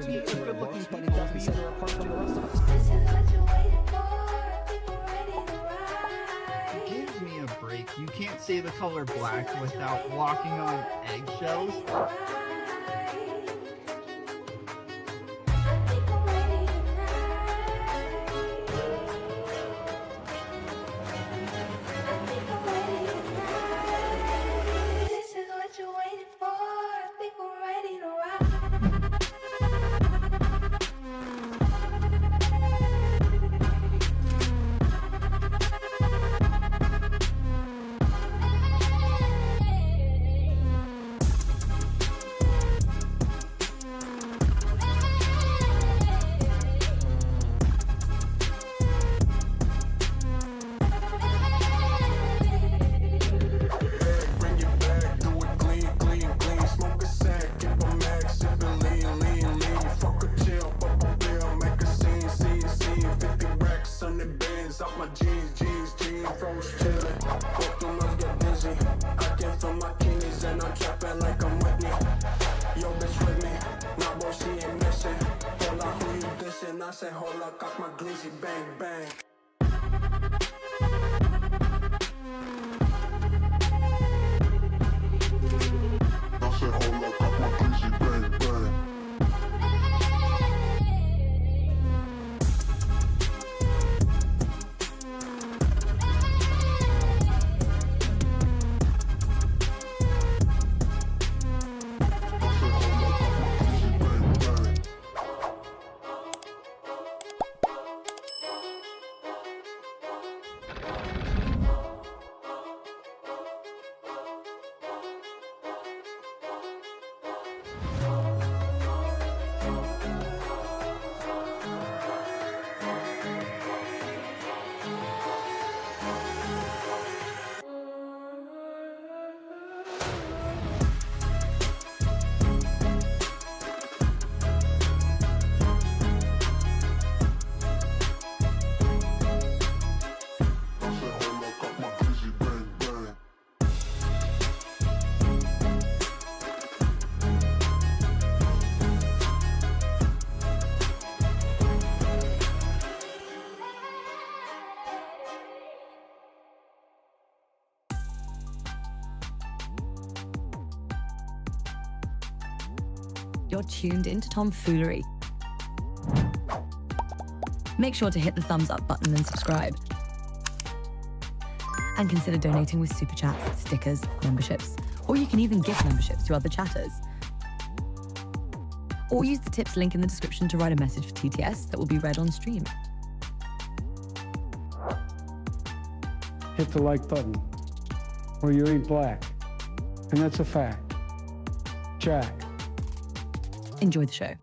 contribute to good looking people be either apart from the rest of us. This is what you waited for. People ready to ride. Give me a break. You can't say the color black without walking on eggshells. I said, hold up, cock my glizzy, bang, bang. I said, hold up, cock my glizzy, bang, bang. You're tuned into Foolery. Make sure to hit the thumbs up button and subscribe. And consider donating with super chats, stickers, memberships, or you can even gift memberships to other chatters. Or use the tips link in the description to write a message for TTS that will be read on stream. Hit the like button, or you ain't black. And that's a fact. Jack. Enjoy the show.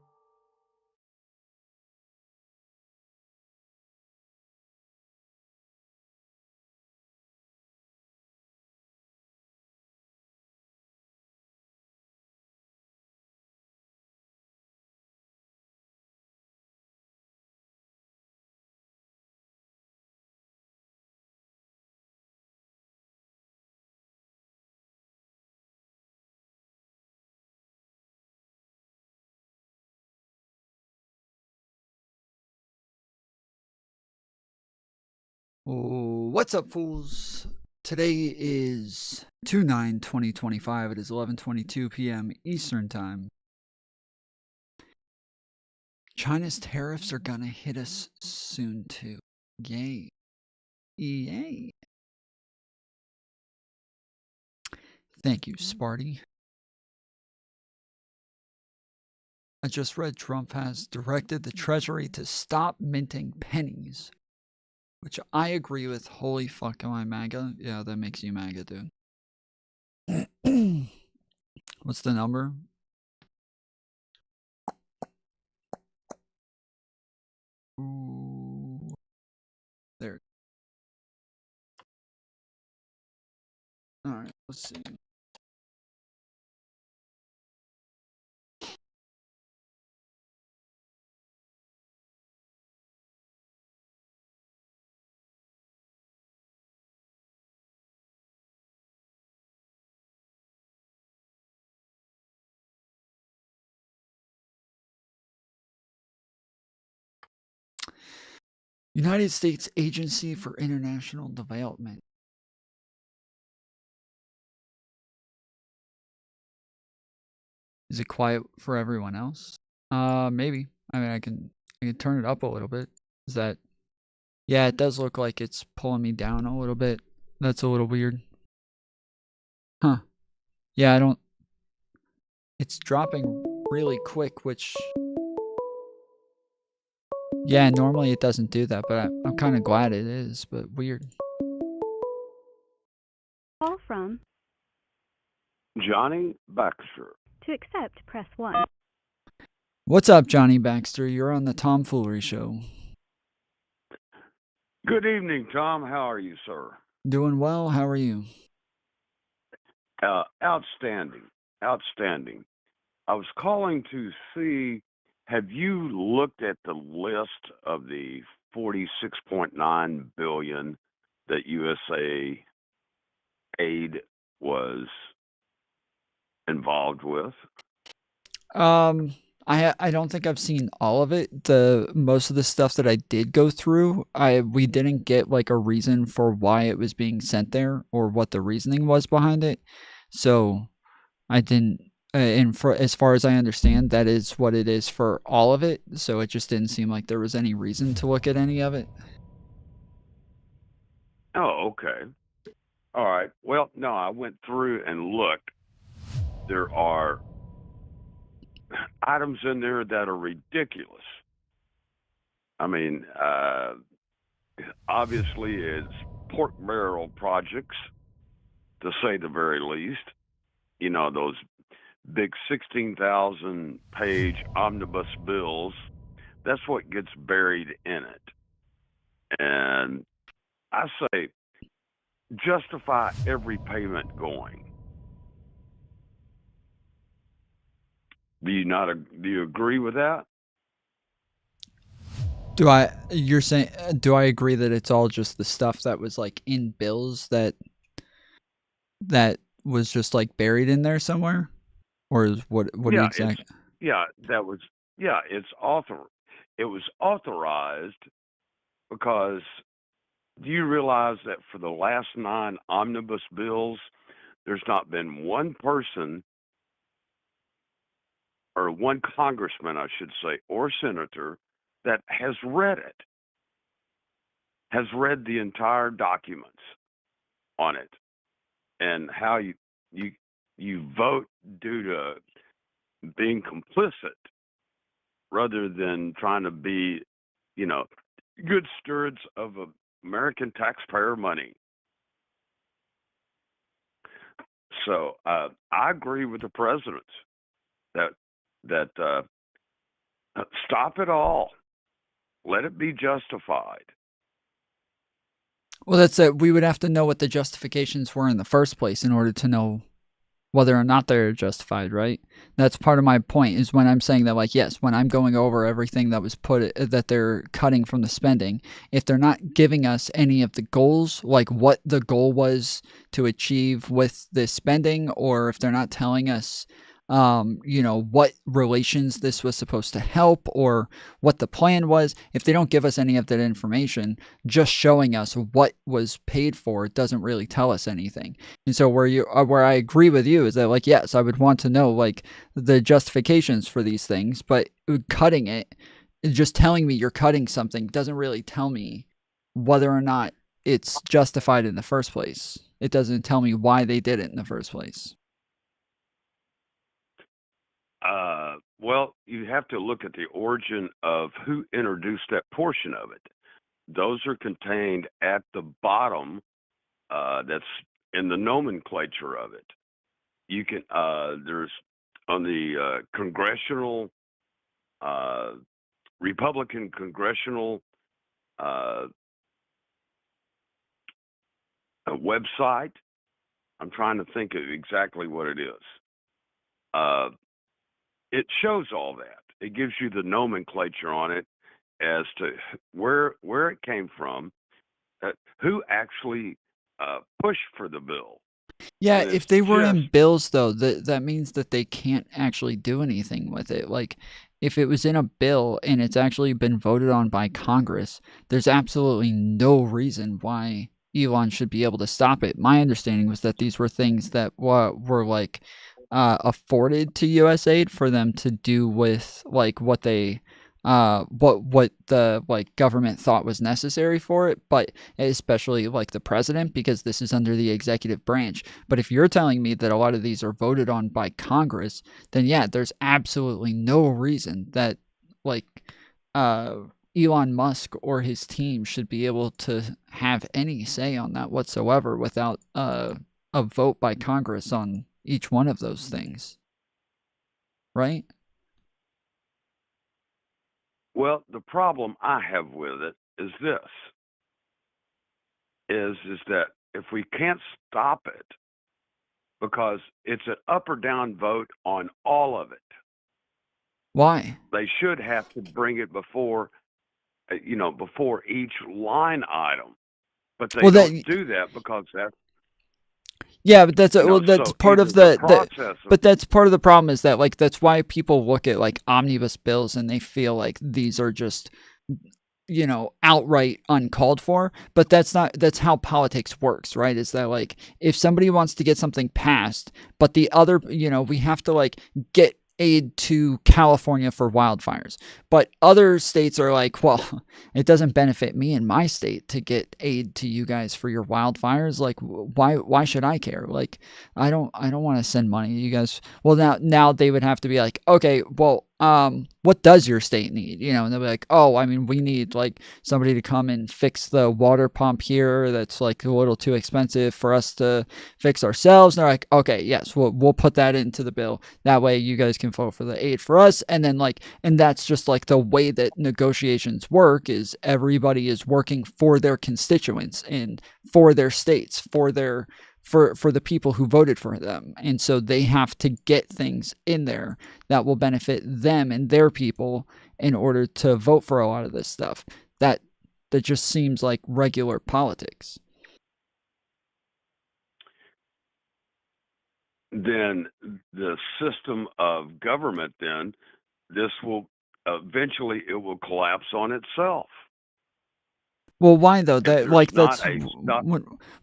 What's up, fools? Today is 2/9/2025. It is 11:22 p.m. Eastern Time. China's tariffs are gonna hit us soon too. Yay. Yay. Thank you, Sparty. I just read Trump has directed the Treasury to stop minting pennies. Which I agree with. Holy fuck, am I MAGA? Yeah, that makes you MAGA, dude. What's the number? Ooh. There. Alright, let's see. United States Agency for International Development. Is it quiet for everyone else? Maybe. I mean, I can turn it up a little bit. Is that? Yeah, it does look like it's pulling me down a little bit. That's a little weird. Huh. Yeah, I don't. It's dropping really quick, which. Yeah, normally it doesn't do that, but I'm kind of glad it is, but weird. Call from. Johnny Baxter. To accept, press 1. What's up, Johnny Baxter? You're on the Tom Foolery Show. Good evening, Tom. How are you, sir? Doing well. How are you? Outstanding. Outstanding. I was calling to see, have you looked at the list of the $46.9 billion that USAID was involved with? I don't think I've seen all of it. The most of the stuff that I did go through, we didn't get like a reason for why it was being sent there or what the reasoning was behind it. So I didn't. And for as far as I understand, that is what it is for all of it. So it just didn't seem like there was any reason to look at any of it. Oh, okay. All right. Well, no, I went through and looked. There are items in there that are ridiculous. I mean, obviously it's pork barrel projects, to say the very least. You know, those big 16,000-page omnibus bills, that's what gets buried in it. And I say, justify every payment going. Do you agree with that? You're saying, do I agree that it's all just the stuff that was like in bills that was just like buried in there somewhere? Or is what do you exactly? It was authorized because do you realize that for the last 9 omnibus bills, there's not been one person or one congressman, I should say, or senator that has read it, has read the entire documents on it, and how you vote due to being complicit rather than trying to be, good stewards of American taxpayer money. So I agree with the president that stop it all. Let it be justified. Well, that's it. We would have to know what the justifications were in the first place in order to know whether or not they're justified, right? That's part of my point is when I'm saying that, like, yes, when I'm going over everything that was that they're cutting from the spending, if they're not giving us any of the goals, like what the goal was to achieve with the spending, or if they're not telling us what relations this was supposed to help or what the plan was, if they don't give us any of that information, just showing us what was paid for, it doesn't really tell us anything. And so where I agree with you is that, like, yes, I would want to know like the justifications for these things, but cutting it, just telling me you're cutting something doesn't really tell me whether or not it's justified in the first place. It doesn't tell me why they did it in the first place. Well, you have to look at the origin of who introduced that portion of it. Those are contained at the bottom. That's in the nomenclature of it. You can there's on the congressional Republican congressional website. I'm trying to think of exactly what it is. It shows all that. It gives you the nomenclature on it as to where it came from, who actually pushed for the bill. Yeah, if they were in bills, though, that means that they can't actually do anything with it. Like, if it was in a bill and it's actually been voted on by Congress, there's absolutely no reason why Elon should be able to stop it. My understanding was that these were things that were like afforded to USAID for them to do with like what they what the like government thought was necessary for it, but especially like the president, because this is under the executive branch. But if you're telling me that a lot of these are voted on by Congress, then yeah, there's absolutely no reason that like uh Elon Musk or his team should be able to have any say on that whatsoever without a vote by Congress on each one of those things. Right? Well, the problem I have with it is this: is that if we can't stop it, because it's an up or down vote on all of it, Why? they should have to bring it before, before each line item. But they Well, that don't do that because that's, yeah, but that's well, that's so part either of the the process of, but that's part of the problem is that like that's why people look at like omnibus bills and they feel like these are just outright uncalled for. But that's how politics works, right? Is that like if somebody wants to get something passed, but the other, we have to like get aid to California for wildfires, but other states are like, well, it doesn't benefit me in my state to get aid to you guys for your wildfires. Like, why should I care? Like, I don't want to send money to you guys. Well, now they would have to be like, okay, well, what does your state need? And they'll be like, oh, I mean, we need like somebody to come and fix the water pump here. That's like a little too expensive for us to fix ourselves. And they're like, okay, yes, we'll put that into the bill. That way you guys can vote for the aid for us. And then and that's just like the way that negotiations work is everybody is working for their constituents and for their states, for the people who voted for them. And so they have to get things in there that will benefit them and their people in order to vote for a lot of this stuff. That just seems like regular politics. then the system of government, then this will eventually it will collapse on itself. Well, why though? If That there's like not that's a stop,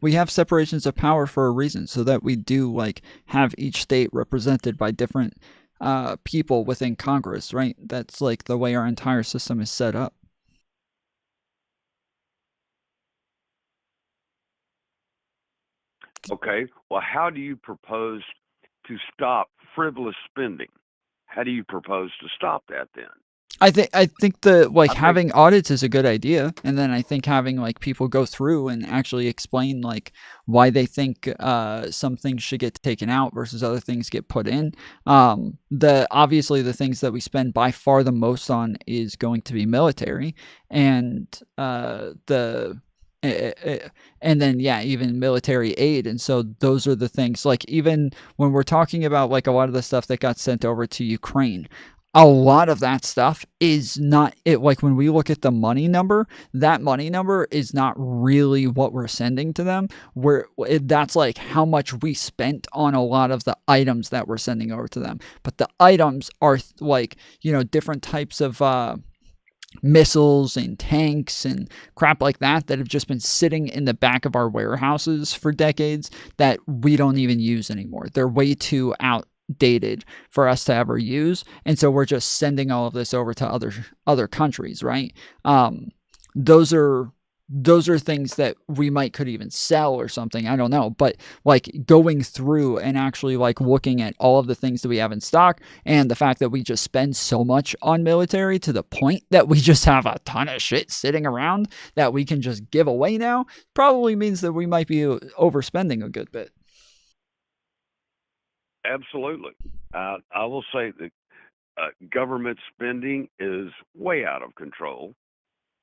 we have separations of power for a reason, so that we do like have each state represented by different people within Congress, right? That's like the way our entire system is set up. okay, well, how do you propose to stop frivolous spending? How do you propose to stop that then? I think the like I think, having audits is a good idea, and then I think having like people go through and actually explain like why they think some things should get taken out versus other things get put in. The obviously the things that we spend by far the most on is going to be military, and the and then yeah, even military aid. And so those are the things like even when we're talking about like a lot of the stuff that got sent over to Ukraine, a lot of that stuff is not it. Like when we look at the money number, that money number is not really what we're sending to them. That's like how much we spent on a lot of the items that we're sending over to them. But the items are like, different types of missiles and tanks and crap like that have just been sitting in the back of our warehouses for decades that we don't even use anymore. They're way too outdated for us to ever use, and so we're just sending all of this over to other countries, right? Those are things that we might could even sell or something, I don't know. But like going through and actually like looking at all of the things that we have in stock, and the fact that we just spend so much on military to the point that we just have a ton of shit sitting around that we can just give away now, probably means that we might be overspending a good bit. absolutely. I will say that government spending is way out of control.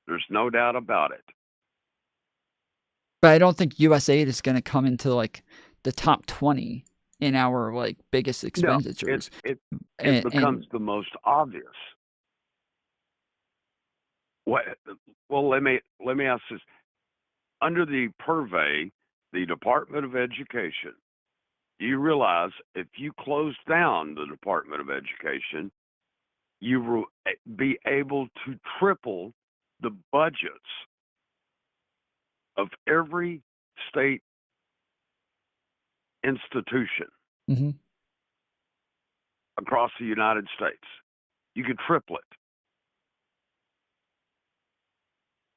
There's no doubt about it. But I don't think USAID is going to come into like the top 20 in our like biggest No, expenditures. it And becomes the most obvious. What? Well, let me ask this: under the purvey, the Department of Education, do you realize if you close down the Department of Education, you will be able to triple the budgets of every state institution Mm-hmm. across the United States. You could triple it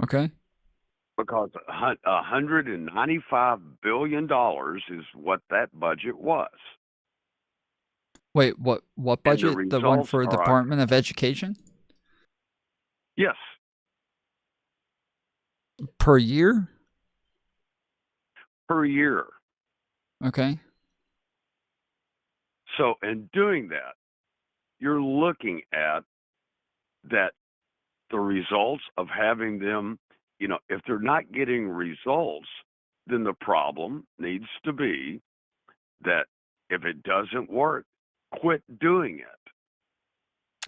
Okay. because $195 billion is what that budget was. Wait, what And the budget? The one results for are, Department of Education yes, per year? per year. Okay. So in doing that, you're looking at that the results of having them, if they're not getting results, then the problem needs to be that if it doesn't work, quit doing it.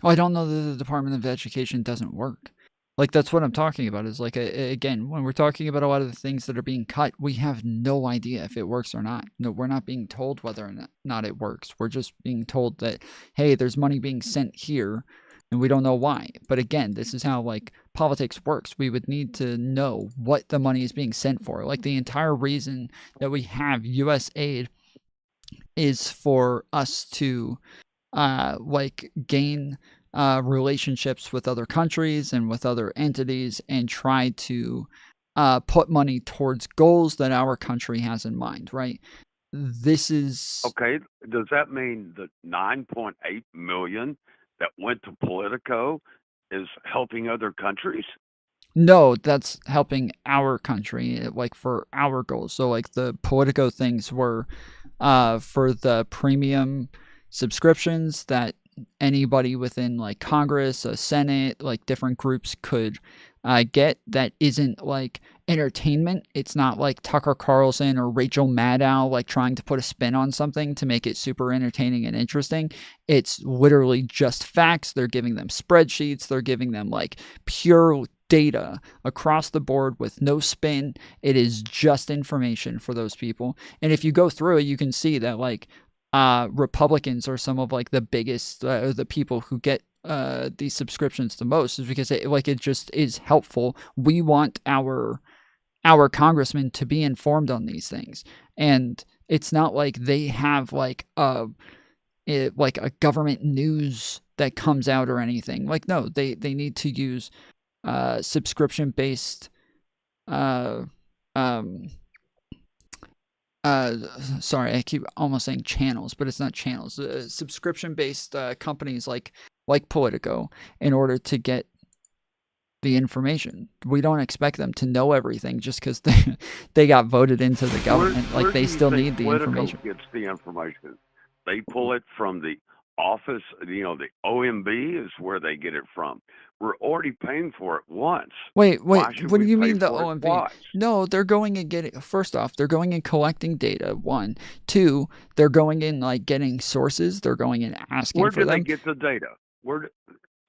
Oh, I don't know that the Department of Education doesn't work. Like, that's what I'm talking about, is like, again, when we're talking about a lot of the things that are being cut, we have no idea if it works or not. No, we're not being told whether or not it works. We're just being told that, hey, there's money being sent here, and we don't know why. But again, this is how, like, politics works. We would need to know what the money is being sent for. Like, the entire reason that we have USAID is for us to gain relationships with other countries and with other entities and try to put money towards goals that our country has in mind, right? This is Okay, does that mean the 9.8 million that went to Politico is helping other countries? no, that's helping our country, like for our goals. So like the Politico things were for the premium subscriptions that anybody within like Congress, a Senate, like different groups could get, that isn't like entertainment. It's not like Tucker Carlson or Rachel Maddow like trying to put a spin on something to make it super entertaining and interesting. It's literally just facts. They're giving them spreadsheets. They're giving them like pure data across the board with no spin. It is just information for those people. And if you go through it, you can see that like Republicans are some of like the biggest the people who get these subscriptions the most, is because it just is helpful. We want our congressmen to be informed on these things, and it's not like they have like a government news that comes out or anything. Like, no, they need to use subscription based sorry, I keep almost saying channels, but it's not channels. Subscription based companies like Politico, in order to get the information. We don't expect them to know everything just because they got voted into the government. Where Like, do they you still think need the Politico information. gets the information? They pull it from the office, the OMB is where they get it from. We're already paying for it once. Wait, Why should what do we you pay mean the for it OMB? twice? No, they're going and getting, first off, they're going and collecting data, one. Two, they're going in like getting sources. They're going and asking Where for do they them. get the data?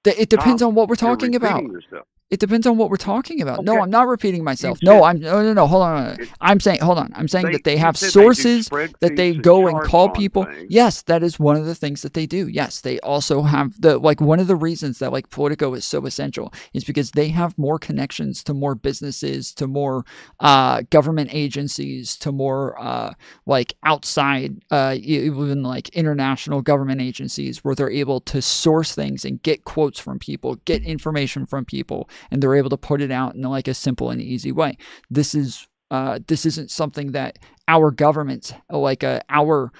It depends Tom, on what we're you're talking about. repeating yourself. It depends on what we're talking about. No, Okay. I'm not repeating myself. You No, said no. Hold on. it, I'm saying, hold on. I'm saying that they you have said they do sources that they spreadsheets and go and charts call on people. things. Yes, that is one of the things that they do. Yes, they also have one of the reasons that like Politico is so essential is because they have more connections to more businesses, to more government agencies, to more like outside, even like international government agencies, where they're able to source things and get quotes from people, get information from people, and they're able to put it out in like a simple and easy way. This isn't something that our governments, like our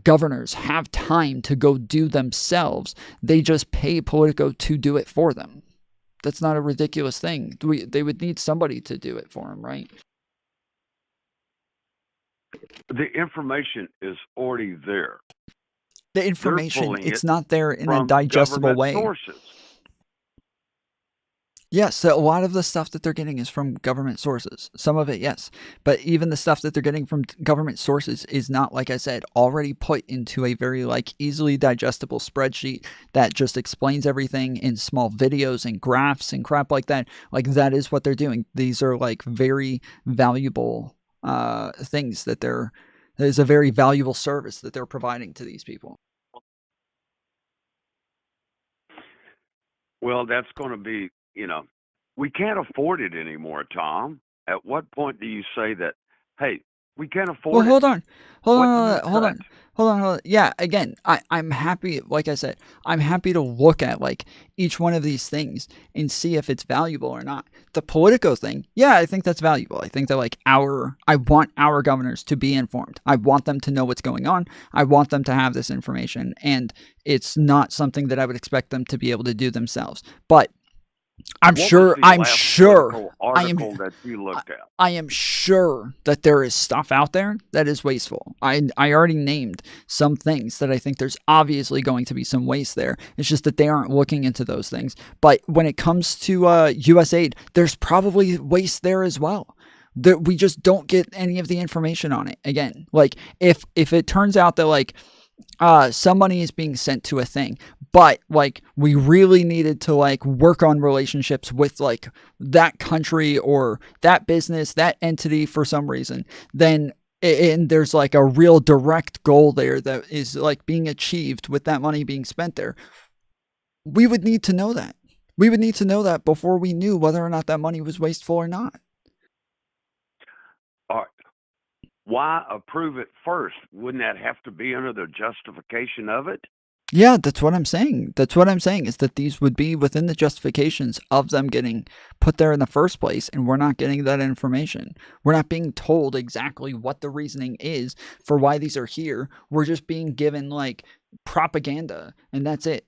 governors, have time to go do themselves. They just pay Politico to do it for them. That's not a ridiculous thing. They would need somebody to do it for them, right? The information is already there. The They're information, pulling it's it not there in a from digestible government way. sources. Yes, so a lot of the stuff that they're getting is from government sources. Some of it, yes. But even the stuff that they're getting from government sources is not, like I said, already put into a very like easily digestible spreadsheet that just explains everything in small videos and graphs and crap like that. Like, that is what they're doing. These are like very valuable things that there's a very valuable service that they're providing to these people. Well, that's going to be, we can't afford it anymore, Tom. At what point do you say that, hey, we can't Well, afford it? hold on. Hold What on, do you hold cut? on. Hold on, hold on. Yeah, again, I'm happy, like I said, I'm happy to look at like each one of these things and see if it's valuable or not. The Politico thing, yeah, I think that's valuable. I think that like I want our governors to be informed. I want them to know what's going on. I want them to have this information. And it's not something that I would expect them to be able to do themselves. But I'm What was sure, the last political article that you looked at? I am sure that there is stuff out there that is wasteful. I already named some things that I think there's obviously going to be some waste there. It's just that they aren't looking into those things. But when it comes to USAID, there's probably waste there as well. That we just don't get any of the information on it. Again, like if it turns out that like some money is being sent to a thing, but like we really needed to like work on relationships with like that country or that business, that entity for some reason, then and there's like a real direct goal there that is like being achieved with that money being spent there, we would need to know that. We would need to know that before we knew whether or not that money was wasteful or not. All right. Why approve it first? Wouldn't that have to be under the justification of it? Yeah, that's what I'm saying. That's what I'm saying is that these would be within the justifications of them getting put there in the first place, and we're not getting that information. We're not being told exactly what the reasoning is for why these are here. We're just being given like propaganda, and that's it.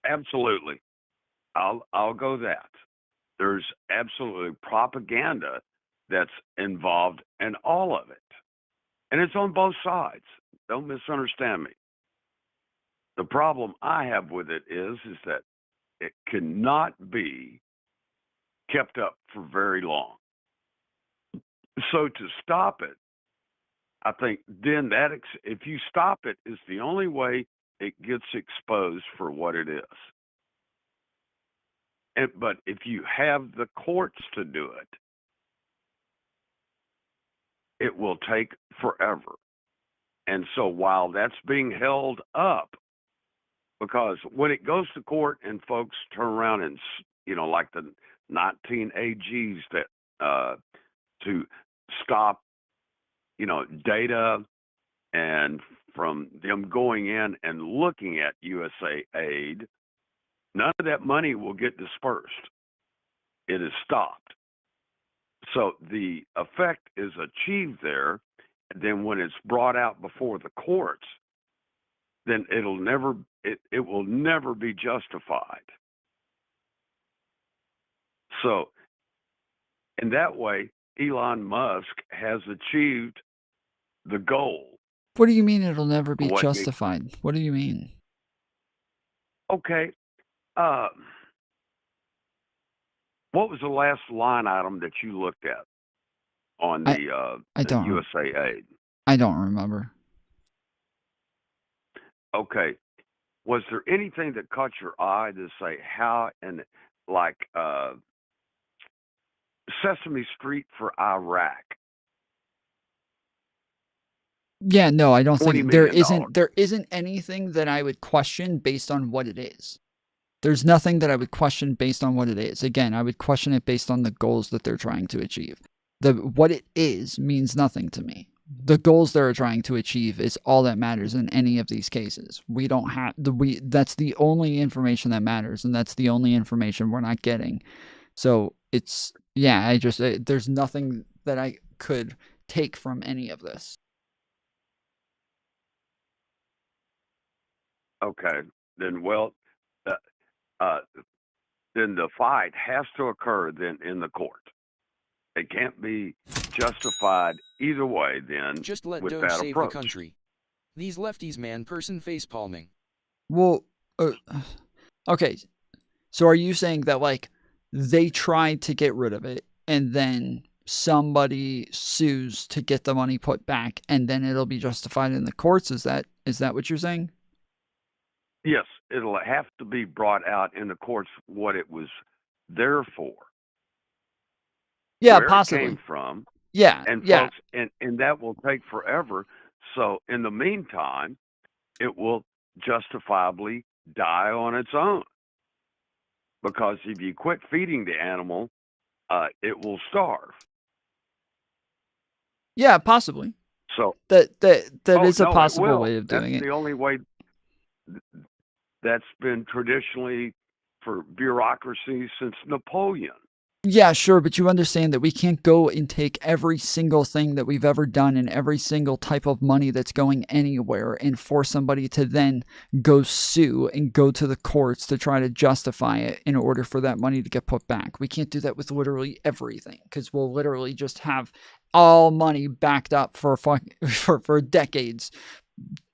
Absolutely. I'll go that. There's absolutely propaganda that's involved in all of it. And it's on both sides. Don't misunderstand me. The problem I have with it is that it cannot be kept up for very long. So to stop it, I think then if you stop it, is the only way it gets exposed for what it is. But if you have the courts to do it, it will take forever. And so while that's being held up, because when it goes to court and folks turn around and, like the 19 AGs that to stop, data and from them going in and looking at USAID, none of that money will get dispersed. It is stopped. So the effect is achieved there. And then when it's brought out before the courts, then it will never be justified. So in that way, Elon Musk has achieved the goal. What do you mean it'll never be What makes- justified? What do you mean? Okay. What was the last line item that you looked at on I the don't USAID? I don't remember. Okay. Was there anything that caught your eye to say how and like Sesame Street for Iraq? Yeah, no, I don't $20 think there million. isn't anything that I would question based on what it is. There's nothing that I would question based on what it is. Again, I would question it based on the goals that they're trying to achieve. What it is means nothing to me. The goals they're trying to achieve is all that matters in any of these cases. We don't have that's the only information that matters, and that's the only information we're not getting. So it's there's nothing that I could take from any of this. Okay. Then then the fight has to occur then in the court. It can't be justified either way then Just let with Doge that save approach. the country. These lefties, man, person face palming. Well, okay. So are you saying that like they tried to get rid of it and then somebody sues to get the money put back and then it'll be justified in the courts? Is that what you're saying? Yes, it'll have to be brought out in the courts what it was there for. Yeah, where possibly. it came from. Yeah, And yeah. folks, and that will take forever. So in the meantime, it will justifiably die on its own. Because if you quit feeding the animal, it will starve. Yeah, possibly. So, That oh is a no, it possible will. way of That's doing it. the only way. That's been traditionally for bureaucracy since Napoleon. Yeah, sure, but you understand that we can't go and take every single thing that we've ever done and every single type of money that's going anywhere and force somebody to then go sue and go to the courts to try to justify it in order for that money to get put back. We can't do that with literally everything because we'll literally just have all money backed up for for decades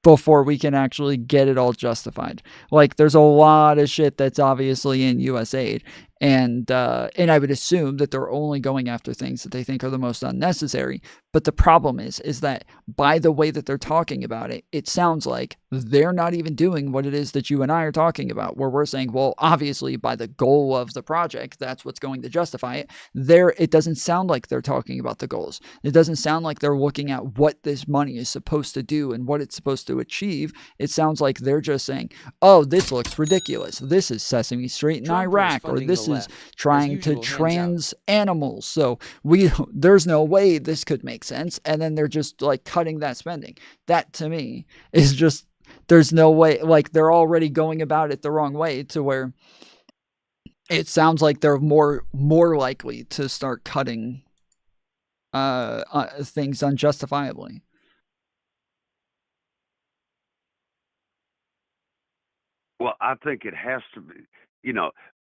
before we can actually get it all justified. Like there's a lot of shit that's obviously in USAID, and I would assume that they're only going after things that they think are the most unnecessary. But the problem is that by the way that they're talking about it, it sounds like they're not even doing what it is that you and I are talking about, where we're saying, well, obviously by the goal of the project, that's what's going to justify it. It doesn't sound like they're talking about the goals. It doesn't sound like they're looking at what this money is supposed to do and what it's supposed to achieve. It sounds like they're just saying, oh, this looks ridiculous. This is Sesame Street in Trump, who is Iraq, or funding the this is left, as trying to usual, hands out. trans animals. So there's no way this could make sense. And then they're just like cutting that spending. That to me is just, there's no way, like they're already going about it the wrong way to where it sounds like they're more likely to start cutting things unjustifiably. Well, I think it has to be. You know,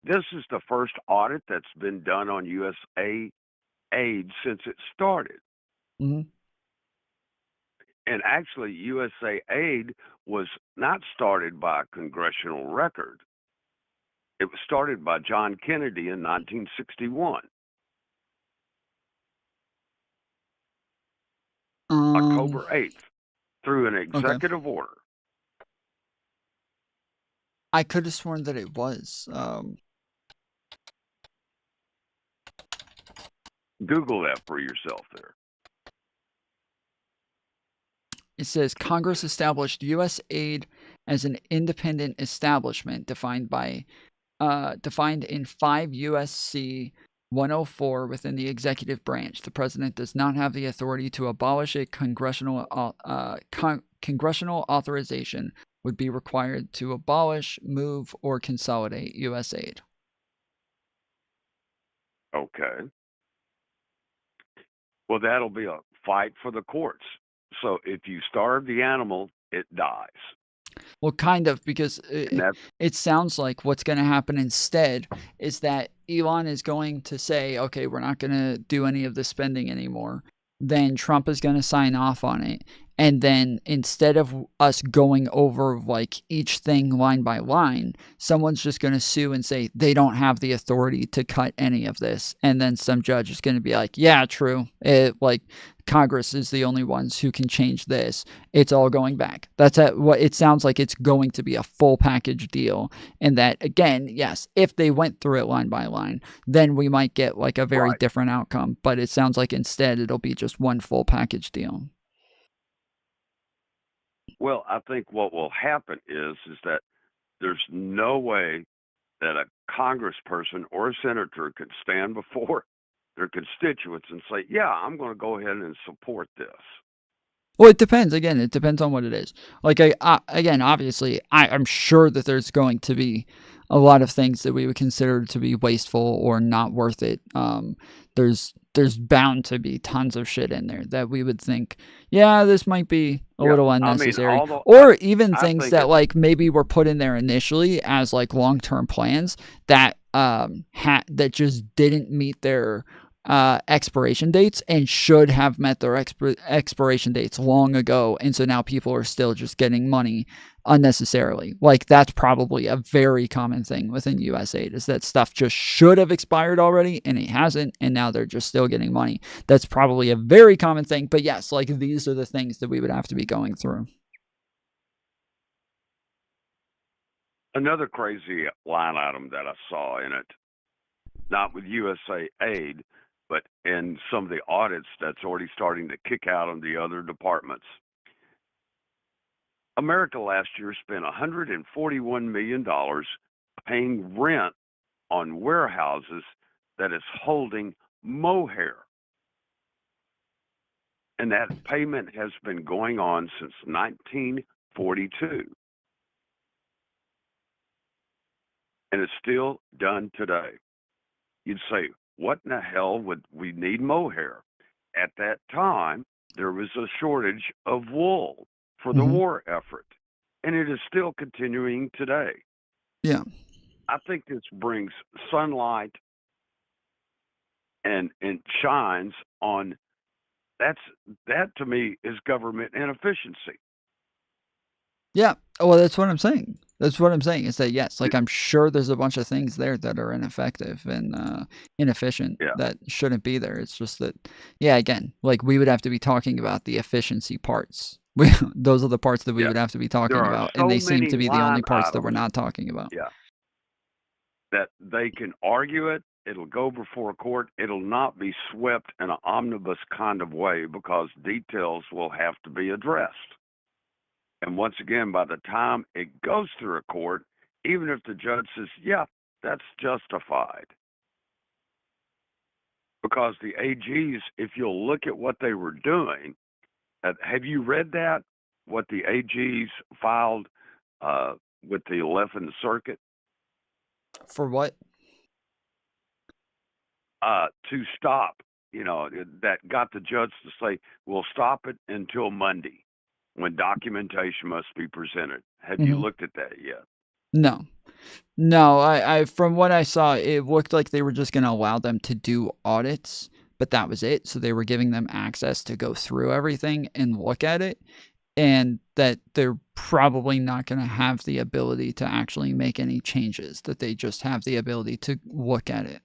this is the first audit that's been done on USAID since it started. Hmm. And actually, USAID was not started by a congressional record. It was started by John Kennedy in 1961, October 8th, through an Okay. executive order. I could have sworn that it was. Google that for yourself there. It says Congress established USAID as an independent establishment defined in 5 USC 104 within the executive branch. The president does not have the authority to abolish it. Congressional authorization would be required to abolish, move, or consolidate USAID. Okay. Well, that'll be a fight for the courts. So if you starve the animal, it dies. Well, kind of, because it sounds like what's going to happen instead is that Elon is going to say, okay, we're not going to do any of the spending anymore. Then Trump is going to sign off on it. And then instead of us going over like each thing line by line, someone's just going to sue and say they don't have the authority to cut any of this. And then some judge is going to be like, yeah, true. Like Congress is the only ones who can change this. It's all going back. That's what it sounds like. It's going to be a full package deal. And that, again, yes, if they went through it line by line, then we might get like a very different outcome. But it sounds like instead it'll be just one full package deal. Well, I think what will happen is that there's no way that a congressperson or a senator could stand before their constituents and say, yeah, I'm going to go ahead and support this. Well, it depends. Again, it depends on what it is. Like, again, obviously, I'm sure that there's going to be a lot of things that we would consider to be wasteful or not worth it. There's bound to be tons of shit in there that we would think, yeah, this might be a little unnecessary. Or even things that like maybe were put in there initially as like long-term plans that that just didn't meet their expiration dates and should have met their expiration dates long ago, and so now people are still just getting money unnecessarily. Like that's probably a very common thing within USAID, is that stuff just should have expired already and it hasn't, and now they're just still getting money. That's probably a very common thing. But yes, like these are the things that we would have to be going through. Another crazy line item that I saw in it, not with USAID, but in some of the audits that's already starting to kick out on the other departments. America last year spent $141 million paying rent on warehouses that is holding mohair. And that payment has been going on since 1942. And it's still done today. You'd say, what in the hell would we need mohair? At that time, there was a shortage of wool for the Mhm. war effort, and it is still continuing today. Yeah. I think this brings sunlight and shines on that to me is government inefficiency. Yeah. Well, that's what I'm saying. That's what I'm saying is that yes, like I'm sure there's a bunch of things there that are ineffective and inefficient Yeah. that shouldn't be there. It's just that, yeah, again, like we would have to be talking about the efficiency parts. Those are the parts that we Yeah. would have to be talking There are about, so and they seem many to be the only line parts that we're items. not talking about. Yeah. That they can argue it, it'll go before a court, it'll not be swept in an omnibus kind of way because details will have to be addressed. And once again, by the time it goes through a court, even if the judge says, yeah, that's justified. Because the AGs, if you'll look at what they were doing, have you read that? What the AGs filed with the 11th Circuit? For what? To stop, that got the judge to say, we'll stop it until Monday when documentation must be presented. Have you Mhm. looked at that yet? No. No, I from what I saw, it looked like they were just gonna allow them to do audits, but that was it. So they were giving them access to go through everything and look at it, and that they're probably not gonna have the ability to actually make any changes, that they just have the ability to look at it.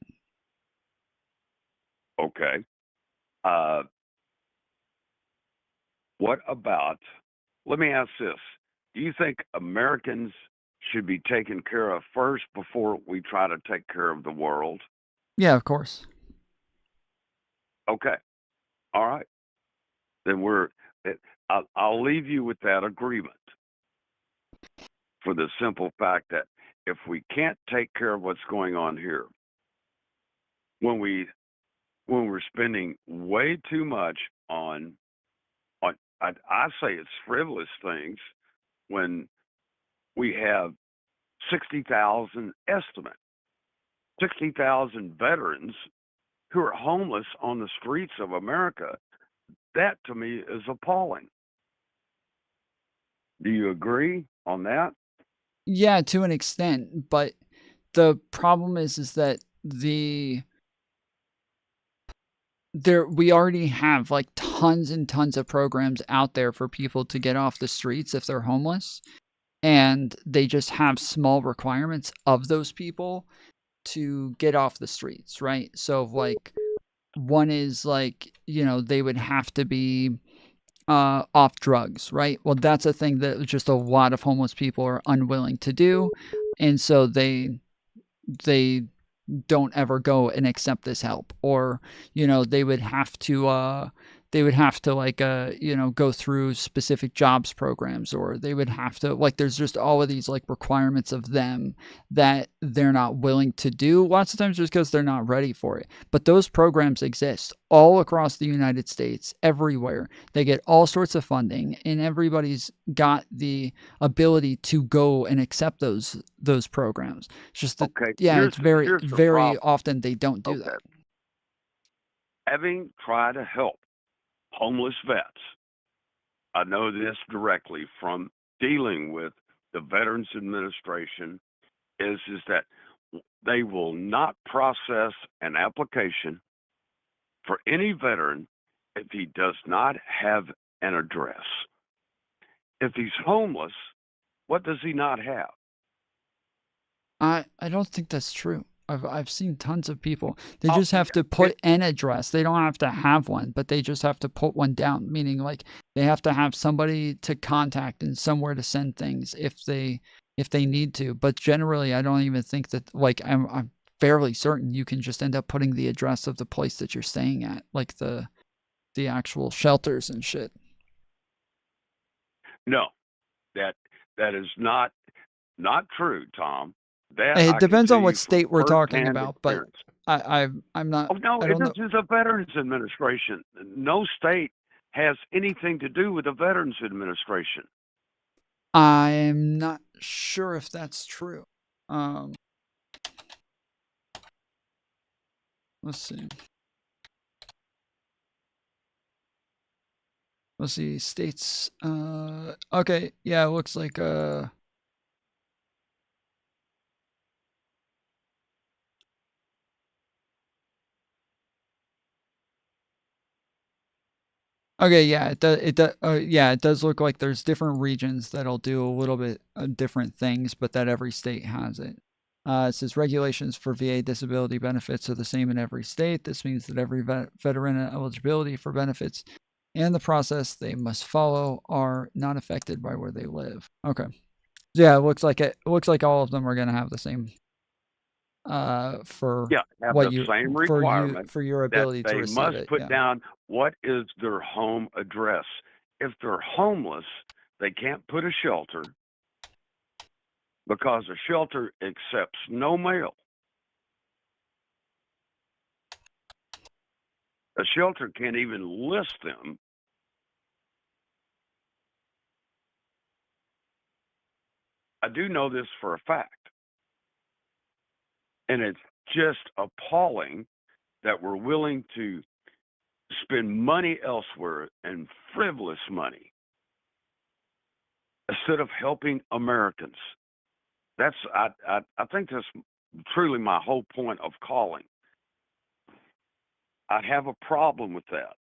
Okay. What about, let me ask this. Do you think Americans should be taken care of first before we try to take care of the world? Yeah, of course. Okay. All right. Then I'll leave you with that agreement for the simple fact that if we can't take care of what's going on here, when we're spending way too much on I say it's frivolous things when we have 60,000 estimate, 60,000 veterans who are homeless on the streets of America. That to me is appalling. Do you agree on that? Yeah, to an extent, but the problem is that we already have like tons and tons of programs out there for people to get off the streets if they're homeless, and they just have small requirements of those people to get off the streets, right? So like one is like, they would have to be off drugs, right? Well, that's a thing that just a lot of homeless people are unwilling to do, and so they don't ever go and accept this help, or they would have to like go through specific jobs programs, or they would have to like there's just all of these like requirements of them that they're not willing to do lots of times just because they're not ready for it. But those programs exist all across the United States, everywhere. They get all sorts of funding, and everybody's got the ability to go and accept those programs. It's just that, Okay. yeah, it's very Here's the very problem. often they don't do Okay. that. Having tried to help homeless vets, I know this directly from dealing with the Veterans Administration, is that they will not process an application for any veteran if he does not have an address. If he's homeless, what does he not have? I don't think that's true. I've seen tons of people. They Oh, just have to it, put an address. They don't have to have one, but they just have to put one down, meaning like they have to have somebody to contact and somewhere to send things if they need to. But generally, I don't even think that like I'm fairly certain you can just end up putting the address of the place that you're staying at, like the actual shelters and shit. no, that is not true, Tom. That It I can depends tell on what you from state we're talking firsthand about, but experience. I'm not. Oh no, I don't know. this is a Veterans Administration. No state has anything to do with the Veterans Administration. I'm not sure if that's true. Um, let's see. Let's see. States. Okay. Yeah. It looks like. Okay, yeah, it does look like there's different regions that'll do a little bit of different things, but that every state has it. It says regulations for VA disability benefits are the same in every state. This means that every veteran eligibility for benefits and the process they must follow are not affected by where they live. Okay. Yeah, it looks like all of them are going to have the same for Yeah, have what the you same requirement for your that ability to they receive must it. put Yeah. down what is their home address. If they're homeless, they can't put a shelter because a shelter accepts no mail. A shelter can't even list them. I do know this for a fact. And it's just appalling that we're willing to spend money elsewhere and frivolous money instead of helping Americans. That's I think that's truly my whole point of calling. I have a problem with that.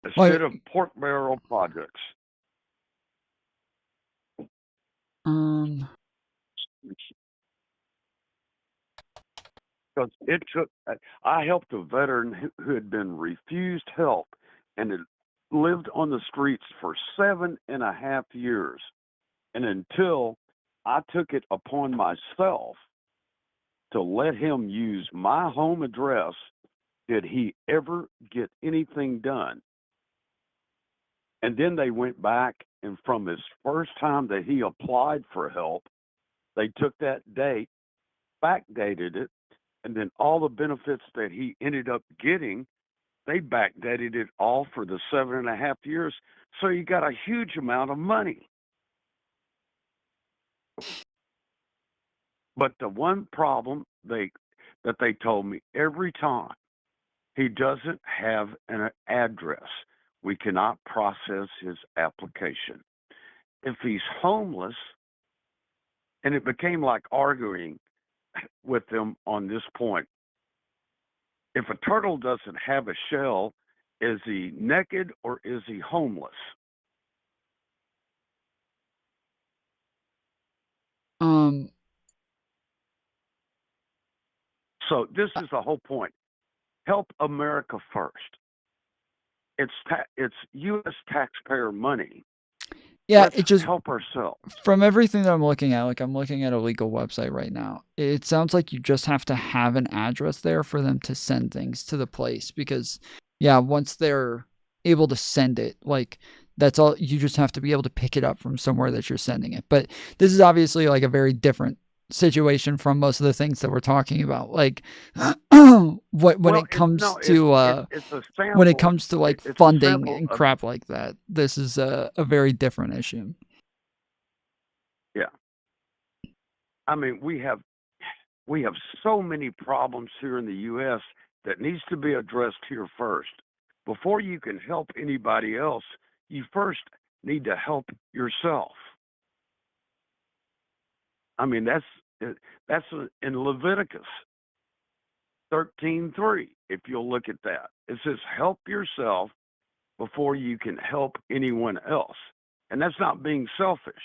Instead of pork barrel projects, Um. because it took. I helped a veteran who had been refused help and had lived on the streets for 7.5 years, and until I took it upon myself to let him use my home address, did he ever get anything done? And then they went back, and from his first time that he applied for help, they took that date, backdated it, and then all the benefits that he ended up getting, they backdated it all for the 7.5 years. So you got a huge amount of money. But the one problem that they told me every time, he doesn't have an address. We cannot process his application. If he's homeless, and it became like arguing with them on this point. If a turtle doesn't have a shell, is he naked or is he homeless? Um. So this is the whole point. Help America first. It's U.S. taxpayer money. Yeah, Let's it just help ourselves. from everything that I'm looking at, like I'm looking at a legal website right now. It sounds like you just have to have an address there for them to send things to the place because yeah, once they're able to send it, like that's all you just have to be able to pick it up from somewhere that you're sending it. But this is obviously like a very different situation from most of the things that we're talking about. Like when Well, it comes no, to it's a when it sample. comes to like It's a funding sample and of crap like that, this is a very different issue. yeah. I mean, we have so many problems here in the U.S. that needs to be addressed here first. Before you can help anybody else, you first need to help yourself. I mean, that's in Leviticus 13:3. If you'll look at that, it says, "Help yourself before you can help anyone else," and that's not being selfish.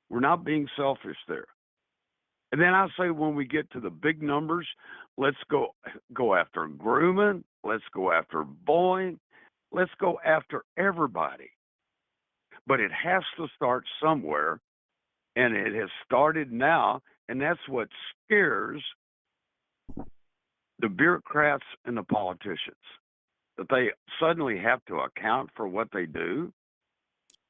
We're not being selfish there. And then I say when we get to the big numbers, let's go after Grumman, let's go after Boeing, let's go after everybody. But it has to start somewhere, and it has started now, and that's what scares the bureaucrats and the politicians, that they suddenly have to account for what they do.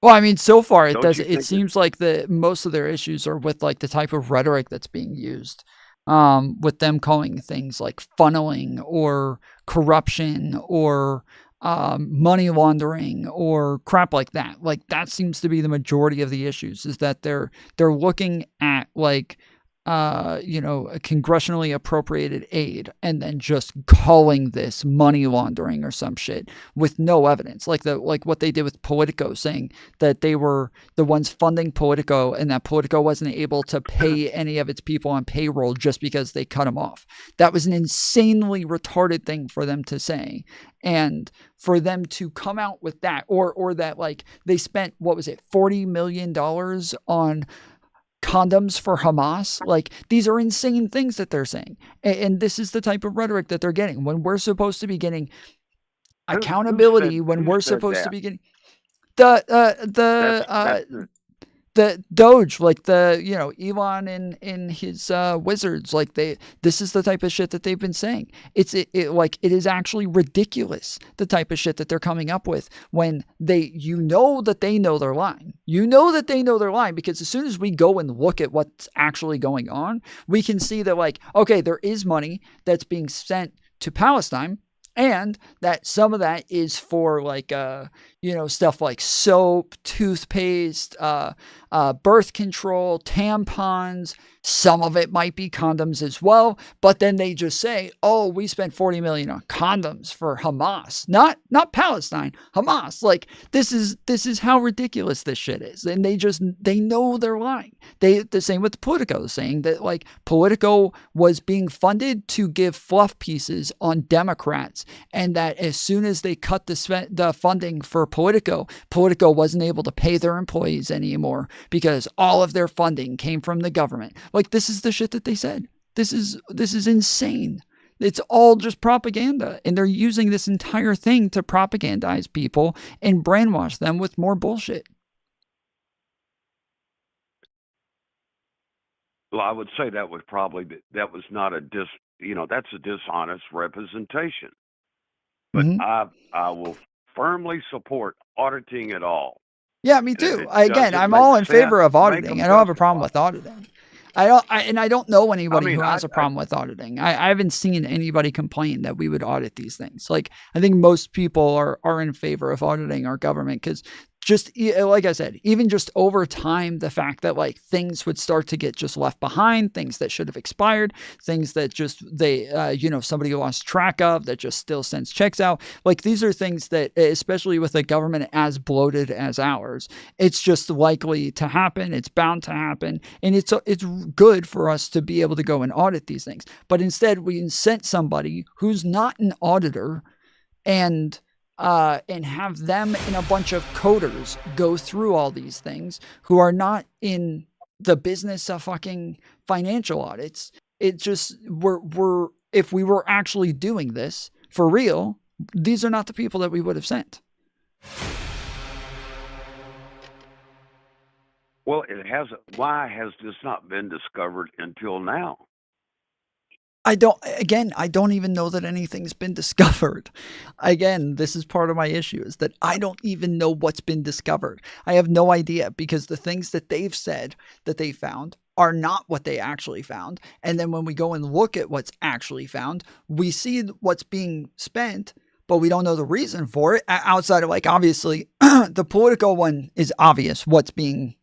Well, I mean, so far it Don't does. you It think seems like most of their issues are with like the type of rhetoric that's being used, with them calling things like funneling or corruption or money laundering or crap like that. Like that seems to be the majority of the issues. Is that they're looking at like a congressionally appropriated aid and then just calling this money laundering or some shit with no evidence. Like what they did with Politico, saying that they were the ones funding Politico and that Politico wasn't able to pay any of its people on payroll just because they cut them off. That was an insanely retarded thing for them to say. And for them to come out with that, or that like they spent, what was it, $40 million on condoms for Hamas. Like these are insane things that they're saying. And this is the type of rhetoric that they're getting when we're supposed to be getting accountability, when who we're said supposed to that? be getting the the Doge, like Elon in his wizards, like this is the type of shit that they've been saying. It is actually ridiculous, the type of shit that they're coming up with, when that they know they're lying. You know that they know they're lying, because as soon as we go and look at what's actually going on, we can see that, like, okay, there is money that's being sent to Palestine, and that some of that is for like stuff like soap, toothpaste, birth control, tampons. Some of it might be condoms as well, but then they just say, "Oh, we spent $40 million on condoms for Hamas, not Palestine, Hamas." Like this is how ridiculous this shit is, and they know they're lying. The same with Politico, saying that like Politico was being funded to give fluff pieces on Democrats, and that as soon as they cut the funding for Politico wasn't able to pay their employees anymore because all of their funding came from the government. Like this is the shit that they said. This is insane. It's all just propaganda, and they're using this entire thing to propagandize people and brainwash them with more bullshit. Well, I would say that was not that's a dishonest representation. But Mm-hmm. I will firmly support auditing it all. Yeah, me And if too. it Again, doesn't I'm make all in sense, favor of make auditing. them I don't have a problem justify. with auditing. I don't know I anybody mean, who has a problem with auditing. I haven't seen anybody complain that we would audit these things. Like, I think most people are in favor of auditing our government, because just like I said, even just over time, the fact that like things would start to get just left behind, things that should have expired, things that just somebody lost track of, that just still sends checks out. Like these are things that, especially with a government as bloated as ours, it's just likely to happen. It's bound to happen, and it's good for us to be able to go and audit these things. But instead, we sent somebody who's not an auditor, and have them and a bunch of coders go through all these things who are not in the business of fucking financial audits. It just we're if we were actually doing this for real, these are not the people that we would have sent. Well, it hasn't. Why has this not been discovered until now? I don't even know that anything's been discovered. Again, this is part of my issue, is that I don't even know what's been discovered. I have no idea, because the things that they've said that they found are not what they actually found. And then when we go and look at what's actually found, we see what's being spent, but we don't know the reason for it, outside of, like, obviously the political one is obvious what's being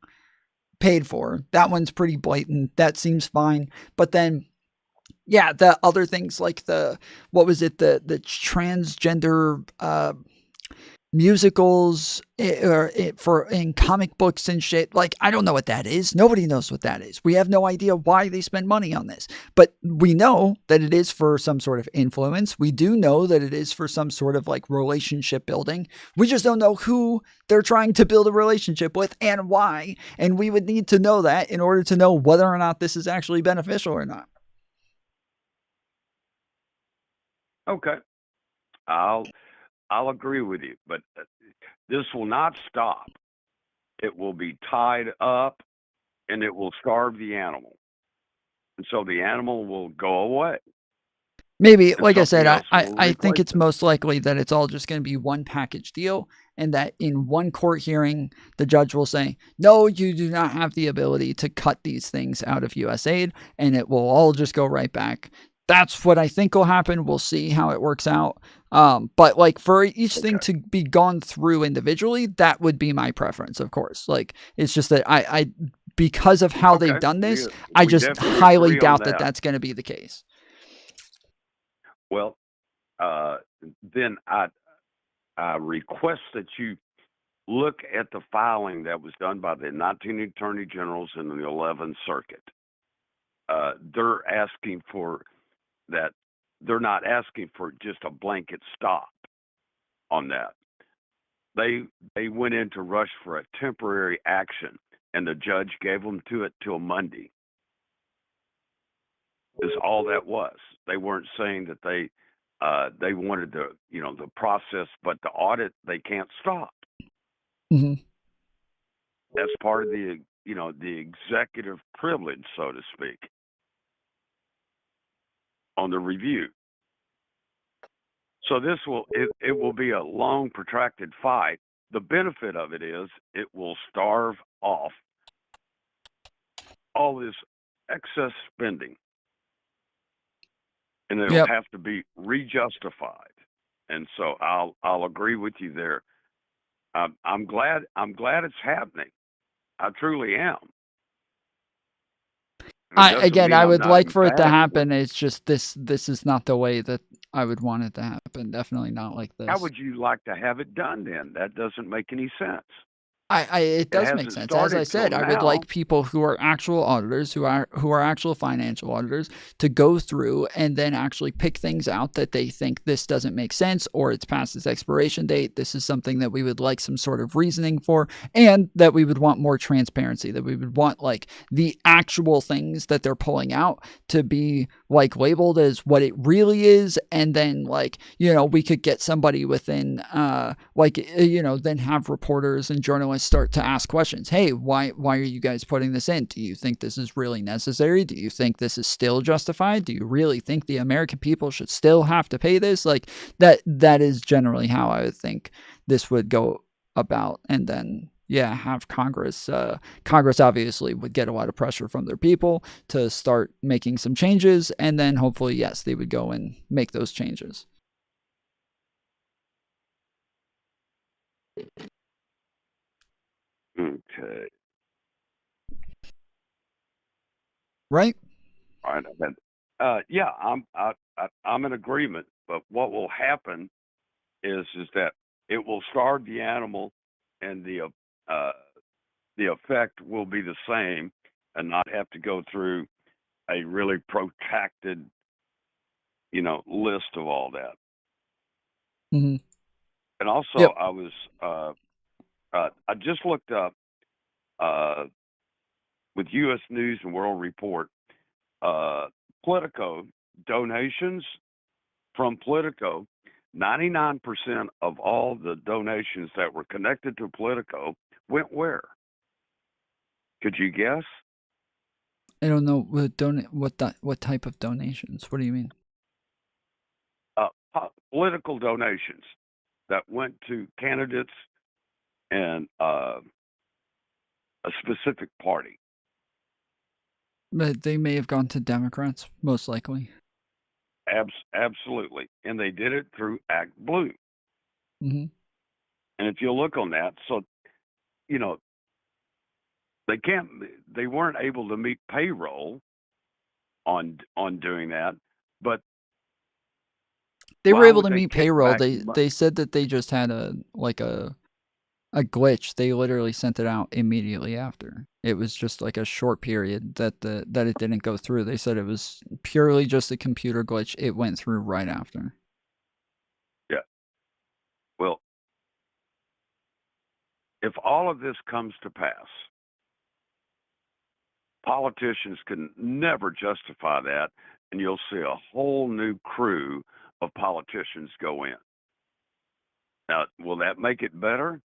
paid for. That one's pretty blatant. That seems fine. But then, yeah, the other things like what was it, the transgender musicals, for in comic books and shit. Like, I don't know what that is. Nobody knows what that is. We have no idea why they spend money on this. But we know that it is for some sort of influence. We do know that it is for some sort of like relationship building. We just don't know who they're trying to build a relationship with and why. And we would need to know that in order to know whether or not this is actually beneficial or not. Okay, I'll agree with you, but this will not stop. It will be tied up, and it will starve the animal, and so the animal will go away. Maybe, and like I something said, else will I think replace it's it. most likely that it's all just going to be one package deal, and that in one court hearing, the judge will say, no, you do not have the ability to cut these things out of USAID, and it will all just go right back. That's what I think will happen. We'll see how it works out. But like for each thing Okay. to be gone through individually, that would be my preference, of course. Like it's just that I because of how they've Okay. done this, We I we just definitely highly agree on doubt that that. that's going to be the case. Well, uh, then I request that you look at the filing that was done by the 19 attorney generals in the 11th Circuit. They're asking for that. They're not asking for just a blanket stop on that. They went in to rush for a temporary action, and the judge gave them to it till Monday. Is all that was. They weren't saying that they wanted the process, but the audit they can't stop. Hmm. That's part of the executive privilege, so to speak, on the review. So it will be a long protracted fight. The benefit of it is it will starve off all this excess spending, and it'll Yep. have to be rejustified. And so I'll agree with you there. I'm glad it's happening. I truly am. And it doesn't Again, mean I I'm would not like for it to emphatic with happen. It's just this is not the way that I would want it to happen. Definitely not like how this. would you like to have it done then? That doesn't make any sense. It It does make hasn't sense. As I started till said, I would now. like people who are actual auditors, who are actual financial auditors, to go through and then actually pick things out that they think this doesn't make sense or it's past its expiration date. This is something that we would like some sort of reasoning for, and that we would want more transparency. That we would want like the actual things that they're pulling out to be like labeled as what it really is, and then like we could get somebody within then have reporters and journalists start to ask questions. Hey, why are you guys putting this in? Do you think this is really necessary? Do you think this is still justified? Do you really think the American people should still have to pay this? Like that is generally how I would think this would go about. And then have Congress. Congress obviously would get a lot of pressure from their people to start making some changes, and then hopefully, yes, they would go and make those changes. Okay. Right? All right. Yeah, I'm in agreement. But what will happen is that it will starve the animal, and the effect will be the same, and not have to go through a really protracted, list of all that. Mm-hmm. And also, Yep. I just looked up uh, with U.S. News and World Report, Politico donations from Politico. 99% of all the donations that were connected to Politico went where? Could you guess? I don't know what type of donations. What do you mean? Political donations that went to candidates and a specific party. But they may have gone to Democrats, most likely. Absolutely. And they did it through Act Blue. Mm-hmm. And if you look on that, so, you know, they weren't able to meet payroll on doing that, but They were why able would to they meet kick payroll. back They said that they just had a glitch. They literally sent it out immediately after. It was just like a short period that it didn't go through. They said it was purely just a computer glitch. It went through right after. Yeah. Well, if all of this comes to pass, politicians can never justify that, and you'll see a whole new crew of politicians go in. Now, will that make it better?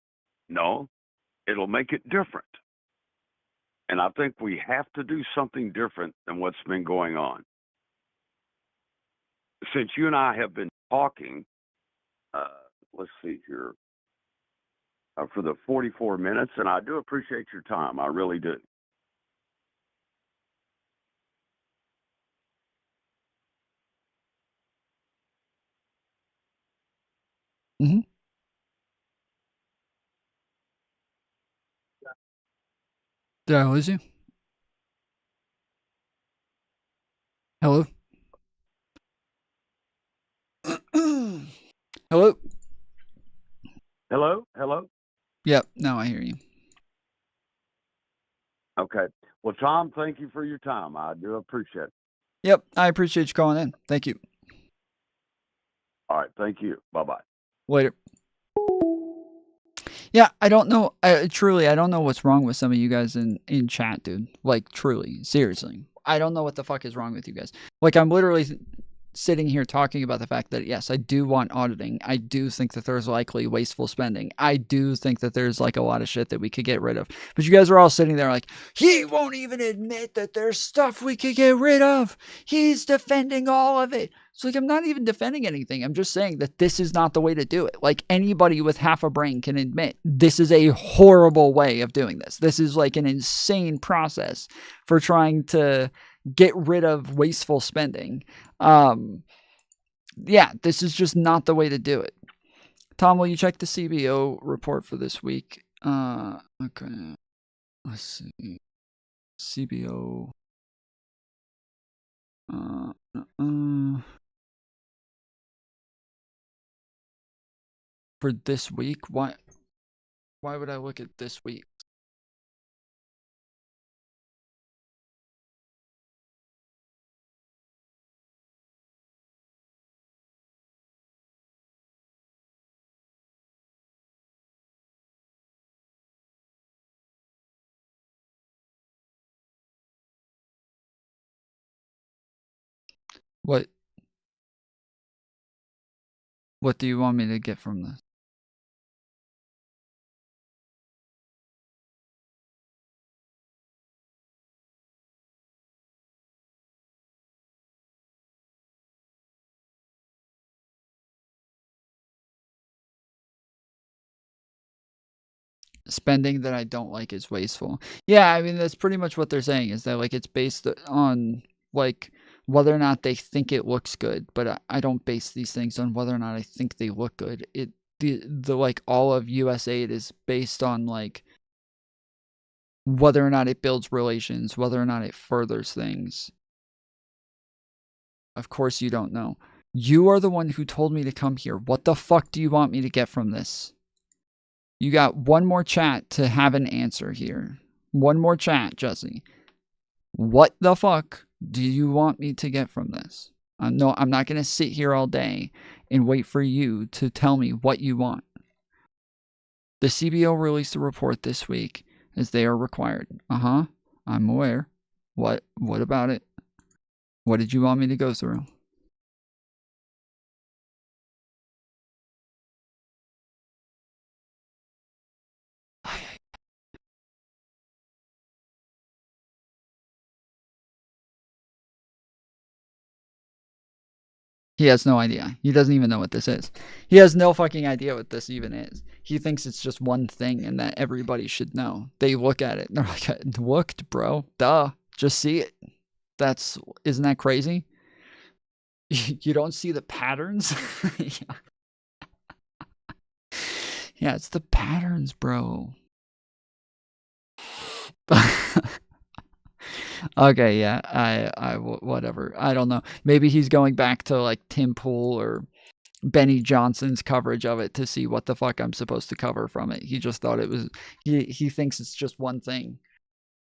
No, it'll make it different. And I think we have to do something different than what's been going on. since you and I have been talking, let's see here, for the 44 minutes, and I do appreciate your time. I really do. Mm-hmm. Did I lose you? Hello? Hello? Hello? Hello? Yep, now I hear you. Okay. Well, Tom, thank you for your time. I do appreciate it. Yep, I appreciate you calling in. Thank you. All right. Thank you. Bye-bye. Later. Yeah, I don't know. Truly, I don't know what's wrong with some of you guys in chat, dude. Like, truly, seriously. I don't know what the fuck is wrong with you guys. Like, I'm literally sitting here talking about the fact that, yes, I do want auditing. I do think that there's likely wasteful spending. I do think that there's like a lot of shit that we could get rid of. But you guys are all sitting there like, he won't even admit that there's stuff we could get rid of. He's defending all of it. So like, I'm not even defending anything. I'm just saying that this is not the way to do it. Like, anybody with half a brain can admit this is a horrible way of doing this. This is like an insane process for trying to get rid of wasteful spending. Yeah, this is just not the way to do it. Tom, will you check the CBO report for this week? Okay. Let's see. CBO. For this week? Why would I look at this week? What do you want me to get from this? Spending that I don't like is wasteful. Yeah, I mean, that's pretty much what they're saying, is that like it's based on like whether or not they think it looks good, but I don't base these things on whether or not I think they look good. The like all of USAID is based on like whether or not it builds relations, whether or not it furthers things. Of course you don't know. You are the one who told me to come here. What the fuck do you want me to get from this? You got one more chat to have an answer here. One more chat, Jesse. What the fuck do you want me to get from this? No, I'm not going to sit here all day and wait for you to tell me what you want. The CBO released a report this week as they are required. I'm aware. What about it? What did you want me to go through? He has no idea. He doesn't even know what this is. He has no fucking idea what this even is. He thinks it's just one thing and that everybody should know. They look at it and they're like, it looked, bro. Duh. Just see it. Isn't that crazy? You don't see the patterns? Yeah, it's the patterns, bro. Okay, yeah, whatever. I don't know. Maybe he's going back to like Tim Pool or Benny Johnson's coverage of it to see what the fuck I'm supposed to cover from it. He just thought it was, he thinks it's just one thing.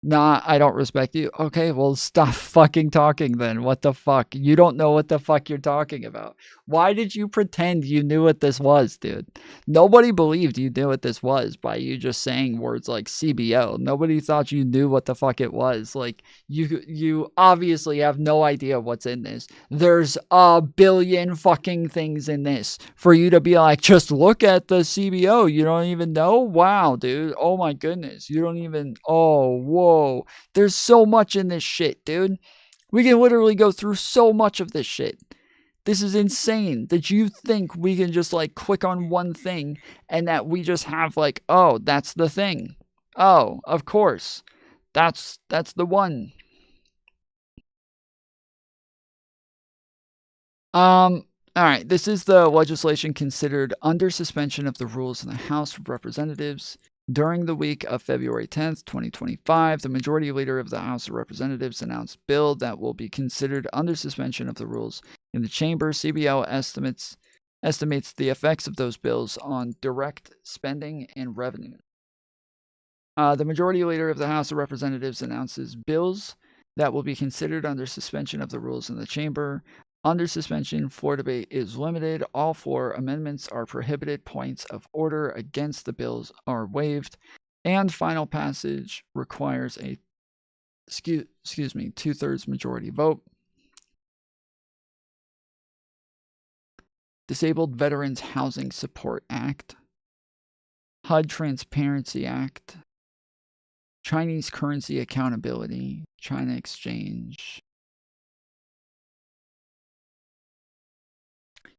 Nah, I don't respect you. Okay, well, stop fucking talking then. What the fuck? You don't know what the fuck you're talking about. Why did you pretend you knew what this was, dude? Nobody believed you knew what this was by you just saying words like CBO. Nobody thought you knew what the fuck it was. Like, you obviously have no idea what's in this. There's a billion fucking things in this for you to be like, just look at the CBO. You don't even know? Wow, dude. Oh my goodness. You don't even, oh, whoa. There's so much in this shit, dude. We can literally go through so much of this shit. This is insane that you think we can just like click on one thing and that we just have like, oh, that's the thing. Oh, of course. That's the one. All right, this is the legislation considered under suspension of the rules in the House of Representatives. During the week of February 10th, 2025, the Majority Leader of the House of Representatives announced a bill that will be considered under suspension of the rules in the chamber. CBL estimates the effects of those bills on direct spending and revenue. The Majority Leader of the House of Representatives announces bills that will be considered under suspension of the rules in the chamber. Under suspension, floor debate is limited. All floor amendments are prohibited. Points of order against the bills are waived. And final passage requires a two-thirds majority vote. Disabled Veterans Housing Support Act. HUD Transparency Act. Chinese Currency Accountability. China Exchange.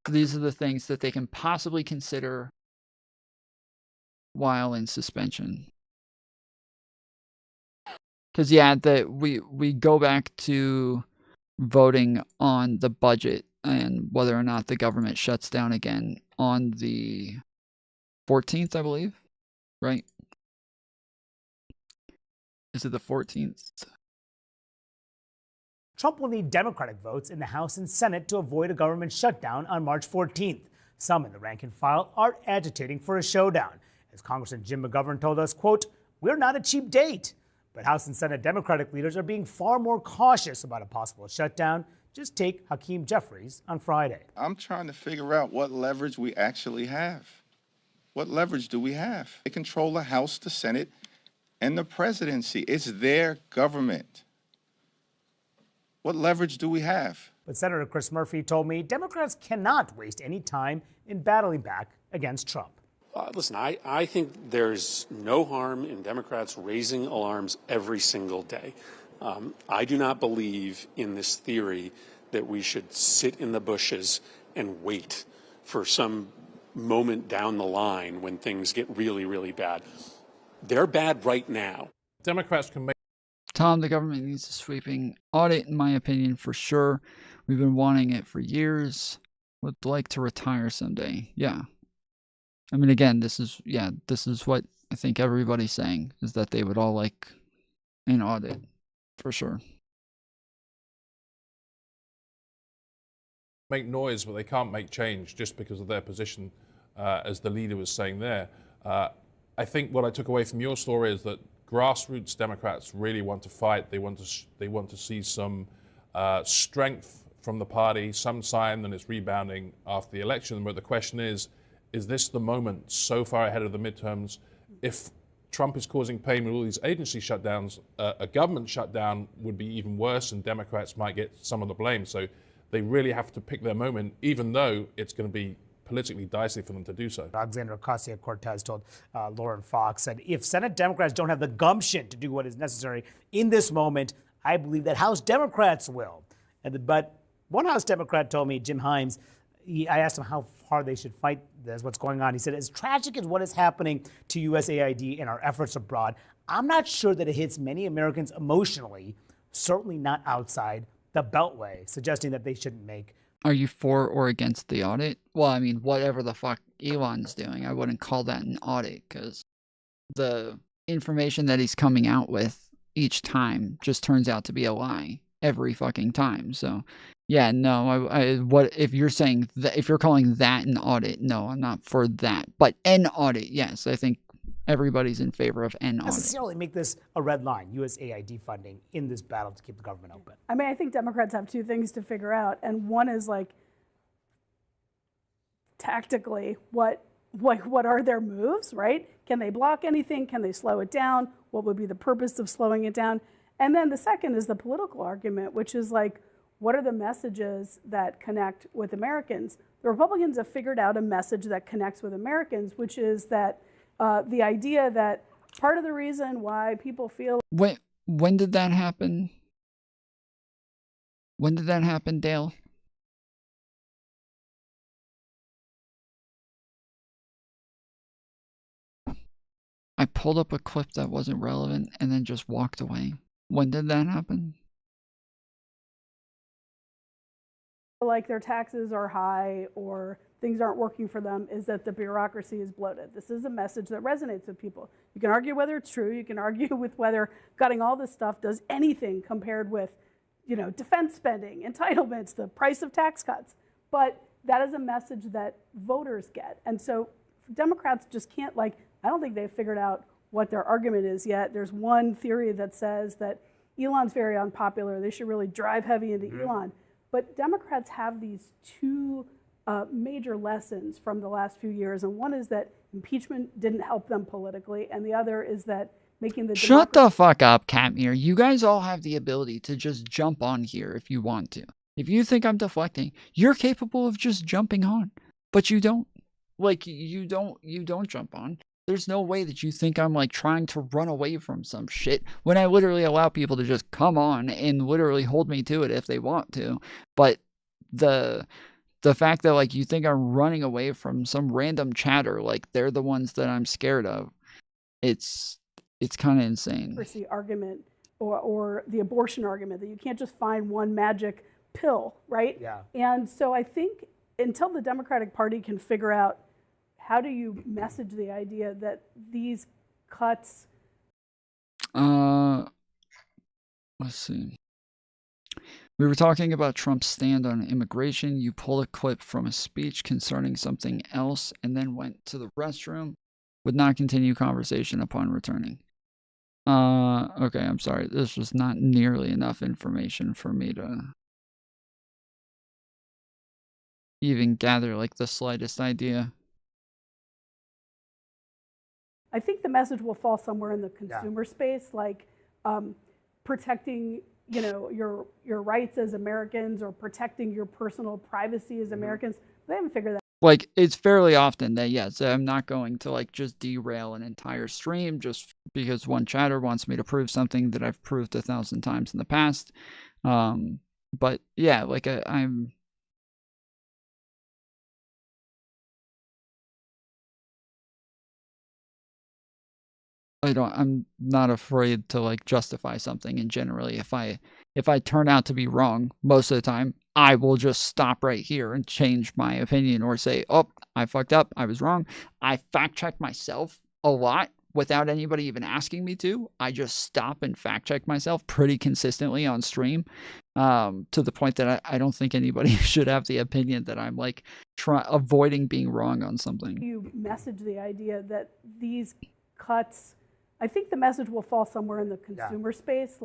These are the things that they can possibly consider while in suspension. Because, yeah, we go back to voting on the budget and whether or not the government shuts down again on the 14th, I believe, right? Is it the 14th? Trump will need Democratic votes in the House and Senate to avoid a government shutdown on March 14th. Some in the rank and file are agitating for a showdown. As Congressman Jim McGovern told us, quote, "We're not a cheap date." But House and Senate Democratic leaders are being far more cautious about a possible shutdown. Just take Hakeem Jeffries on Friday. I'm trying to figure out what leverage we actually have. What leverage do we have? They control the House, the Senate, and the presidency. It's their government. What leverage do we have? But Senator Chris Murphy told me Democrats cannot waste any time in battling back against Trump. Listen, I think there's no harm in Democrats raising alarms every single day. I do not believe in this theory that we should sit in the bushes and wait for some moment down the line when things get really, really bad. They're bad right now. Democrats can make. Tom, the government needs a sweeping audit, in my opinion, for sure. We've been wanting it for years. Would like to retire someday. Yeah. I mean, again, this is what I think everybody's saying, is that they would all like an audit, for sure. Make noise, but they can't make change just because of their position, as the leader was saying there. I think what I took away from your story is that grassroots Democrats really want to fight. They want to see some strength from the party, some sign that it's rebounding after the election. But the question is this the moment so far ahead of the midterms? If Trump is causing pain with all these agency shutdowns, a government shutdown would be even worse, and Democrats might get some of the blame. So they really have to pick their moment, even though it's going to be politically dicey for them to do so. Alexandria Ocasio-Cortez told Lauren Fox, said, if Senate Democrats don't have the gumption to do what is necessary in this moment, I believe that House Democrats will. But one House Democrat told me, Jim Himes, I asked him how hard they should fight this, what's going on. He said, as tragic as what is happening to USAID and our efforts abroad, I'm not sure that it hits many Americans emotionally, certainly not outside the Beltway, suggesting that they shouldn't make. Are you for or against the audit? Well, I mean, whatever the fuck Elon's doing, I wouldn't call that an audit, because the information that he's coming out with each time just turns out to be a lie every fucking time. So, yeah, no, what if you're saying that, if you're calling that an audit? No, I'm not for that. But an audit, yes, I think everybody's in favor of an audit. Necessarily make this a red line, USAID funding, in this battle to keep the government open. I mean, I think Democrats have two things to figure out, and one is like tactically, what are their moves, right? Can they block anything? Can they slow it down? What would be the purpose of slowing it down? And then the second is the political argument, which is like, what are the messages that connect with Americans? The Republicans have figured out a message that connects with Americans, which is that the idea that part of the reason why people feel... When did that happen? When did that happen, Dale? I pulled up a clip that wasn't relevant and then just walked away. When did that happen? Like their taxes are high or things aren't working for them is that the bureaucracy is bloated. This is a message that resonates with people. You can argue whether it's true. You can argue with whether cutting all this stuff does anything compared with, defense spending, entitlements, the price of tax cuts. But that is a message that voters get. And so Democrats just can't, I don't think they've figured out what their argument is yet. There's one theory that says that Elon's very unpopular. They should really drive heavy into Elon. But Democrats have these two major lessons from the last few years. And one is that impeachment didn't help them politically. And the other is that making the Shut the fuck up, Katmere. You guys all have the ability to just jump on here if you want to. If you think I'm deflecting, you're capable of just jumping on. But you don't. You don't jump on. There's no way that you think I'm trying to run away from some shit when I literally allow people to just come on and literally hold me to it if they want to. But the fact that you think I'm running away from some random chatter, they're the ones that I'm scared of, it's kind of insane. Argument or the abortion argument that you can't just find one magic pill, right? Yeah. And so I think until the Democratic Party can figure out how do you message the idea that these cuts... Let's see. We were talking about Trump's stand on immigration. You pulled a clip from a speech concerning something else and then went to the restroom. Would not continue conversation upon returning. Okay, I'm sorry. This was not nearly enough information for me to even gather the slightest idea. I think the message will fall somewhere in the consumer space, protecting, your rights as Americans or protecting your personal privacy as Americans. They haven't figured that. It's fairly often that, yes, I'm not going to just derail an entire stream just because one chatter wants me to prove something that I've proved 1,000 times in the past. But yeah, I'm not afraid to justify something, and generally if I turn out to be wrong most of the time, I will just stop right here and change my opinion or say, oh, I fucked up, I was wrong. I fact check myself a lot without anybody even asking me to. I just stop and fact check myself pretty consistently on stream, to the point that I don't think anybody should have the opinion that I'm avoiding being wrong on something. You message the idea that these cuts, I think the message will fall somewhere in the consumer space,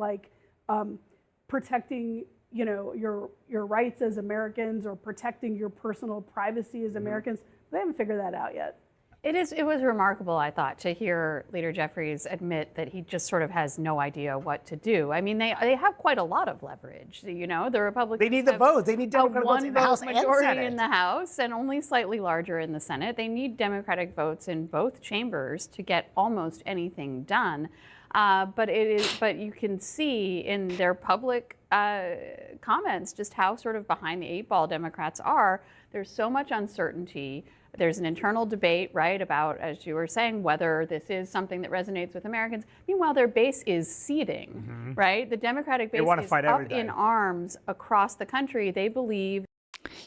protecting, your rights as Americans or protecting your personal privacy as Americans. They haven't figured that out yet. It was remarkable, I thought, to hear Leader Jeffries admit that he just sort of has no idea what to do. I mean, they have quite a lot of leverage. The Republicans. They need the votes. They need Democratic votes in the House and majority Senate. in the House and only slightly larger in the Senate. They need Democratic votes in both chambers to get almost anything done. But you can see in their public comments just how sort of behind the eight ball Democrats are. There's so much uncertainty. There's an internal debate, right, about, as you were saying, whether this is something that resonates with Americans. Meanwhile, their base is seething, right? The Democratic base is up in arms across the country. They believe.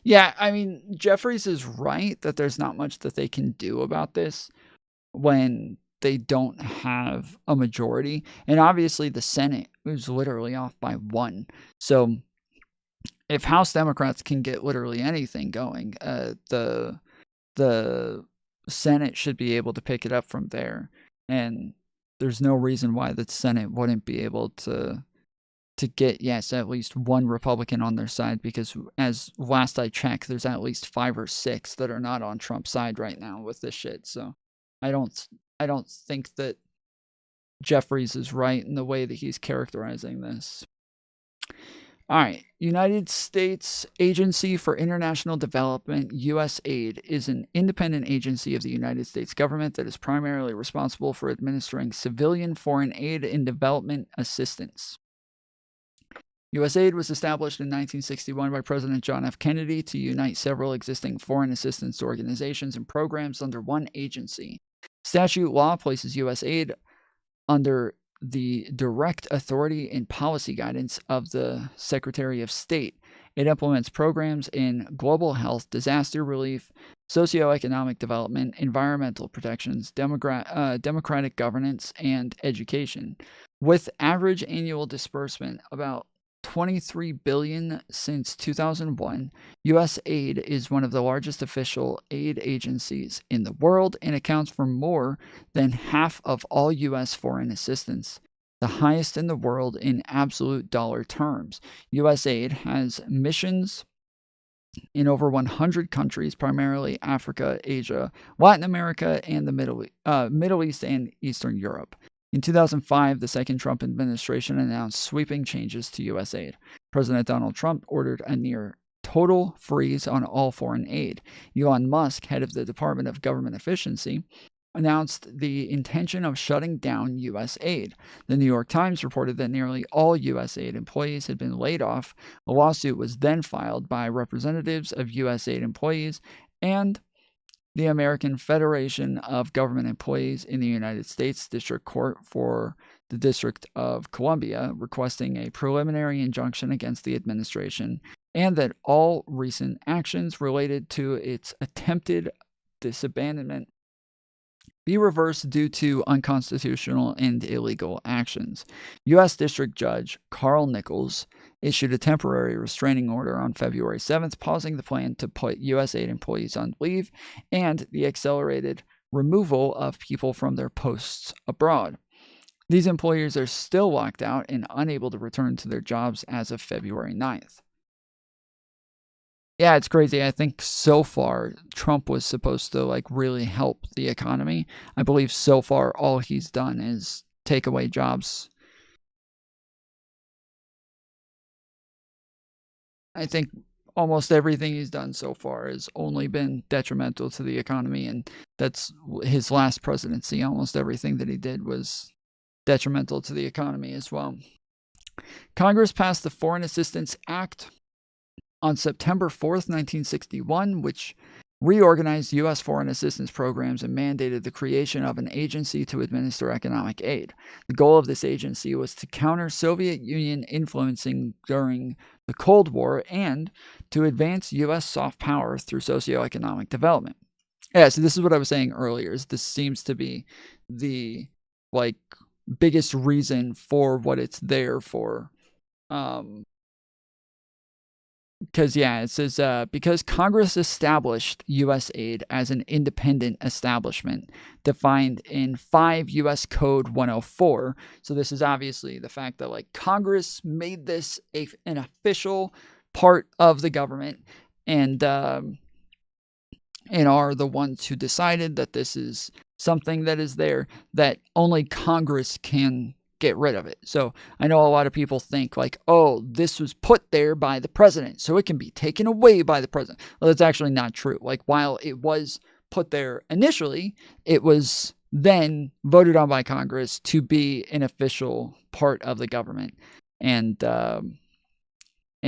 Yeah, I mean, Jeffries is right that there's not much that they can do about this when they don't have a majority. And obviously the Senate is literally off by 1. So if House Democrats can get literally anything going, the Senate should be able to pick it up from there. And there's no reason why the Senate wouldn't be able to get, yes, at least one Republican on their side, because as last I checked, there's at least 5 or 6 that are not on Trump's side right now with this shit. So I don't think that Jeffries is right in the way that he's characterizing this. All right. United States Agency for International Development, USAID, is an independent agency of the United States government that is primarily responsible for administering civilian foreign aid and development assistance. USAID was established in 1961 by President John F. Kennedy to unite several existing foreign assistance organizations and programs under one agency. Statute law places USAID under the direct authority and policy guidance of the Secretary of State. It implements programs in global health, disaster relief, socioeconomic development, environmental protections, democratic governance, and education. With average annual disbursement about $23 billion since 2001, USAID is one of the largest official aid agencies in the world and accounts for more than half of all U.S. foreign assistance, the highest in the world in absolute dollar terms. USAID has missions in over 100 countries, primarily Africa, Asia, Latin America, and the Middle East and Eastern Europe. In 2005, the second Trump administration announced sweeping changes to USAID. President Donald Trump ordered a near total freeze on all foreign aid. Elon Musk, head of the Department of Government Efficiency, announced the intention of shutting down USAID. The New York Times reported that nearly all USAID employees had been laid off. A lawsuit was then filed by representatives of USAID employees and the American Federation of Government Employees in the United States District Court for the District of Columbia, requesting a preliminary injunction against the administration and that all recent actions related to its attempted disabandonment be reversed due to unconstitutional and illegal actions. U.S. District Judge Carl Nichols issued a temporary restraining order on February 7th, pausing the plan to put USAID employees on leave and the accelerated removal of people from their posts abroad. These employers are still locked out and unable to return to their jobs as of February 9th. Yeah, it's crazy. I think so far Trump was supposed to really help the economy. I believe so far all he's done is take away jobs. I think almost everything he's done so far has only been detrimental to the economy, and that's his last presidency. Almost everything that he did was detrimental to the economy as well. Congress passed the Foreign Assistance Act on September 4th, 1961, which reorganized U.S. foreign assistance programs and mandated the creation of an agency to administer economic aid. The goal of this agency was to counter Soviet Union influencing during the Cold War and to advance U.S. soft power through socioeconomic development. Yeah, so this is what I was saying earlier. Is this seems to be the biggest reason for what it's there for. Because, it says, because Congress established USAID as an independent establishment defined in 5 U.S. Code 104. So this is obviously the fact that, Congress made this an official part of the government and are the ones who decided that this is something that is there, that only Congress can get rid of it. So I know a lot of people think this was put there by the president, so it can be taken away by the president. Well, that's actually not true. While it was put there initially, it was then voted on by Congress to be an official part of the government. And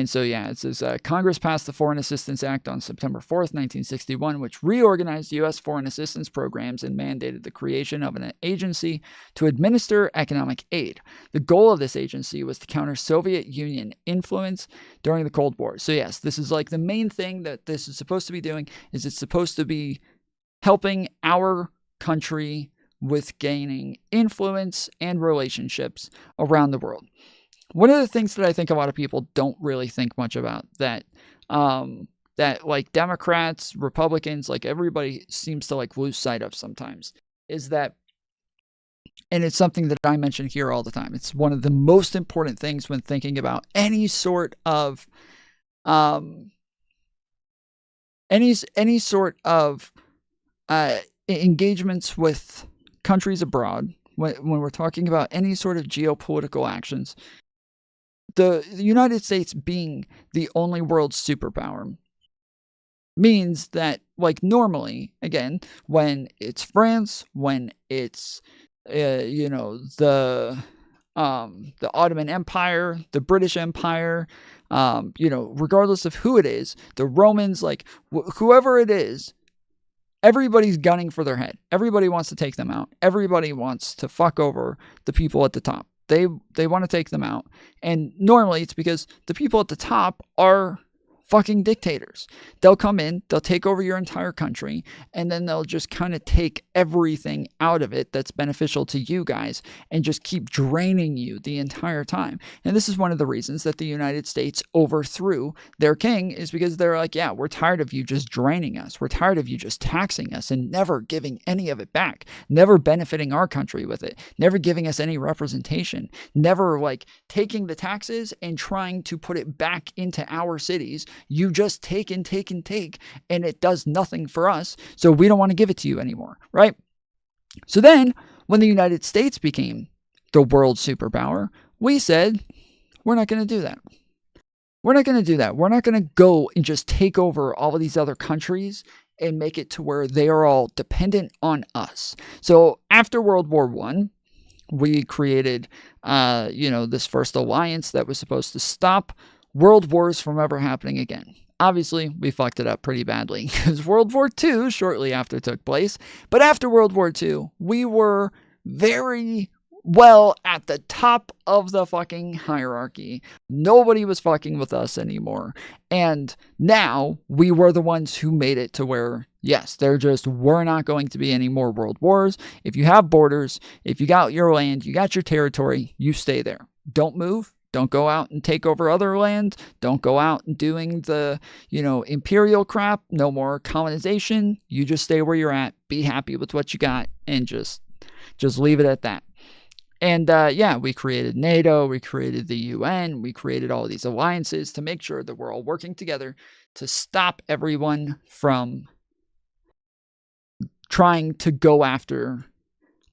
so, it says Congress passed the Foreign Assistance Act on September 4th, 1961, which reorganized U.S. foreign assistance programs and mandated the creation of an agency to administer economic aid. The goal of this agency was to counter Soviet Union influence during the Cold War. So, yes, this is the main thing that this is supposed to be doing, is it's supposed to be helping our country with gaining influence and relationships around the world. One of the things that I think a lot of people don't really think much about that Democrats, Republicans, everybody seems to lose sight of sometimes is that, and it's something that I mention here all the time. It's one of the most important things when thinking about any sort of engagements with countries abroad. When we're talking about any sort of geopolitical actions, the United States being the only world superpower means that, normally, again, when it's France, when it's, the Ottoman Empire, the British Empire, regardless of who it is, the Romans, whoever it is, everybody's gunning for their head. Everybody wants to take them out. Everybody wants to fuck over the people at the top. They want to take them out. And normally it's because the people at the top are fucking dictators. They'll come in, they'll take over your entire country, and then they'll just kind of take everything out of it that's beneficial to you guys and just keep draining you the entire time. And this is one of the reasons that the United States overthrew their king, is because they're like, yeah, we're tired of you just draining us. We're tired of you just taxing us and never giving any of it back, never benefiting our country with it, never giving us any representation, never like taking the taxes and trying to put it back into our cities. You just take and take and take, and it does nothing for us. So we don't want to give it to you anymore, right? So then, when the United States became the world superpower, we said, we're not going to do that. We're not going to do that. We're not going to go and just take over all of these other countries and make it to where they are all dependent on us. So after World War I, we created, this first alliance that was supposed to stop world wars from ever happening again. Obviously, we fucked it up pretty badly because World War II shortly after took place. But after World War II, we were very well at the top of the fucking hierarchy. Nobody was fucking with us anymore. And now we were the ones who made it to where, yes, there just were not going to be any more world wars. If you have borders, if you got your land, you got your territory, you stay there. Don't move. Don't go out and take over other land. Don't go out and doing the, imperial crap. No more colonization. You just stay where you're at. Be happy with what you got and just leave it at that. And we created NATO. We created the UN. We created all these alliances to make sure that we're all working together to stop everyone from trying to go after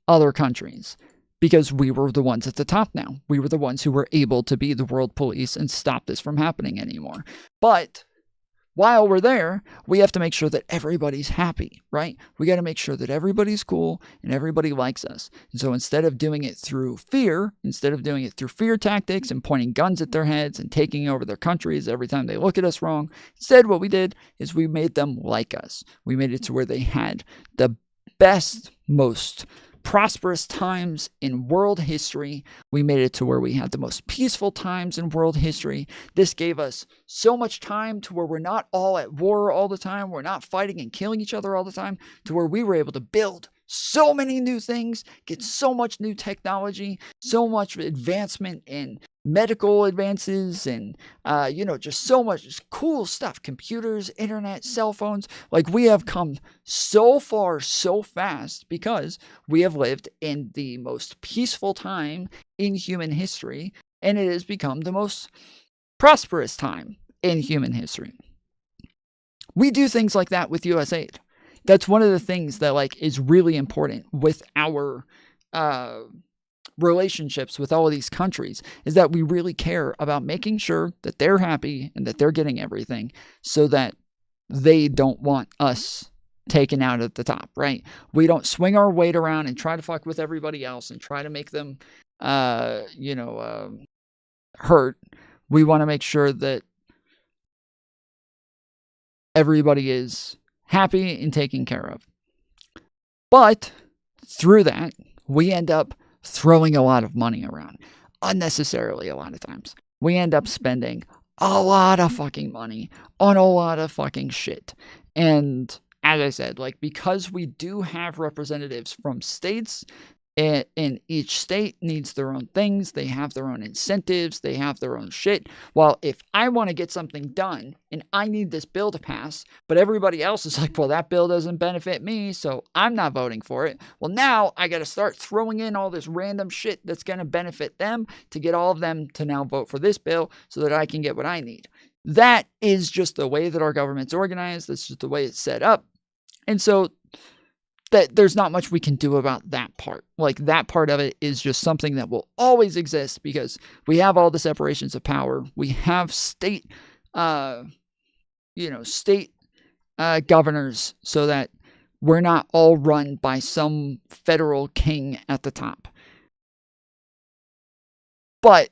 other countries. Because we were the ones at the top now. We were the ones who were able to be the world police and stop this from happening anymore. But while we're there, we have to make sure that everybody's happy, right? We got to make sure that everybody's cool and everybody likes us. And so instead of doing it through fear, instead of doing it through fear tactics and pointing guns at their heads and taking over their countries every time they look at us wrong, instead what we did is we made them like us. We made it to where they had the best, most prosperous times in world history. We made it to where we had the most peaceful times in world history. This gave us so much time to where we're not all at war all the time. We're not fighting and killing each other all the time, to where we were able to build so many new things, get so much new technology, so much advancement in medical advances and, just so much just cool stuff, computers, internet, cell phones. Like, we have come so far so fast because we have lived in the most peaceful time in human history, and it has become the most prosperous time in human history. We do things like that with USAID. That's one of the things that is really important with our relationships with all of these countries, is that we really care about making sure that they're happy and that they're getting everything, so that they don't want us taken out at the top, right? We don't swing our weight around and try to fuck with everybody else and try to make them, hurt. We want to make sure that everybody is happy and taken care of. But through that, we end up throwing a lot of money around unnecessarily. A lot of times we end up spending a lot of fucking money on a lot of fucking shit. And as I said, because we do have representatives from states, and each state needs their own things. They have their own incentives. They have their own shit. Well, if I want to get something done and I need this bill to pass, but everybody else is like, well, that bill doesn't benefit me, so I'm not voting for it. Well, now I got to start throwing in all this random shit that's going to benefit them to get all of them to now vote for this bill so that I can get what I need. That is just the way that our government's organized. That's just the way it's set up. And so that there's not much we can do about that part. That part of it is just something that will always exist because we have all the separations of power. We have state, governors, so that we're not all run by some federal king at the top. But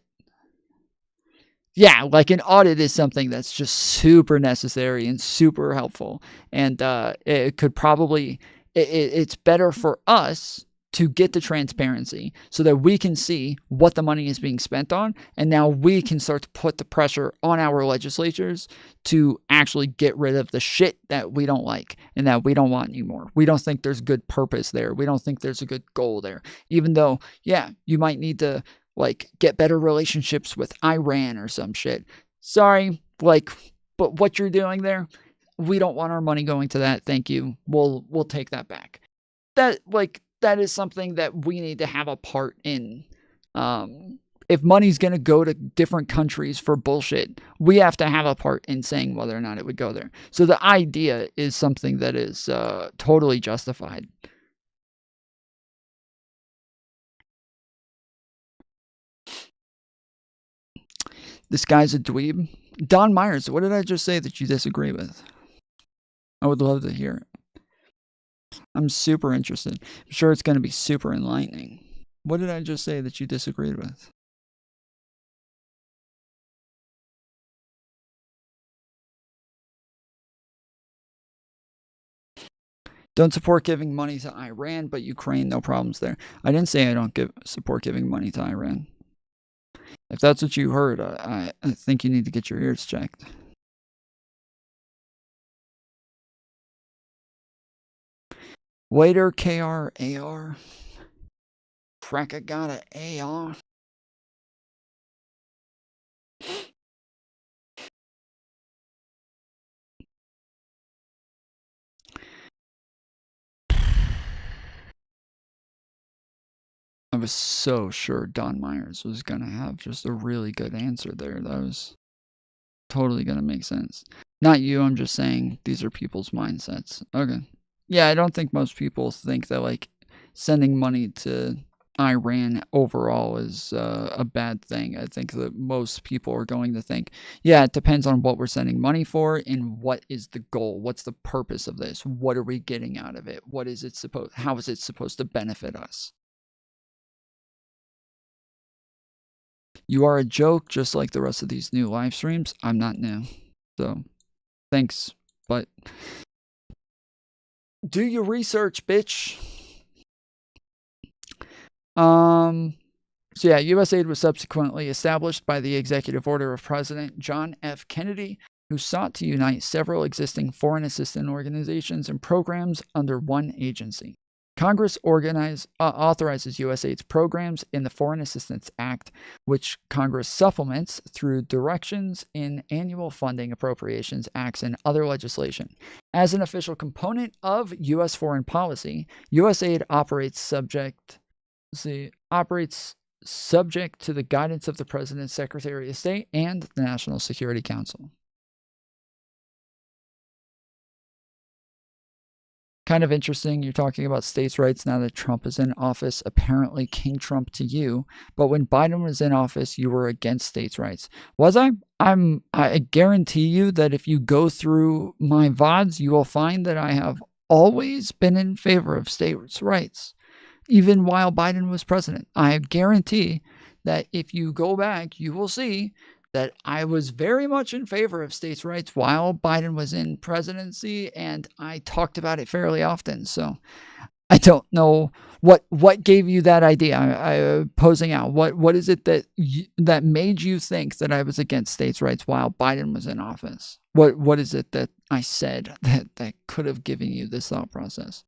yeah, like an audit is something that's just super necessary and super helpful. And it could probably, it's better for us to get the transparency so that we can see what the money is being spent on. And now we can start to put the pressure on our legislatures to actually get rid of the shit that we don't like and that we don't want anymore. We don't think there's good purpose there. We don't think there's a good goal there. Even though, yeah, you might need to like get better relationships with Iran or some shit. Sorry, like, but what you're doing there, we don't want our money going to that. Thank you. We'll take that back. That is something that we need to have a part in. If money's going to go to different countries for bullshit, we have to have a part in saying whether or not it would go there. So the idea is something that is totally justified. This guy's a dweeb. Don Myers, what did I just say that you disagree with? I would love to hear it. I'm super interested. I'm sure it's going to be super enlightening. What did I just say that you disagreed with? Don't support giving money to Iran, but Ukraine, no problems there. I didn't say I don't support giving money to Iran. If that's what you heard, I think you need to get your ears checked. Waiter, KR, AR. Cracker got a AR. I was so sure Don Myers was going to have just a really good answer there. That was totally going to make sense. Not you, I'm just saying these are people's mindsets. Okay. Yeah, I don't think most people think that, like, sending money to Iran overall is a bad thing. I think that most people are going to think, yeah, it depends on what we're sending money for and what is the goal. What's the purpose of this? What are we getting out of it? How is it supposed to benefit us? You are a joke, just like the rest of these new live streams. I'm not new. So, thanks. But do your research, bitch. So yeah, USAID was subsequently established by the executive order of President John F. Kennedy, who sought to unite several existing foreign assistance organizations and programs under one agency. Congress authorizes USAID's programs in the Foreign Assistance Act, which Congress supplements through directions in annual funding appropriations acts and other legislation. As an official component of U.S. foreign policy, USAID operates subject to the guidance of the President's Secretary of State and the National Security Council. Kind of interesting, you're talking about states' rights now that Trump is in office. Apparently King Trump to you, but when Biden was in office, you were against states' rights. Was I? I guarantee you that if you go through my VODs, you will find that I have always been in favor of states' rights, even while Biden was president. I guarantee that if you go back, you will see that I was very much in favor of states' rights while Biden was in presidency, and I talked about it fairly often. So I don't know what gave you that idea. I posing out. What is it that made you think that I was against states' rights while Biden was in office? What is it that I said that could have given you this thought process?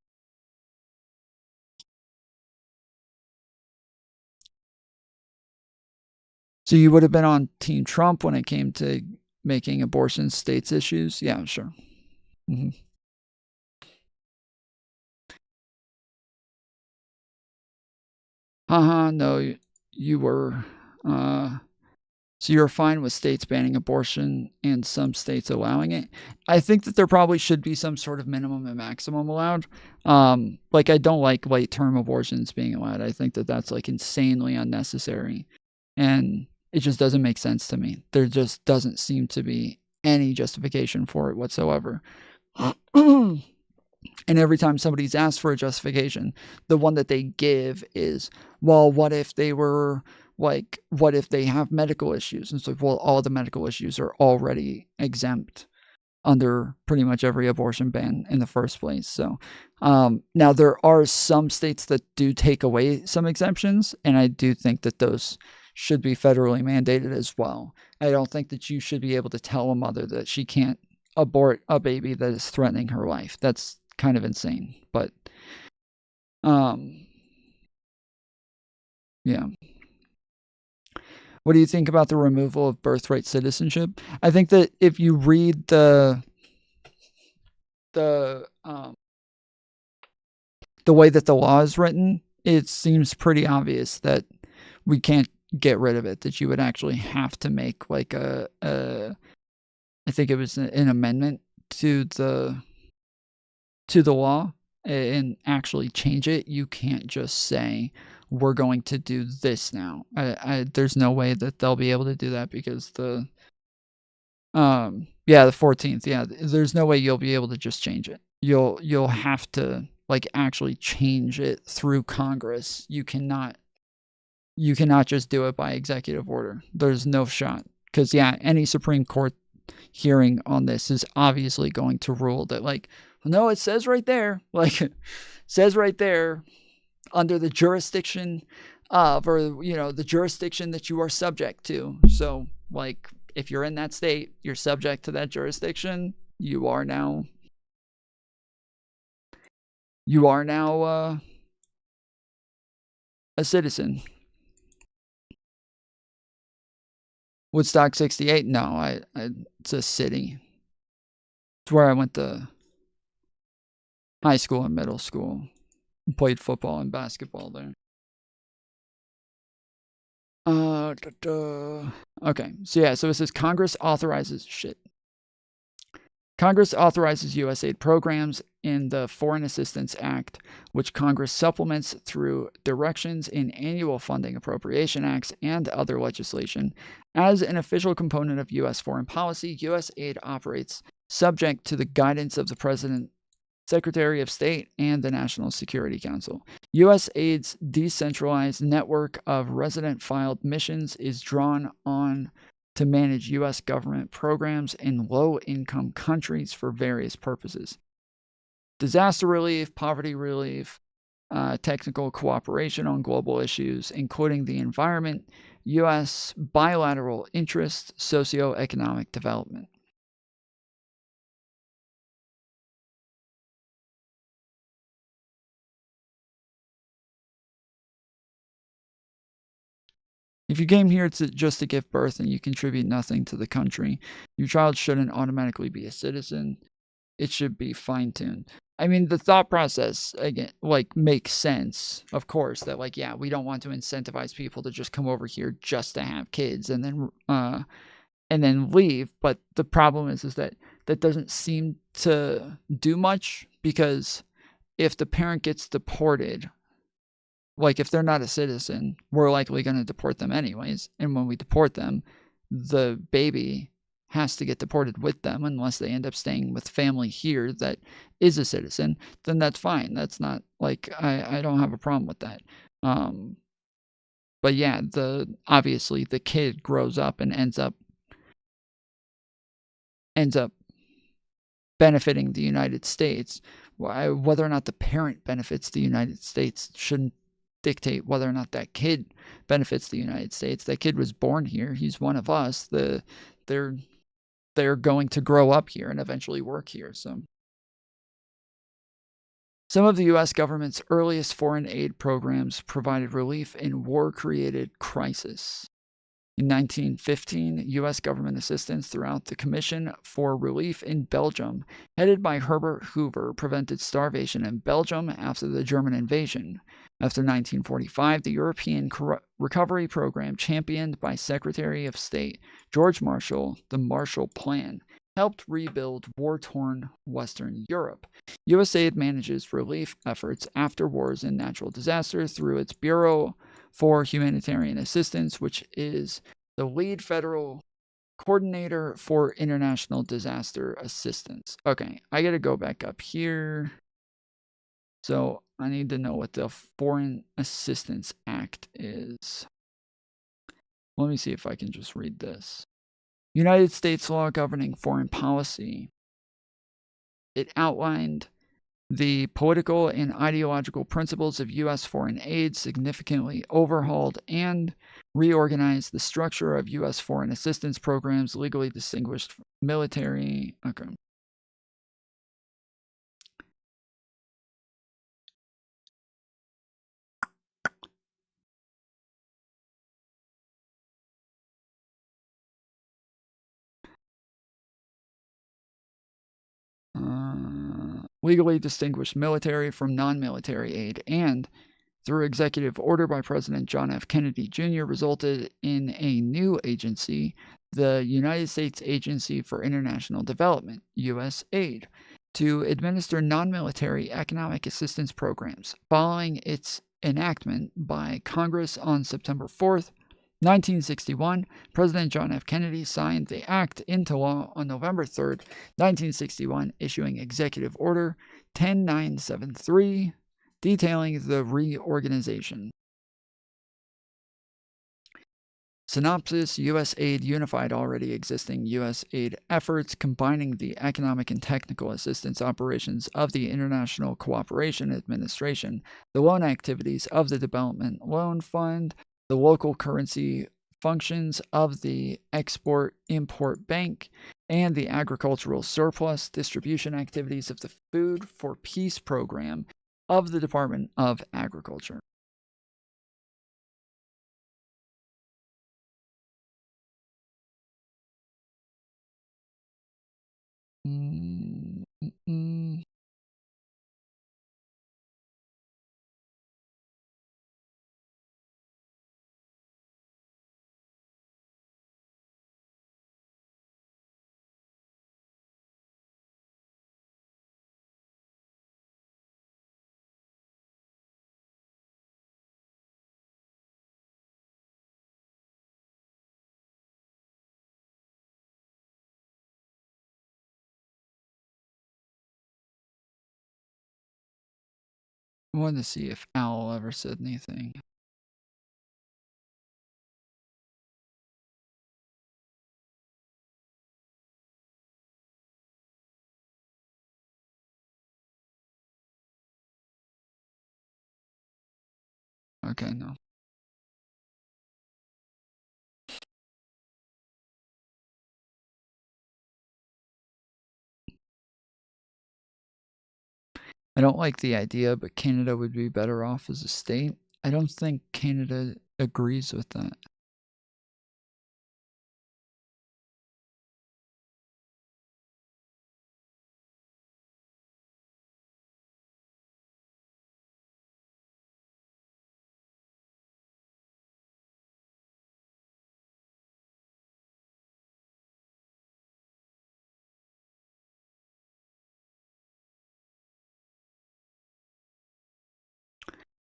So you would have been on Team Trump when it came to making abortion states issues? Yeah, sure. Mm-hmm. No, you were. So you're fine with states banning abortion and some states allowing it. I think that there probably should be some sort of minimum and maximum allowed. Like, I don't like late-term abortions being allowed. I think that that's, like, insanely unnecessary. And it just doesn't make sense to me. There just doesn't seem to be any justification for it whatsoever. And every time somebody's asked for a justification, the one that they give is, well, what if they were like, what if they have medical issues? And it's like, well, all the medical issues are already exempt under pretty much every abortion ban in the first place. So now there are some states that do take away some exemptions, and I do think that those should be federally mandated as well. I don't think that you should be able to tell a mother that she can't abort a baby that is threatening her life. That's kind of insane. But yeah. What do you think about the removal of birthright citizenship? I think that if you read the way that the law is written, it seems pretty obvious that we can't get rid of it. That you would actually have to make like I think it was an amendment to the law and actually change it. You can't just say we're going to do this now. There's no way that they'll be able to do that because the 14th, there's no way you'll be able to just change it. You'll have to like actually change it through Congress. You cannot just do it by executive order. There's no shot. Because any Supreme Court hearing on this is obviously going to rule that like, no, it says right there, like says right there under the jurisdiction of, or the jurisdiction that you are subject to. So like if you're in that state, you're subject to that jurisdiction. You are now a citizen. Woodstock 68? No, it's a city. It's where I went to high school and middle school. Played football and basketball there. Okay, so it says Congress authorizes USAID programs in the Foreign Assistance Act, which Congress supplements through directions in annual funding appropriation acts and other legislation. As an official component of U.S. foreign policy, USAID operates subject to the guidance of the President, Secretary of State, and the National Security Council. USAID's decentralized network of resident-filed missions is drawn on to manage U.S. government programs in low-income countries for various purposes. Disaster relief, poverty relief, technical cooperation on global issues, including the environment, U.S. bilateral interest, socioeconomic development. If you came here just to give birth and you contribute nothing to the country, your child shouldn't automatically be a citizen. It should be fine-tuned. I mean, the thought process, again, like, makes sense, of course, that, like, we don't want to incentivize people to just come over here just to have kids and then leave. But the problem is that doesn't seem to do much, because if the parent gets deported, like, if they're not a citizen, we're likely going to deport them anyways. And when we deport them, the baby has to get deported with them unless they end up staying with family here that is a citizen. Then that's fine. That's not, like, I don't have a problem with that. But yeah, obviously the kid grows up and ends up benefiting the United States. Whether or not the parent benefits the United States shouldn't dictate whether or not that kid benefits the United States. That kid was born here. He's one of us. They're going to grow up here and eventually work here. So some of the U.S. government's earliest foreign aid programs provided relief in war-created crisis. In 1915, U.S. government assistance throughout the Commission for Relief in Belgium, headed by Herbert Hoover, prevented starvation in Belgium after the German invasion. After 1945, the European Recovery Program, championed by Secretary of State George Marshall, the Marshall Plan, helped rebuild war-torn Western Europe. USAID manages relief efforts after wars and natural disasters through its Bureau for Humanitarian Assistance, which is the lead federal coordinator for international disaster assistance. Okay, I gotta go back up here. So I need to know what the Foreign Assistance Act is. Let me see if I can just read this. United States law governing foreign policy. It outlined the political and ideological principles of U.S. foreign aid, significantly overhauled and reorganized the structure of U.S. foreign assistance programs, legally distinguished military. Okay. Legally distinguished military from non-military aid, and through executive order by President John F. Kennedy Jr., resulted in a new agency, the United States Agency for International Development, USAID, to administer non-military economic assistance programs. Following its enactment by Congress on September 4th, 1961, President John F. Kennedy signed the act into law on November 3rd, 1961, issuing Executive Order 10973, detailing the reorganization. Synopsis: USAID unified already existing USAID efforts, combining the economic and technical assistance operations of the International Cooperation Administration, the loan activities of the Development Loan Fund, the local currency functions of the Export-Import Bank, and the agricultural surplus distribution activities of the Food for Peace program of the Department of Agriculture. I wanted to see if Owl ever said anything. Okay, no. I don't like the idea, but Canada would be better off as a state. I don't think Canada agrees with that.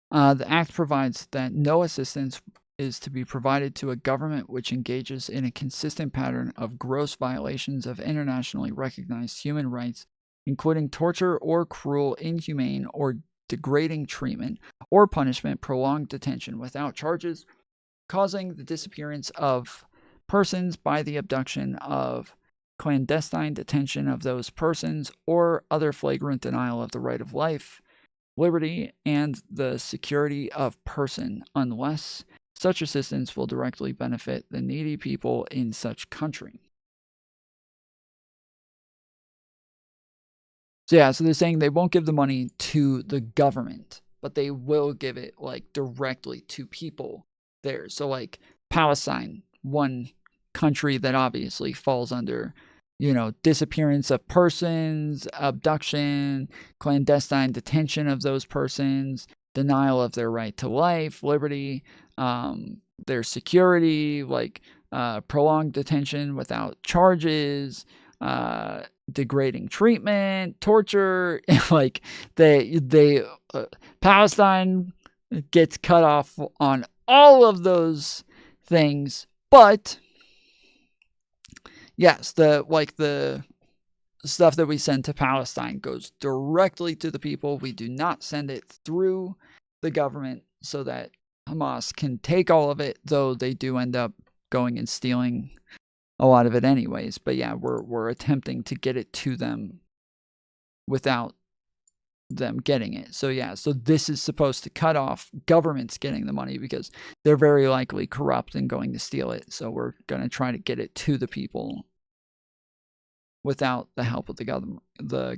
The Act provides that no assistance is to be provided to a government which engages in a consistent pattern of gross violations of internationally recognized human rights, including torture or cruel, inhumane, or degrading treatment or punishment, prolonged detention without charges, causing the disappearance of persons by the abduction of clandestine detention of those persons, or other flagrant denial of the right of life, liberty, and the security of person, unless such assistance will directly benefit the needy people in such country. So yeah, so they're saying they won't give the money to the government, but they will give it like directly to people there. So like Palestine, one country that obviously falls under, disappearance of persons, abduction, clandestine detention of those persons, denial of their right to life, liberty, their security, like prolonged detention without charges, degrading treatment, torture, like Palestine gets cut off on all of those things, but yes, the stuff that we send to Palestine goes directly to the people. We do not send it through the government so that Hamas can take all of it, though they do end up going and stealing a lot of it anyways. But yeah, we're attempting to get it to them without them getting it. So yeah, so this is supposed to cut off governments getting the money because they're very likely corrupt and going to steal it. So we're going to try to get it to the people without the help of the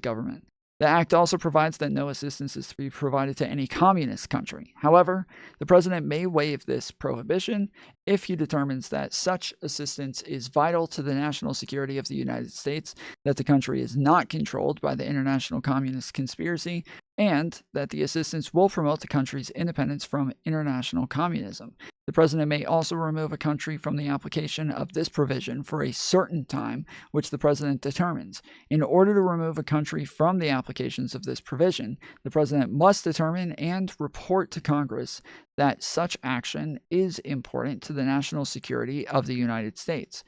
government. The act also provides that no assistance is to be provided to any communist country. However, the president may waive this prohibition if he determines that such assistance is vital to the national security of the United States, that the country is not controlled by the international communist conspiracy, and that the assistance will promote the country's independence from international communism. The president may also remove a country from the application of this provision for a certain time, which the president determines. In order to remove a country from the applications of this provision, the president must determine and report to Congress that such action is important to the national security of the United States.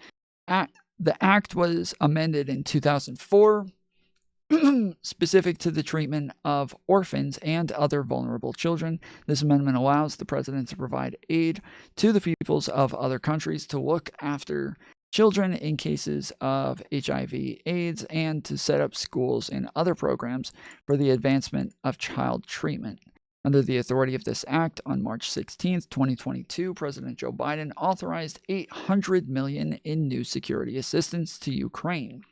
The act was amended in 2004, specific to the treatment of orphans and other vulnerable children. This amendment allows the president to provide aid to the peoples of other countries to look after children in cases of HIV/AIDS and to set up schools and other programs for the advancement of child treatment. Under the authority of this act, on March 16, 2022, President Joe Biden authorized $800 million in new security assistance to Ukraine.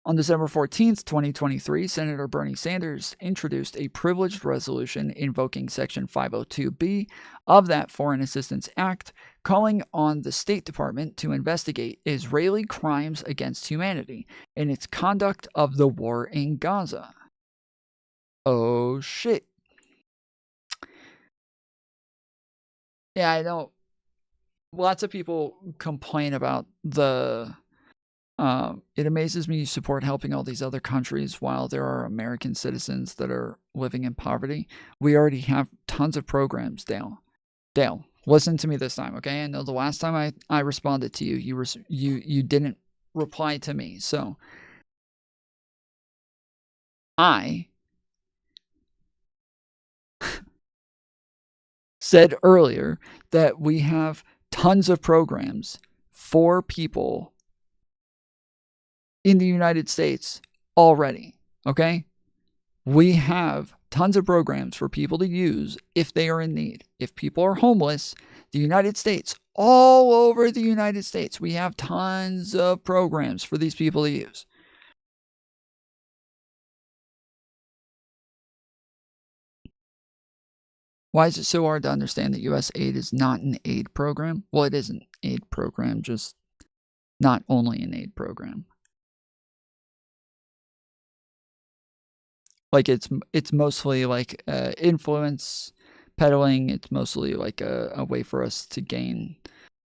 On December 14, 2023, Senator Bernie Sanders introduced a privileged resolution invoking Section 502B of that Foreign Assistance Act, calling on the State Department to investigate Israeli crimes against humanity in its conduct of the war in Gaza. Oh shit. Yeah, I know. Lots of people complain about it amazes me you support helping all these other countries while there are American citizens that are living in poverty. We already have tons of programs, Dale. Dale, listen to me this time, okay? I know the last time I responded to you, you didn't reply to me. So I said earlier that we have tons of programs for people in the United States already, okay? We have tons of programs for people to use if they are in need. If people are homeless, the United States, all over the United States, we have tons of programs for these people to use. Why is it so hard to understand that USAID is not an aid program? Well, it is an aid program, just not only an aid program. Like it's mostly like influence peddling. It's mostly like a way for us to gain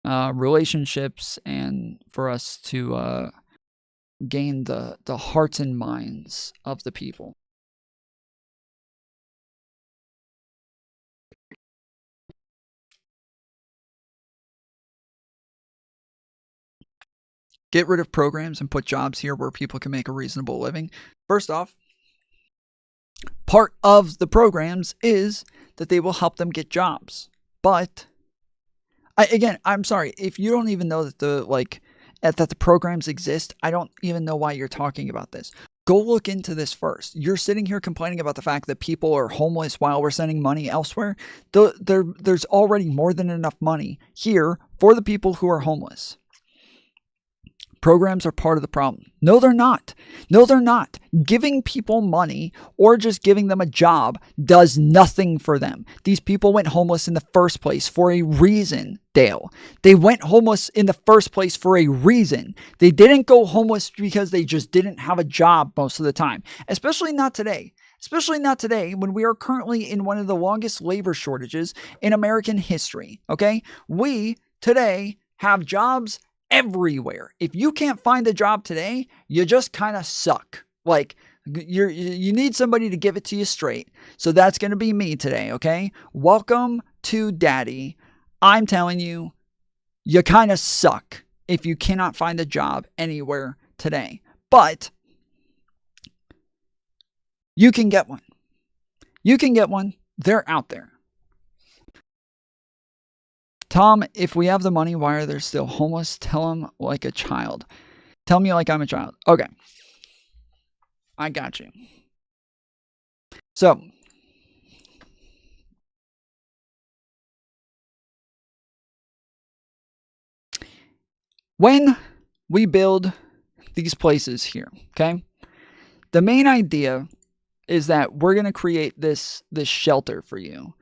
relationships and for us to gain the hearts and minds of the people. Get rid of programs and put jobs here where people can make a reasonable living. First off, part of the programs is that they will help them get jobs. But I'm sorry, if you don't even know that the programs exist, I don't even know why you're talking about this. Go look into this first. You're sitting here complaining about the fact that people are homeless while we're sending money elsewhere. There's already more than enough money here for the people who are homeless. Programs are part of the problem. No, they're not. No, they're not. Giving people money or just giving them a job does nothing for them. These people went homeless in the first place for a reason, Dale. They went homeless in the first place for a reason. They didn't go homeless because they just didn't have a job most of the time. Especially not today. Especially not today when we are currently in one of the longest labor shortages in American history. Okay? We today have jobs everywhere. If you can't find a job today, you just kind of suck. Like you need somebody to give it to you straight. So that's going to be me today, okay? Welcome to Daddy. I'm telling you, you kind of suck if you cannot find a job anywhere today. But you can get one. You can get one. They're out there. Tom, if we have the money, why are there still homeless? Tell him like a child. Tell me like I'm a child. Okay. I got you. So, when we build these places here, okay, the main idea is that we're going to create this shelter for you.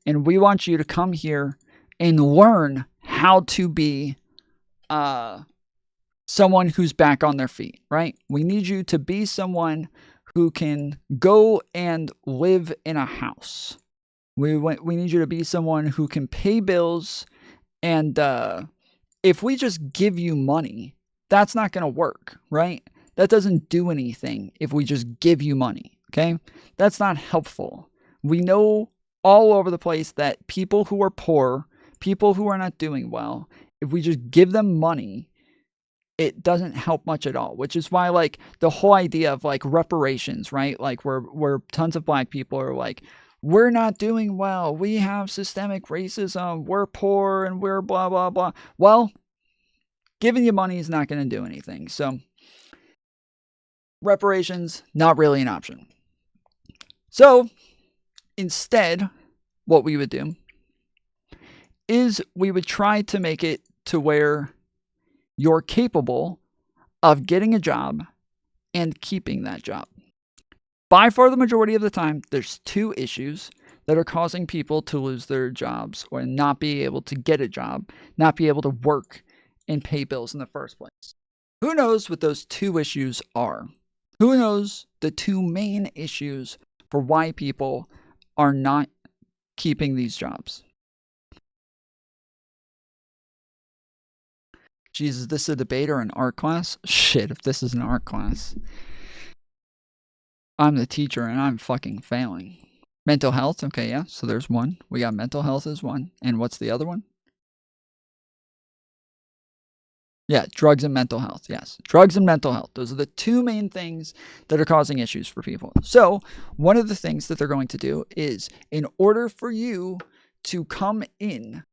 And we want you to come here and learn how to be someone who's back on their feet, right? We need you to be someone who can go and live in a house. We need you to be someone who can pay bills. And if we just give you money, that's not going to work, right? That doesn't do anything if we just give you money, okay? That's not helpful. We know all over the place that people who are poor, people who are not doing well, if we just give them money, it doesn't help much at all, which is why, like, the whole idea of, like, reparations, right? Like, where tons of black people are like, we're not doing well, we have systemic racism, we're poor, and we're blah, blah, blah. Well, giving you money is not going to do anything. So, reparations, not really an option. So, instead, what we would do is we would try to make it to where you're capable of getting a job and keeping that job. By far the majority of the time, there's two issues that are causing people to lose their jobs or not be able to get a job, not be able to work and pay bills in the first place. Who knows what those two issues are? Who knows the two main issues for why people are not keeping these jobs? Jesus, is this a debate or an art class? Shit, if this is an art class. I'm the teacher and I'm fucking failing. Mental health, okay, yeah, so there's one. We got mental health as one. And what's the other one? Yeah, drugs and mental health, yes. Drugs and mental health. Those are the two main things that are causing issues for people. So, one of the things that they're going to do is, in order for you to come in,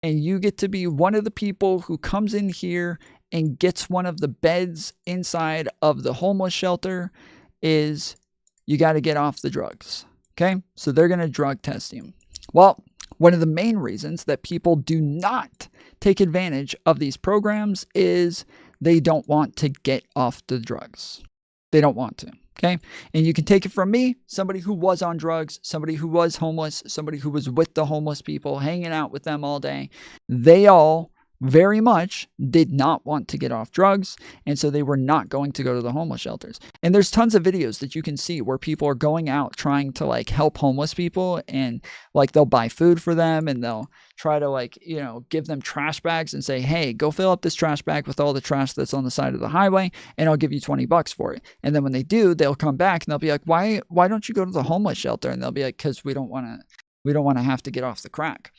and you get to be one of the people who comes in here and gets one of the beds inside of the homeless shelter, is you got to get off the drugs. Okay? So they're going to drug test you. Well, one of the main reasons that people do not take advantage of these programs is they don't want to get off the drugs. They don't want to. Okay? And you can take it from me, somebody who was on drugs, somebody who was homeless, somebody who was with the homeless people, hanging out with them all day. They all very much did not want to get off drugs, and so they were not going to go to the homeless shelters. And there's tons of videos that you can see where people are going out trying to, like, help homeless people, and, like, they'll buy food for them, and they'll try to, like, you know, give them trash bags and say, hey, go fill up this trash bag with all the trash that's on the side of the highway, and I'll give you $20 for it. And then when they do, they'll come back and they'll be like, why don't you go to the homeless shelter? And they'll be like, because we don't want to have to get off the crack.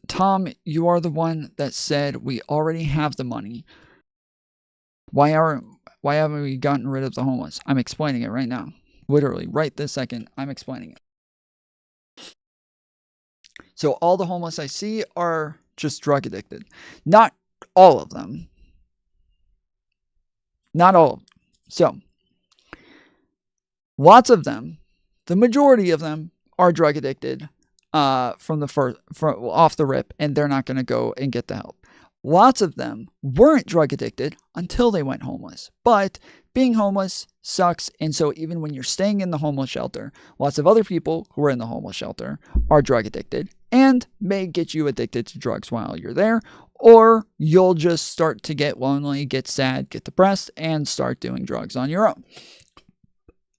Tom, you are the one that said we already have the money. Why haven't we gotten rid of the homeless? I'm explaining it right now. Literally, right this second, I'm explaining it. So all the homeless I see are just drug addicted. Not all of them. Not all of them. So, lots of them, the majority of them, are drug addicted. From off the rip, and they're not going to go and get the help. Lots of them weren't drug addicted until they went homeless. But being homeless sucks, and so even when you're staying in the homeless shelter, lots of other people who are in the homeless shelter are drug addicted and may get you addicted to drugs while you're there, or you'll just start to get lonely, get sad, get depressed, and start doing drugs on your own.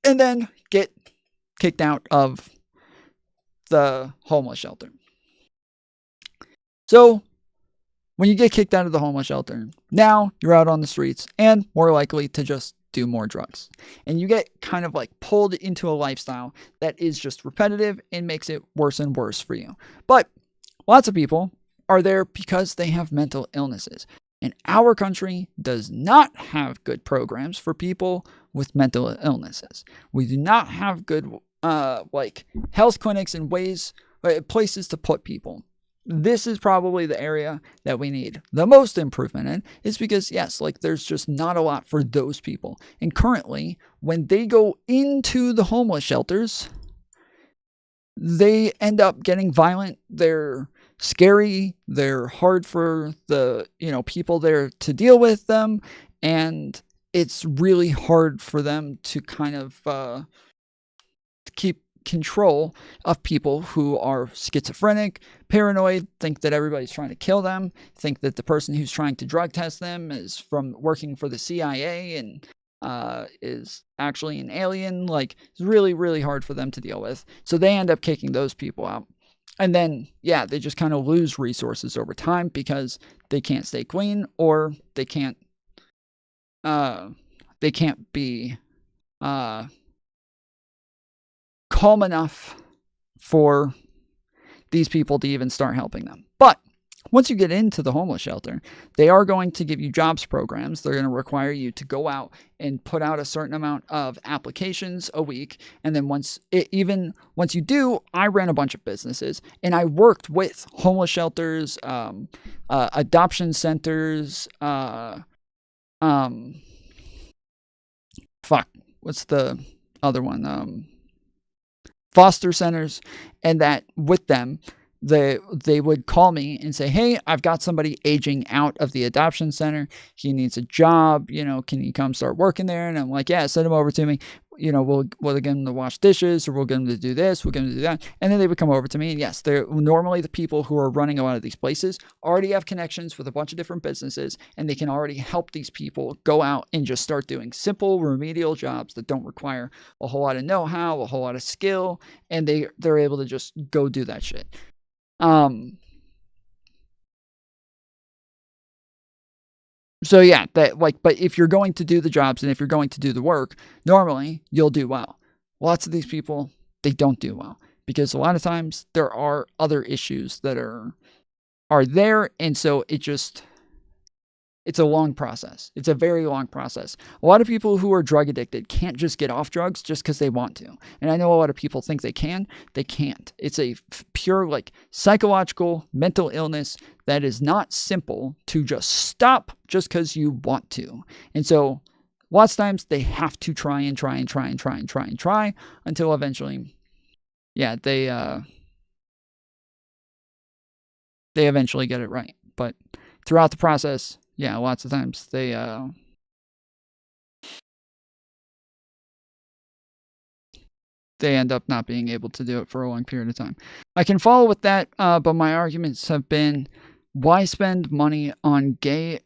And then get kicked out of the homeless shelter. So, when you get kicked out of the homeless shelter, now you're out on the streets and more likely to just do more drugs. And you get kind of like pulled into a lifestyle that is just repetitive and makes it worse and worse for you. But lots of people are there because they have mental illnesses. And our country does not have good programs for people with mental illnesses. We do not have good like health clinics and places to put people. this is probably the area that we need the most improvement in, is because, yes, like there's just not a lot for those people. And currently, when they go into the homeless shelters, they end up getting violent. They're scary. They're hard for the, people there to deal with them. And it's really hard for them to kind of keep control of people who are schizophrenic, paranoid, think that everybody's trying to kill them, think that the person who's trying to drug test them is from working for the CIA and is actually an alien. Like, it's really, really hard for them to deal with. So they end up kicking those people out. And then, yeah, they just kind of lose resources over time because they can't stay clean, or they can't be calm enough for these people to even start helping them. But once you get into the homeless shelter, they are going to give you jobs programs. They're going to require you to go out and put out a certain amount of applications a week. And then once you do, I ran a bunch of businesses and I worked with homeless shelters, adoption centers, what's the other one? Foster centers, and that with them, they would call me and say, hey, I've got somebody aging out of the adoption center. He needs a job. Can you come start working there? And I'm like, yeah, send him over to me. We'll get him to wash dishes, or we'll get him to do this, we'll get him to do that. And then they would come over to me. And yes, they're normally the people who are running a lot of these places already have connections with a bunch of different businesses, and they can already help these people go out and just start doing simple remedial jobs that don't require a whole lot of know-how, a whole lot of skill, and they're able to just go do that shit. So yeah, but if you're going to do the jobs and if you're going to do the work, normally you'll do well. Lots of these people, they don't do well because a lot of times there are other issues that are there, and so it's a long process. It's a very long process. A lot of people who are drug addicted can't just get off drugs just because they want to. And I know a lot of people think they can. They can't. It's a pure, psychological, mental illness that is not simple to just stop just because you want to. And so lots of times they have to try until eventually, yeah, they eventually get it right. But throughout the process, yeah, lots of times they end up not being able to do it for a long period of time. I can follow with that, but my arguments have been, why spend money on gay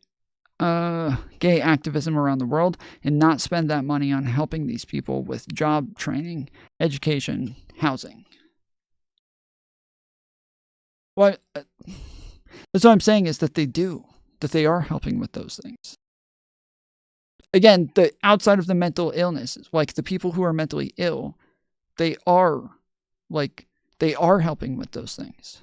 activism around the world and not spend that money on helping these people with job training, education, housing? That's what I'm saying, is that they are helping with those things. Again, the outside of the mental illnesses, like the people who are mentally ill, they are helping with those things.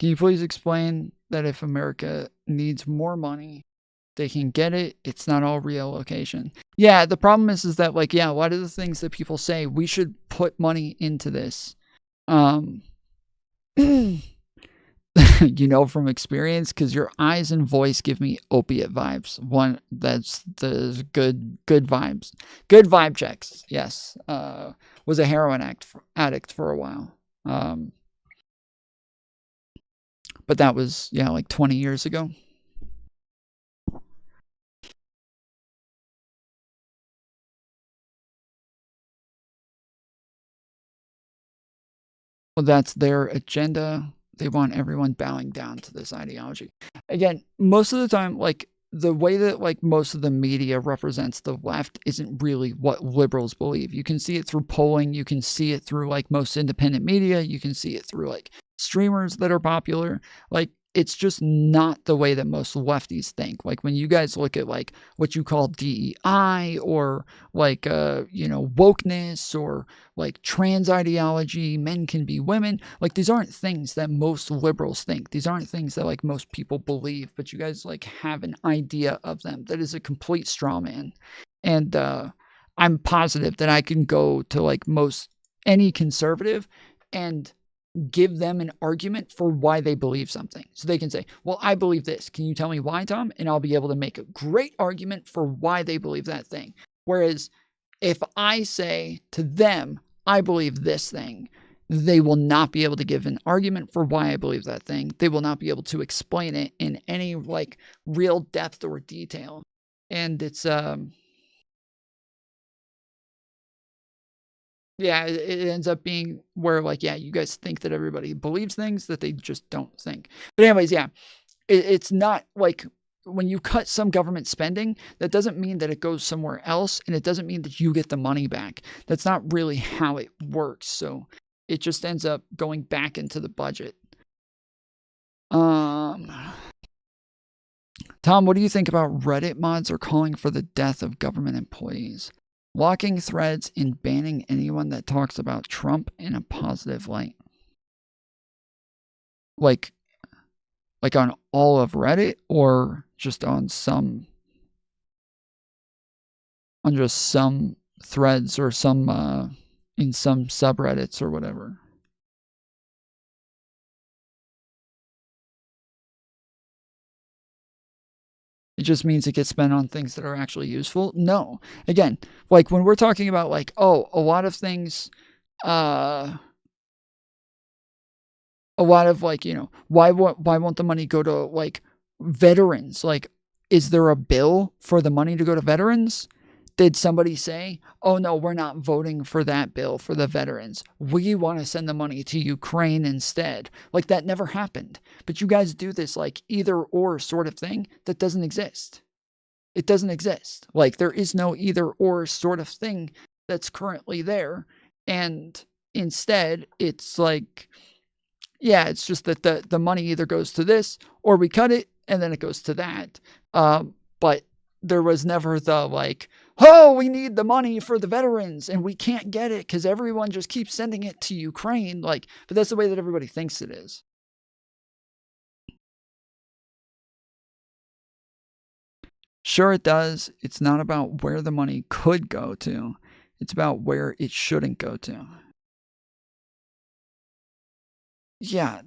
Can you please explain that if America needs more money, they can get it? It's not all reallocation. Yeah, the problem is that, a lot of the things that people say, we should put money into this. From experience, because your eyes and voice give me opiate vibes. One, that's the good vibes. Good vibe checks, yes. Was a heroin addict for a while. But that was, 20 years ago. Well, that's their agenda. They want everyone bowing down to this ideology. Again, most of the time, the way that like most of the media represents the left isn't really what liberals believe. You can see it through polling, you can see it through like most independent media, you can see it through like streamers that are popular. Like it's just not the way that most lefties think. Like when you guys look at like what you call DEI or like wokeness or like trans ideology, men can be women, like these aren't things that most liberals think. These aren't things that like most people believe, but you guys like have an idea of them that is a complete straw man. And I'm positive that I can go to like any conservative and give them an argument for why they believe something. So they can say, well, I believe this. Can you tell me why, Tom? And I'll be able to make a great argument for why they believe that thing. Whereas if I say to them, I believe this thing, they will not be able to give an argument for why I believe that thing. They will not be able to explain it in any like real depth or detail. And it's, yeah, it ends up being where like, yeah, you guys think that everybody believes things that they just don't think. But anyways, yeah, it's not like when you cut some government spending, that doesn't mean that it goes somewhere else. And it doesn't mean that you get the money back. That's not really how it works. So it just ends up going back into the budget. Tom, what do you think about Reddit mods are calling for the death of government employees? Blocking threads and banning anyone that talks about Trump in a positive light. Like on all of Reddit or just on just some threads or some in some subreddits or whatever. It just means it gets spent on things that are actually useful. No. Again, like when we're talking about like, oh, a lot of things, a lot of like, why won't the money go to like veterans? Like, is there a bill for the money to go to veterans? Did somebody say, oh no, we're not voting for that bill for the veterans. We want to send the money to Ukraine instead. Like that never happened. But you guys do this like either or sort of thing that doesn't exist. It doesn't exist. Like there is no either or sort of thing that's currently there. And instead it's like, yeah, it's just that the money either goes to this or we cut it and then it goes to that. But there was never the like, oh, we need the money for the veterans and we can't get it because everyone just keeps sending it to Ukraine. Like, but that's the way that everybody thinks it is. Sure, it does. It's not about where the money could go to. It's about where it shouldn't go to. Yeah,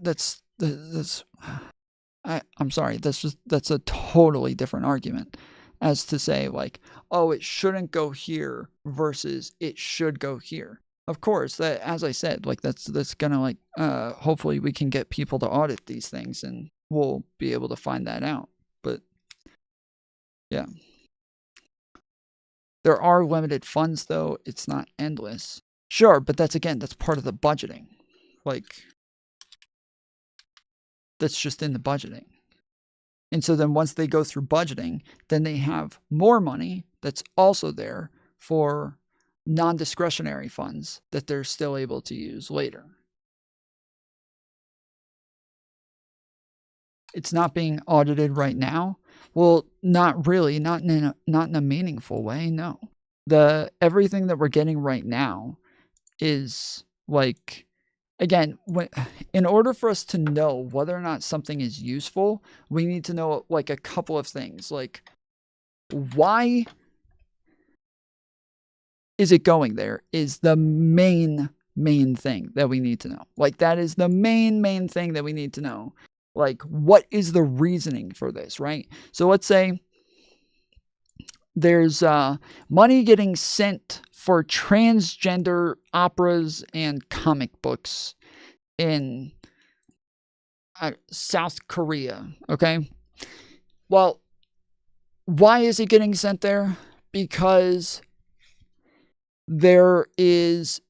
I'm sorry. That's a totally different argument. As to say like, oh, it shouldn't go here versus it should go here. Of course, that, as I said, like that's gonna like hopefully we can get people to audit these things and we'll be able to find that out. But yeah. There are limited funds though, it's not endless. Sure, but that's part of the budgeting. Like that's just in the budgeting. And so then once they go through budgeting, then they have more money that's also there for non-discretionary funds that they're still able to use later. It's not being audited right now. Well, not really, not in a meaningful way, no. Everything that we're getting right now is like, again, in order for us to know whether or not something is useful, we need to know like a couple of things. Like, why is it going there is the main thing that we need to know. Like, that is the main thing that we need to know. Like, what is the reasoning for this, right? So let's say there's money getting sent for transgender operas and comic books in South Korea, okay? Well, why is it getting sent there? Because there is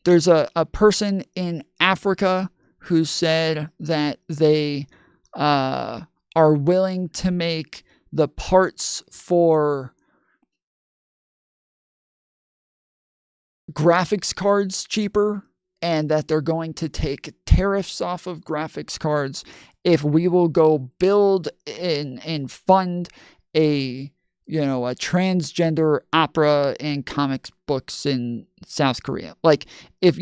there's a person in Africa who said that they are willing to make the parts for graphics cards cheaper, and that they're going to take tariffs off of graphics cards if we will go build and fund a a transgender opera and comics books in South Korea. Like, if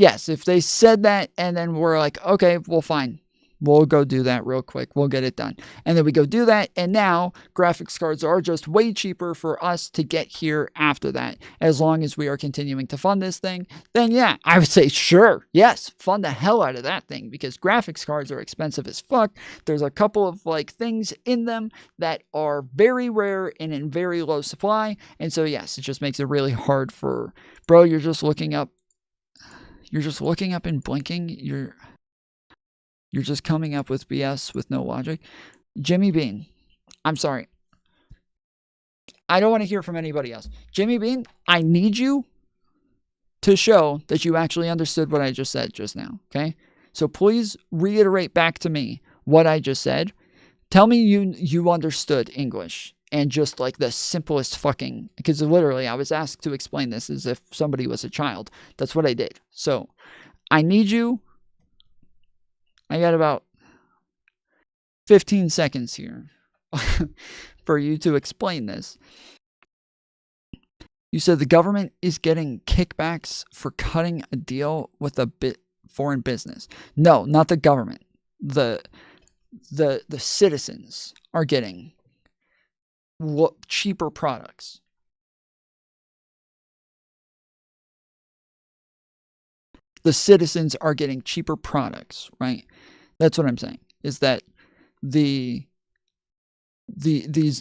they said that, and then we're like, okay, well, fine. We'll go do that real quick. We'll get it done. And then we go do that, and now graphics cards are just way cheaper for us to get here after that. As long as we are continuing to fund this thing, then yeah, I would say sure, yes, fund the hell out of that thing, because graphics cards are expensive as fuck. There's a couple of things in them that are very rare and in very low supply, and so yes, it just makes it really hard for, bro, you're just looking up and blinking. You're just coming up with BS with no logic. Jimmy Bean, I'm sorry. I don't want to hear from anybody else. Jimmy Bean, I need you to show that you actually understood what I just said just now, okay? So please reiterate back to me what I just said. Tell me you understood English, and just the simplest fucking, because literally I was asked to explain this as if somebody was a child. That's what I did. So I need you. I got about 15 seconds here for you to explain this. You said the government is getting kickbacks for cutting a deal with a foreign business. No, not the government. The citizens are getting cheaper products. The citizens are getting cheaper products, right? That's what I'm saying. Is that these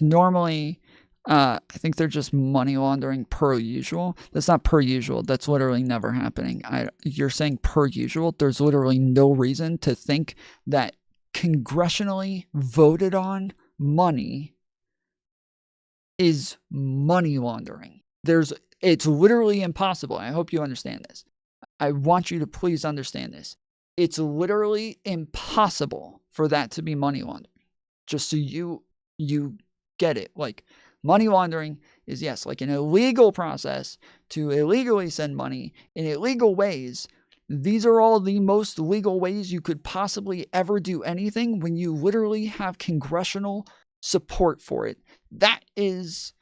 normally, I think they're just money laundering per usual. That's not per usual. That's literally never happening. You're saying per usual. There's literally no reason to think that congressionally voted on money is money laundering. It's literally impossible. I hope you understand this. I want you to please understand this. It's literally impossible for that to be money laundering. Just so you get it. Money laundering is, yes, an illegal process to illegally send money in illegal ways. These are all the most legal ways you could possibly ever do anything when you literally have congressional support for it. That is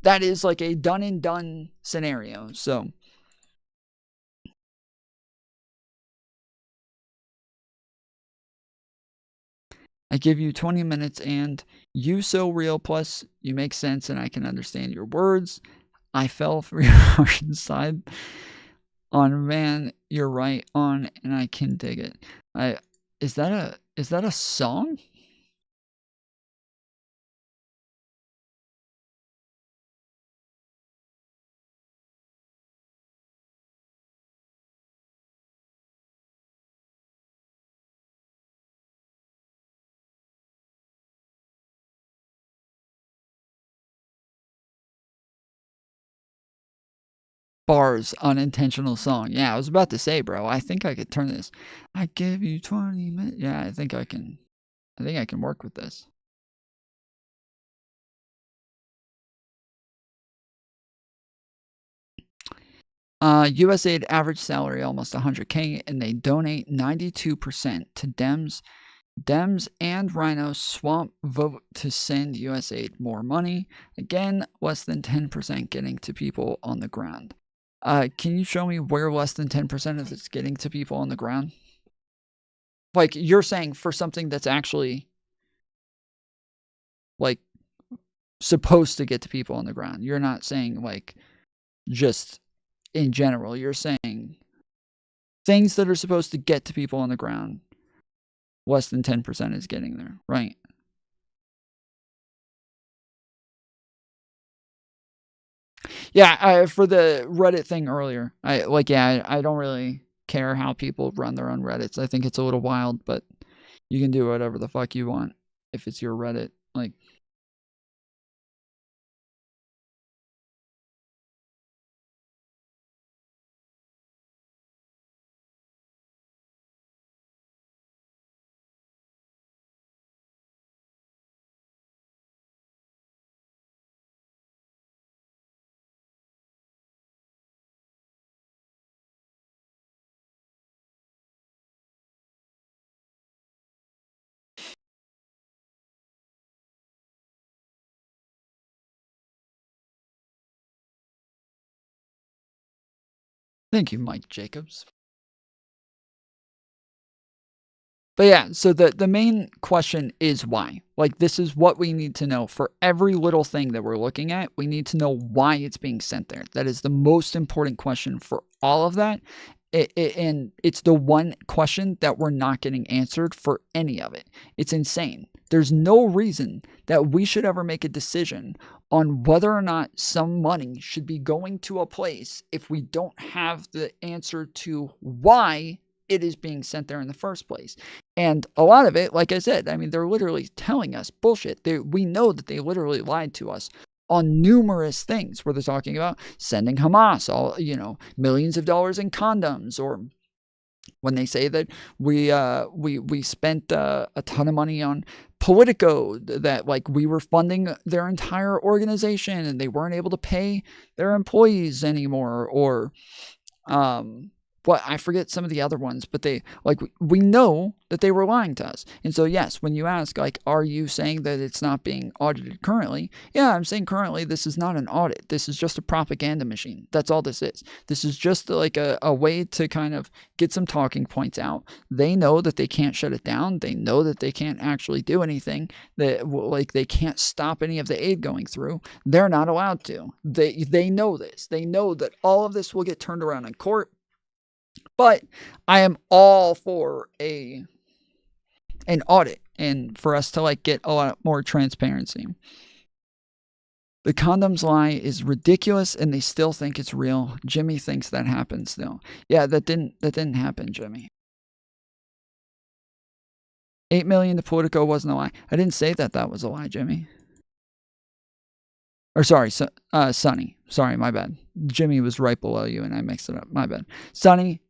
a done and done scenario. So I give you 20 minutes, and you so real, plus you make sense and I can understand your words. I fell for your Russian side. On man, you're right on, and I can dig it. Is that a song? Bars, unintentional song. Yeah, I was about to say, bro, I think I could turn this. I give you 20 minutes. Yeah, I think I can work with this. USAID average salary almost 100K, and they donate 92% to Dems. Dems and Rhino swamp vote to send USAID more money. Again, less than 10% getting to people on the ground. Can you show me where less than 10% of it's getting to people on the ground? You're saying for something that's actually supposed to get to people on the ground. You're not saying just in general. You're saying things that are supposed to get to people on the ground, less than 10% is getting there, right? Yeah, for the Reddit thing earlier, I don't really care how people run their own Reddits. I think it's a little wild, but you can do whatever the fuck you want if it's your Reddit. Thank you, Mike Jacobs. But yeah, so the main question is why. Like, this is what we need to know for every little thing that we're looking at. We need to know why it's being sent there. That is the most important question for all of that. And it's the one question that we're not getting answered for any of it. It's insane. There's no reason that we should ever make a decision on whether or not some money should be going to a place if we don't have the answer to why it is being sent there in the first place. And a lot of it, like I said, I mean, they're literally telling us bullshit. We know that they literally lied to us on numerous things where they're talking about sending Hamas millions of dollars in condoms, or when they say that we spent a ton of money on Politico, that like we were funding their entire organization and they weren't able to pay their employees anymore, or but I forget some of the other ones, but they like we know that they were lying to us. And so yes, when you ask like, are you saying that it's not being audited currently? Yeah, I'm saying currently this is not an audit. This is just a propaganda machine. That's all this is. This is just like a way to kind of get some talking points out. They know that they can't shut it down. They know that they can't actually do anything. That like they can't stop any of the aid going through. They're not allowed to. They know this. They know that all of this will get turned around in court. But I am all for an audit and for us to like get a lot more transparency. The condoms lie is ridiculous and they still think it's real. Jimmy thinks that happened still. Yeah, that didn't happen, Jimmy. 8 million to Politico wasn't a lie. I didn't say that was a lie, Jimmy. Or sorry, Sonny. Sorry, my bad. Jimmy was right below you and I mixed it up. My bad. Sonny,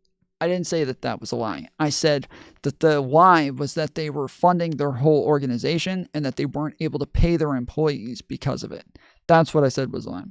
I didn't say that was a lie. I said that the lie was that they were funding their whole organization and that they weren't able to pay their employees because of it. That's what I said was a lie.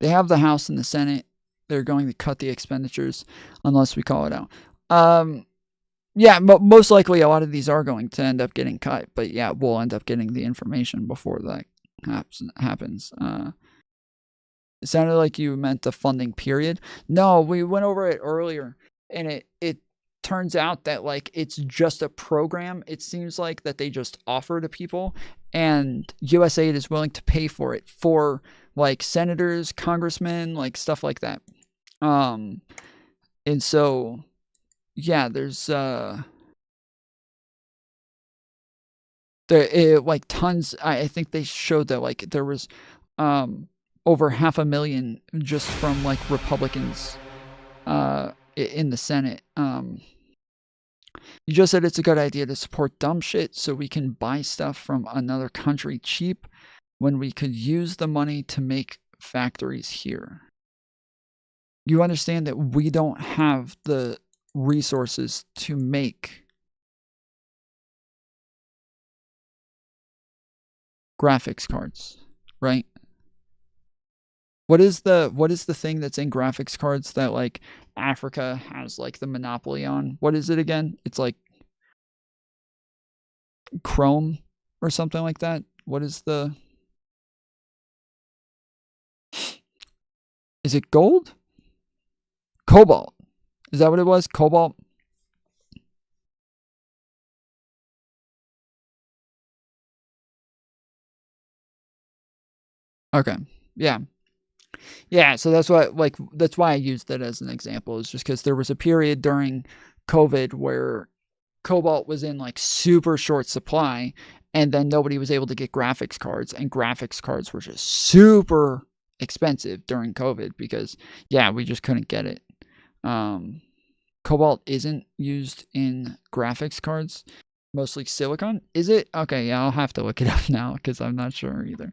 They have the House and the Senate. They're going to cut the expenditures unless we call it out. Yeah, but most likely a lot of these are going to end up getting cut. But yeah, we'll end up getting the information before that happens. It sounded like you meant the funding period. No, we went over it earlier, and it turns out that like it's just a program. It seems like that they just offer to people, and USAID is willing to pay for it for like senators, congressmen, like stuff like that. And so yeah, there's like tons. I think they showed that like there was over 500,000 just from like Republicans in the Senate. You just said it's a good idea to support dumb shit so we can buy stuff from another country cheap when we could use the money to make factories here. You understand that we don't have the resources to make graphics cards, right? What is the thing that's in graphics cards that like Africa has like the monopoly on? What is it again? It's like chrome or something like that. What is the... Is it gold? Cobalt. Is that what it was? Cobalt? Okay. Yeah. Yeah, so that's why I used that as an example, is just because there was a period during COVID where cobalt was in like super short supply, and then nobody was able to get graphics cards, and graphics cards were just super expensive during COVID because yeah, we just couldn't get it. Cobalt isn't used in graphics cards, mostly silicon. Is it? Okay, yeah, I'll have to look it up now because I'm not sure either.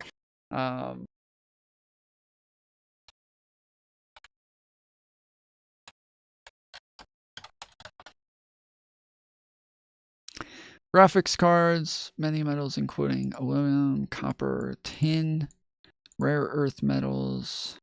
Graphics cards, many metals including aluminum, copper, tin, rare earth metals.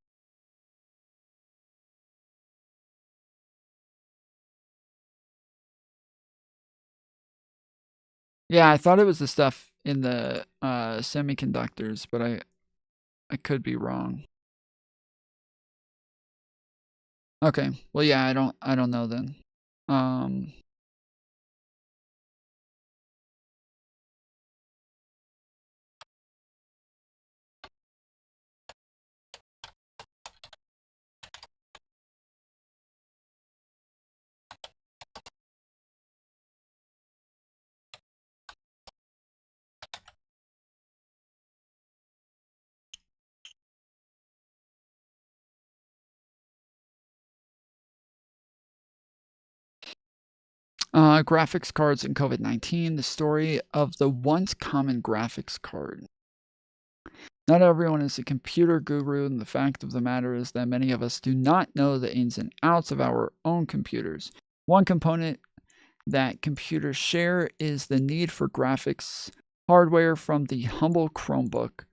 Yeah, I thought it was the stuff in the semiconductors, but I could be wrong. Okay. Well, yeah, I don't know then. Um graphics cards and COVID-19, the story of the once common graphics card. Not everyone is a computer guru, and the fact of the matter is that many of us do not know the ins and outs of our own computers. One component that computers share is the need for graphics hardware, from the humble Chromebook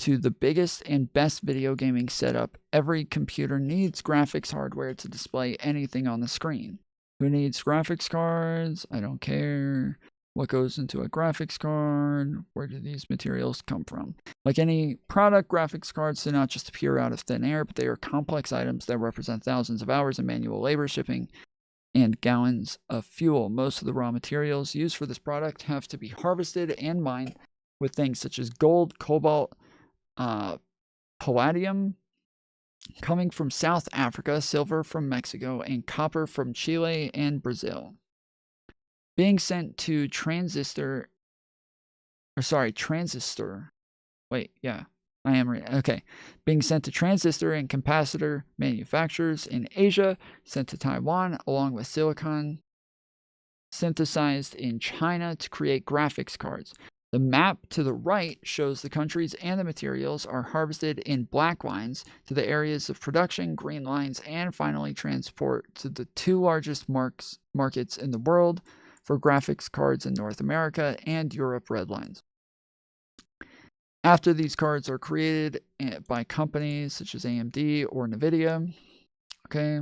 to the biggest and best video gaming setup. Every computer needs graphics hardware to display anything on the screen. Who needs graphics cards? I don't care. What goes into a graphics card? Where do these materials come from? Like any product, graphics cards do not just appear out of thin air, but they are complex items that represent thousands of hours of manual labor, shipping, and gallons of fuel. Most of the raw materials used for this product have to be harvested and mined, with things such as gold, cobalt, palladium coming from South Africa, silver from Mexico, and copper from Chile and Brazil. Being sent to transistor. Wait, yeah, I am right. Okay. Being sent to transistor and capacitor manufacturers in Asia, sent to Taiwan, along with silicon synthesized in China to create graphics cards. The map to the right shows the countries and the materials are harvested in black lines to the areas of production, green lines, and finally transport to the two largest markets in the world for graphics cards in North America and Europe, red lines. After these cards are created by companies such as AMD or NVIDIA, okay,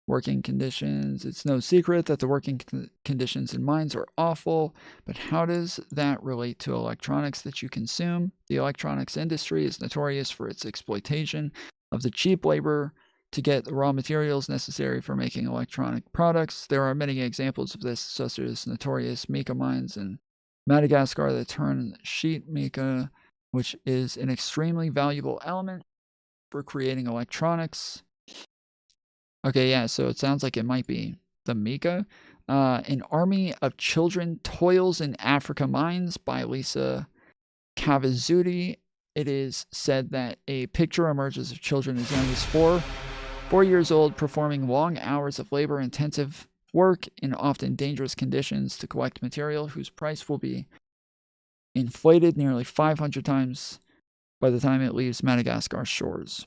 working conditions. It's no secret that the working conditions in mines are awful, but how does that relate to electronics that you consume? The electronics industry is notorious for its exploitation of the cheap labor to get the raw materials necessary for making electronic products. There are many examples of this, such as notorious mica mines in Madagascar that turn sheet mica, which is an extremely valuable element for creating electronics. Okay, yeah, so it sounds like it might be the mica. An Army of Children Toils in Africa Mines by Lisa Cavazuti. It is said that a picture emerges of children as young as 4 years old, performing long hours of labor-intensive work in often dangerous conditions to collect material whose price will be inflated nearly 500 times by the time it leaves Madagascar shores.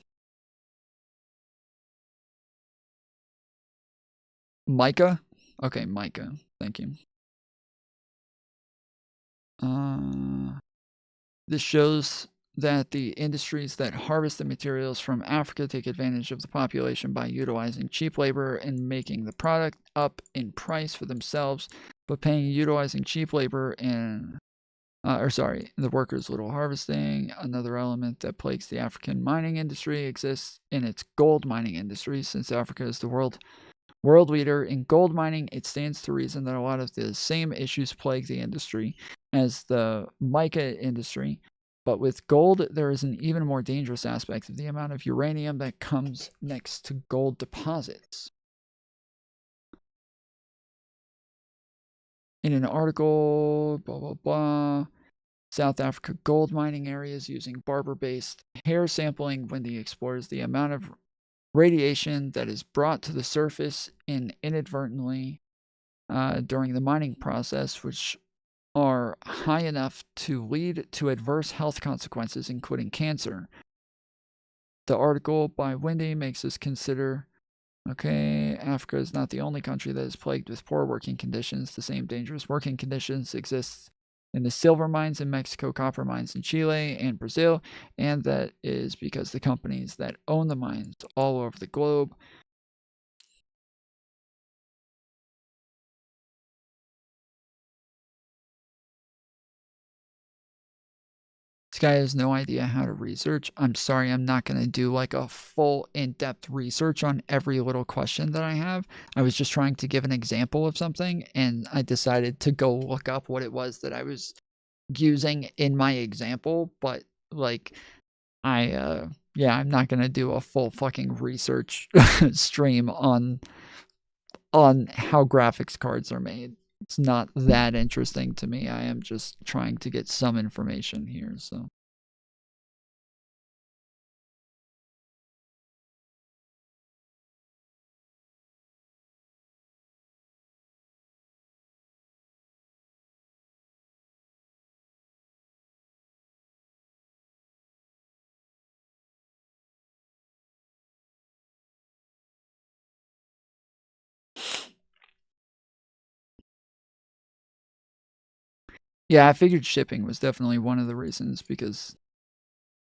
Mica? Okay, mica. Thank you. This shows that the industries that harvest the materials from Africa take advantage of the population by utilizing cheap labor and making the product up in price for themselves, but utilizing cheap labor and the workers' little harvesting. Another element that plagues the African mining industry exists in its gold mining industry. Since Africa is the world leader in gold mining, it stands to reason that a lot of the same issues plague the industry as the mica industry. But with gold, there is an even more dangerous aspect of the amount of uranium that comes next to gold deposits. In an article, blah, blah, blah, South Africa gold mining areas using barber-based hair sampling when the explores the amount of radiation that is brought to the surface inadvertently during the mining process, which are high enough to lead to adverse health consequences, including cancer. The article by Wendy makes us consider, okay, Africa is not the only country that is plagued with poor working conditions. The same dangerous working conditions exist in the silver mines in Mexico, copper mines in Chile and Brazil, and that is because the companies that own the mines all over the globe guy has no idea how to research. I'm sorry, I'm not going to do like a full in-depth research on every little question that I have. I was just trying to give an example of something, and I decided to go look up what it was that I was using in my example, but like yeah, I'm not going to do a full fucking research stream on how graphics cards are made. It's not that interesting to me. I am just trying to get some information here, so. Yeah, I figured shipping was definitely one of the reasons, because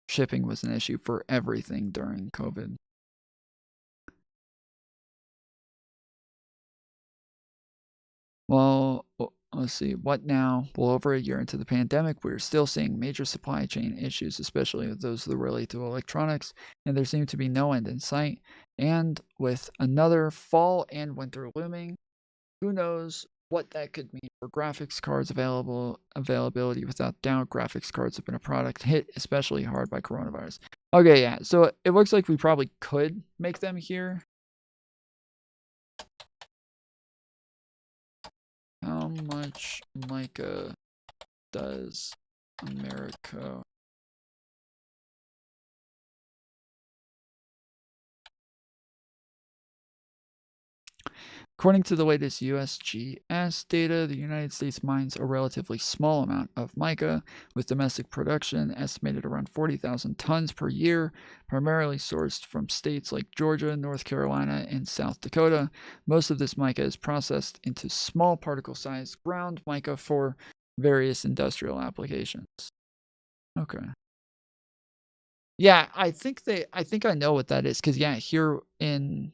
shipping was an issue for everything during COVID. Well, let's see. What now? Well, over a year into the pandemic, we're still seeing major supply chain issues, especially those that relate to electronics, and there seems to be no end in sight. And with another fall and winter looming, who knows what that could mean for graphics cards availability. Without doubt, graphics cards have been a product hit especially hard by coronavirus. Okay, yeah, so it looks like we probably could make them here. How much mica does America? According to the latest USGS data, the United States mines a relatively small amount of mica, with domestic production estimated around 40,000 tons per year, primarily sourced from states like Georgia, North Carolina, and South Dakota. Most of this mica is processed into small particle-sized ground mica for various industrial applications. Okay. Yeah, I think I know what that is, because yeah, here in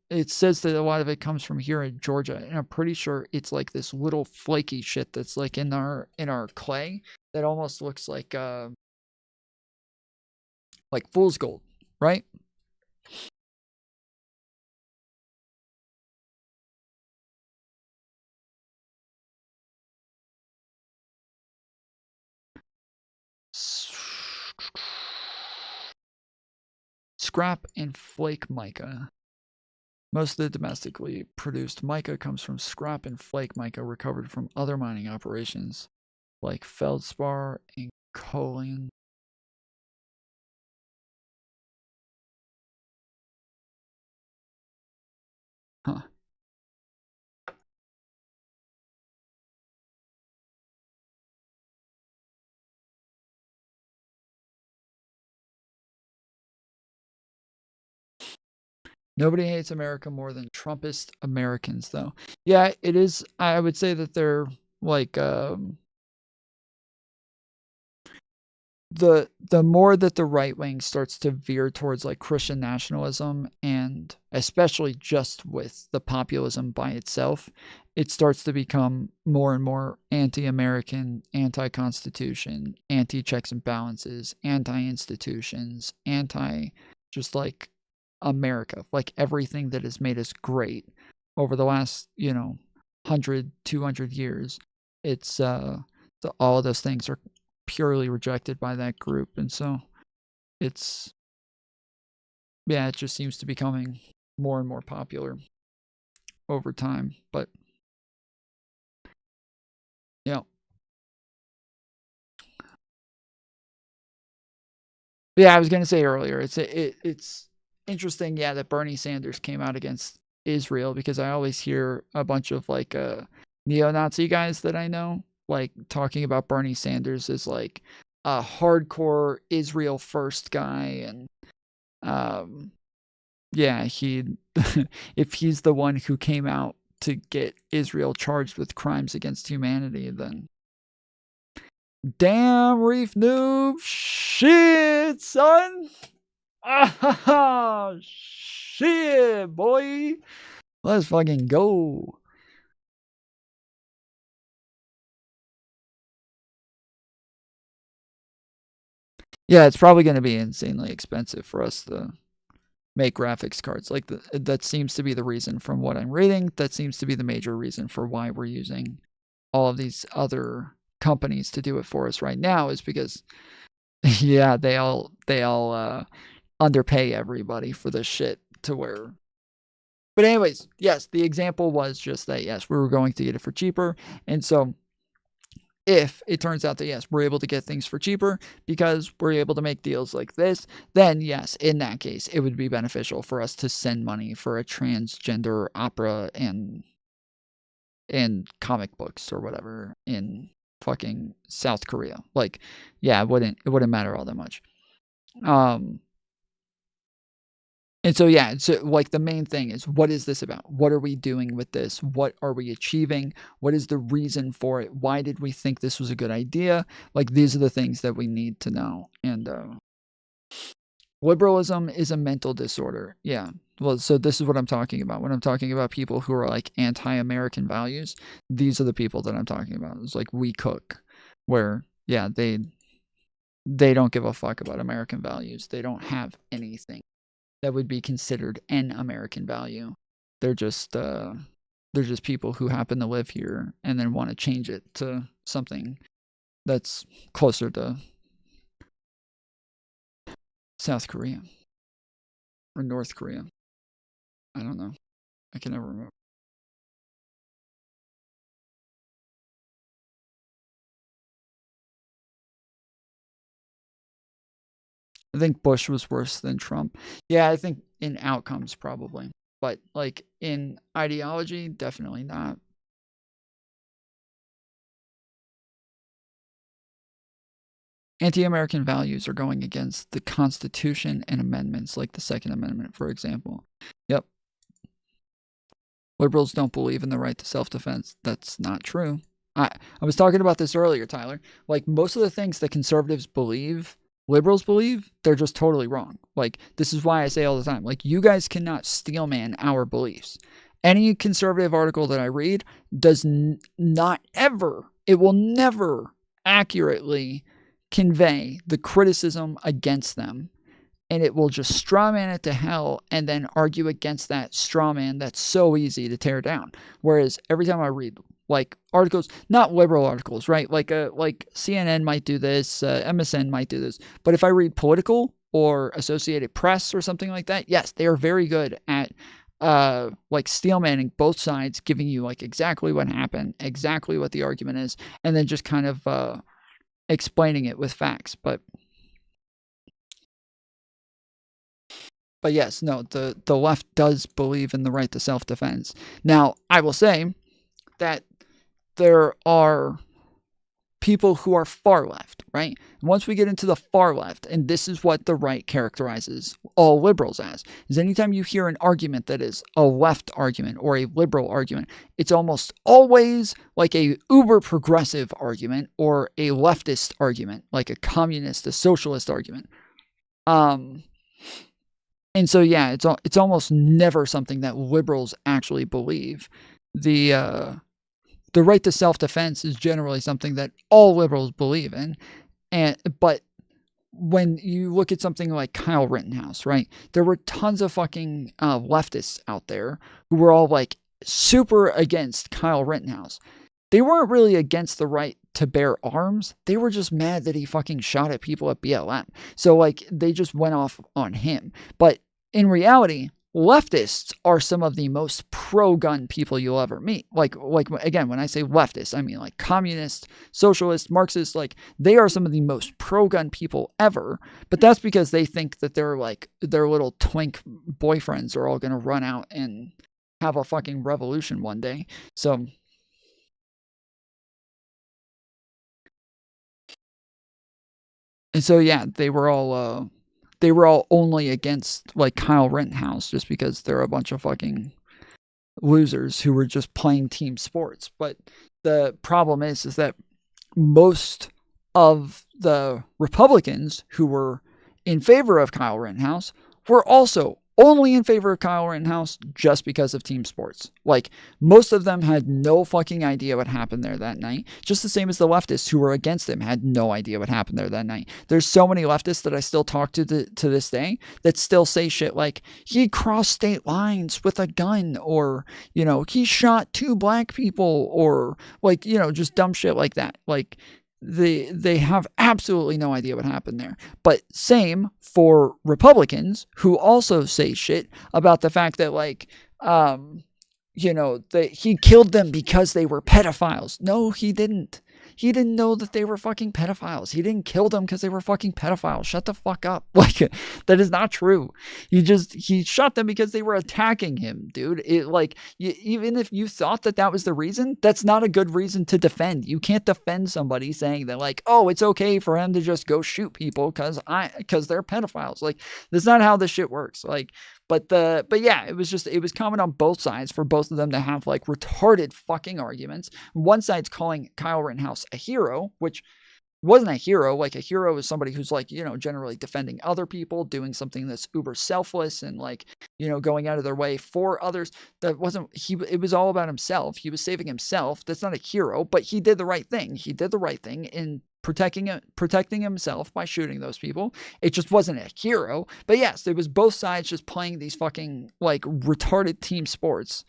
it says that a lot of it comes from here in Georgia, and I'm pretty sure it's like this little flaky shit that's like in our clay that almost looks like fool's gold, right? Scrap and flake mica. Most of the domestically produced mica comes from scrap and flake mica recovered from other mining operations like feldspar and kaolin. Huh. Nobody hates America more than Trumpist Americans, though. Yeah, it is. I would say that they're like the more that the right wing starts to veer towards like Christian nationalism, and especially just with the populism by itself, it starts to become more and more anti-American, anti-constitution, anti-checks and balances, anti-institutions, anti just like America, like everything that has made us great over the last 100 200 years. It's all of those things are purely rejected by that group, and so it just seems to be becoming more and more popular over time. But yeah, I was gonna say earlier, it's interesting, yeah, that Bernie Sanders came out against Israel, because I always hear a bunch of like neo-Nazi guys that I know like talking about Bernie Sanders as like a hardcore Israel first guy, and yeah, he if he's the one who came out to get Israel charged with crimes against humanity, then damn, Reef Noob, shit, son. Ah, shit, boy. Let's fucking go. Yeah, it's probably going to be insanely expensive for us to make graphics cards. Like that seems to be the reason from what I'm reading. That seems to be the major reason for why we're using all of these other companies to do it for us right now, is because yeah, they all underpay everybody for this shit to where. But anyways, yes, the example was just that, yes, we were going to get it for cheaper. And so if it turns out that, yes, we're able to get things for cheaper because we're able to make deals like this, then yes, in that case, it would be beneficial for us to send money for a transgender opera and comic books or whatever in fucking South Korea. Like, yeah, it wouldn't matter all that much. And so, yeah, so like the main thing is, what is this about? What are we doing with this? What are we achieving? What is the reason for it? Why did we think this was a good idea? Like, these are the things that we need to know. And liberalism is a mental disorder. Yeah. Well, so this is what I'm talking about. When I'm talking about people who are like anti-American values, these are the people that I'm talking about. It's like We Cook, where, yeah, they don't give a fuck about American values. They don't have anything that would be considered an American value. They're just people who happen to live here and then want to change it to something that's closer to South Korea or North Korea. I don't know. I can never remember. I think Bush was worse than Trump. Yeah, I think in outcomes probably. But like in ideology, definitely not. Anti-American values are going against the Constitution and amendments like the Second Amendment, for example. Yep. Liberals don't believe in the right to self-defense. That's not true. I was talking about this earlier, Tyler. Like, most of the things that conservatives believe, liberals believe, they're just totally wrong. Like, this is why I say all the time, like, you guys cannot steelman our beliefs. Any conservative article that I read does not ever, it will never accurately convey the criticism against them. And it will just strawman it to hell and then argue against that strawman that's so easy to tear down. Whereas every time I read like articles, not liberal articles, right? Like CNN might do this, MSN might do this. But if I read Political or Associated Press or something like that, yes, they are very good at like steelmanning both sides, giving you like exactly what happened, exactly what the argument is, and then just kind of explaining it with facts. But yes, no, the left does believe in the right to self-defense. Now, I will say that there are people who are far left, right? And once we get into the far left, and this is what the right characterizes all liberals as, is anytime you hear an argument that is a left argument or a liberal argument, it's almost always like a uber progressive argument or a leftist argument, like a communist, a socialist argument. And so, yeah, it's almost never something that liberals actually believe. The right to self-defense is generally something that all liberals believe in. But when you look at something like Kyle Rittenhouse, right, there were tons of fucking leftists out there who were all like super against Kyle Rittenhouse. They weren't really against the right to bear arms. They were just mad that he fucking shot at people at BLM. So like they just went off on him. But in reality, leftists are some of the most pro-gun people you'll ever meet. Like again, when I say leftist, I mean like communist, socialist, Marxist, like they are some of the most pro-gun people ever. But that's because they think that they're like their little twink boyfriends are all going to run out and have a fucking revolution one day. So and so, yeah, they were all only against like Kyle Rittenhouse just because they're a bunch of fucking losers who were just playing team sports. But the problem is that most of the Republicans who were in favor of Kyle Rittenhouse were also only in favor of Kyle Rittenhouse just because of team sports. Like, most of them had no fucking idea what happened there that night. Just the same as the leftists who were against him had no idea what happened there that night. There's so many leftists that I still talk to this day that still say shit like, he crossed state lines with a gun, or, you know, he shot 2 black people, or, like, you know, just dumb shit like that. Like, they have absolutely no idea what happened there. But same for Republicans who also say shit about the fact that, like, you know, that he killed them because they were pedophiles. No, he didn't. He didn't know that they were fucking pedophiles. He didn't kill them because they were fucking pedophiles. Shut the fuck up. Like, that is not true. He shot them because they were attacking him, dude. Even if you thought that was the reason, that's not a good reason to defend. You can't defend somebody saying that, like, oh, it's okay for him to just go shoot people because they're pedophiles. Like, that's not how this shit works. Like, but yeah, it was common on both sides for both of them to have, like, retarded fucking arguments. One side's calling Kyle Rittenhouse a hero, which wasn't a hero. Like, a hero is somebody who's, like, you know, generally defending other people, doing something that's uber selfless and, like, you know, going out of their way for others. That wasn't, it was all about himself. He was saving himself. That's not a hero, but he did the right thing. He did the right thing in protecting himself by shooting those people. It just wasn't a hero. But yes, it was both sides just playing these fucking, like, retarded team sports.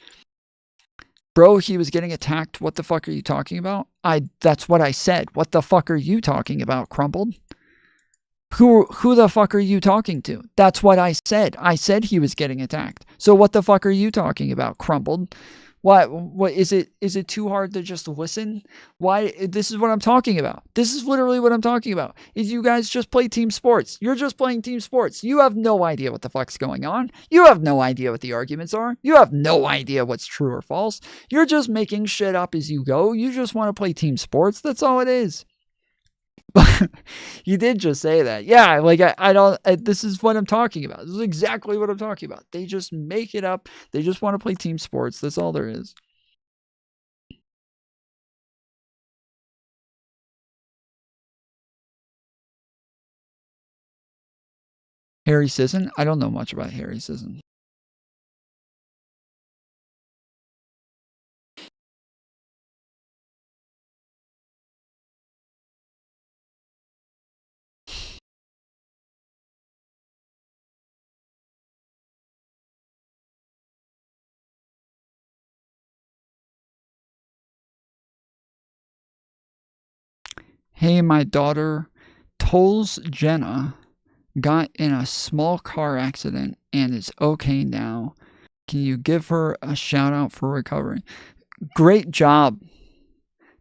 Bro, he was getting attacked. What the fuck are you talking about? That's what I said. What the fuck are you talking about, Crumbled? Who the fuck are you talking to? That's what I said. I said he was getting attacked. So what the fuck are you talking about, Crumbled? What is it too hard to just listen? Why? This is what I'm talking about. This is literally what I'm talking about. Is you guys just play team sports. You're just playing team sports. You have no idea what the fuck's going on. You have no idea what the arguments are. You have no idea what's true or false. You're just making shit up as you go. You just want to play team sports. That's all it is. You did just say that. Yeah, like, this is what I'm talking about. This is exactly what I'm talking about. They just make it up. They just want to play team sports. That's all there is. Harry Sisson? I don't know much about Harry Sisson. Hey, my daughter, Tolls Jenna, got in a small car accident and is okay now. Can you give her a shout out for recovery? Great job,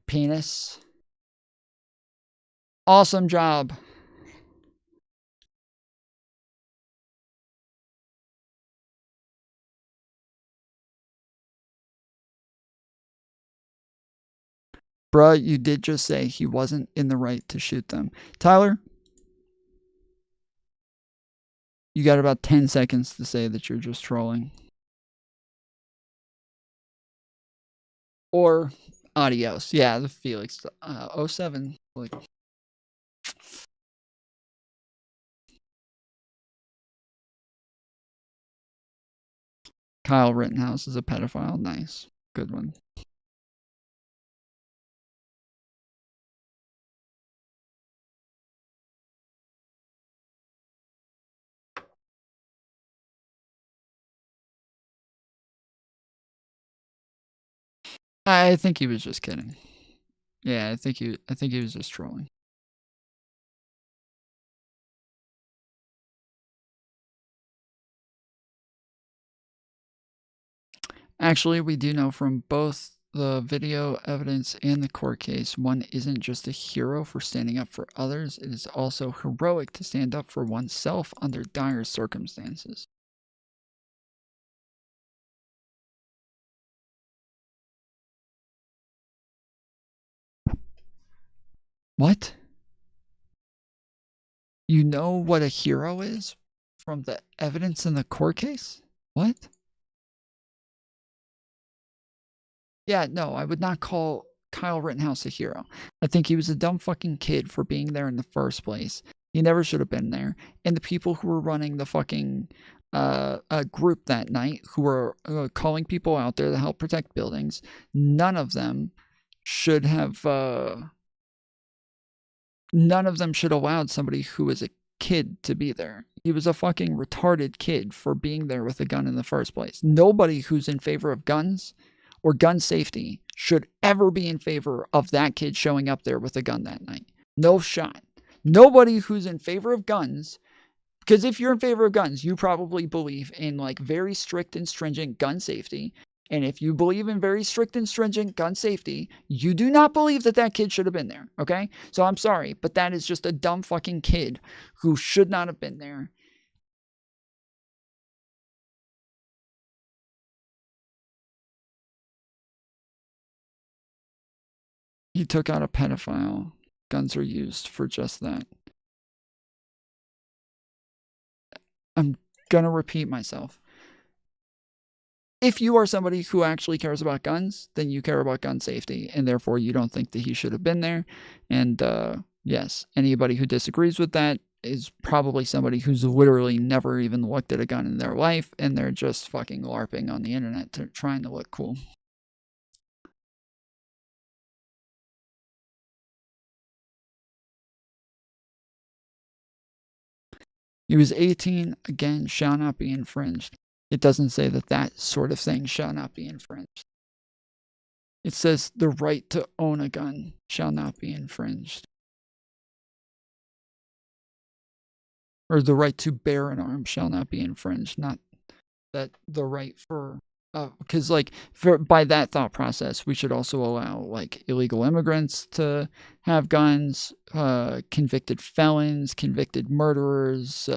penis. Awesome job. Bruh, you did just say he wasn't in the right to shoot them. Tyler, you got about 10 seconds to say that you're just trolling. Or adios. Yeah, the Felix 07. Like, Kyle Rittenhouse is a pedophile. Nice. Good one. I think he was just kidding. Yeah, I think he was just trolling. Actually, we do know from both the video evidence and the court case, one isn't just a hero for standing up for others, it is also heroic to stand up for oneself under dire circumstances. What? You know what a hero is from the evidence in the court case? What? Yeah, no, I would not call Kyle Rittenhouse a hero. I think he was a dumb fucking kid for being there in the first place. He never should have been there. And the people who were running the fucking a group that night who were calling people out there to help protect buildings. None of them should have allowed somebody who was a kid to be there. He was a fucking retarded kid for being there with a gun in the first place. Nobody who's in favor of guns or gun safety should ever be in favor of that kid showing up there with a gun that night. No shot. Nobody who's in favor of guns, because if you're in favor of guns, you probably believe in like very strict and stringent gun safety. And if you believe in very strict and stringent gun safety, you do not believe that that kid should have been there, okay? So I'm sorry, but that is just a dumb fucking kid who should not have been there. He took out a pedophile. Guns are used for just that. I'm gonna repeat myself. If you are somebody who actually cares about guns, then you care about gun safety, and therefore you don't think that he should have been there. And yes, anybody who disagrees with that is probably somebody who's literally never even looked at a gun in their life, and they're just fucking LARPing on the internet trying to look cool. He was 18, again, shall not be infringed. It doesn't say that that sort of thing shall not be infringed. It says the right to own a gun shall not be infringed. Or the right to bear an arm shall not be infringed, not that the right for... because like by that thought process, we should also allow like illegal immigrants to have guns, convicted felons, convicted murderers,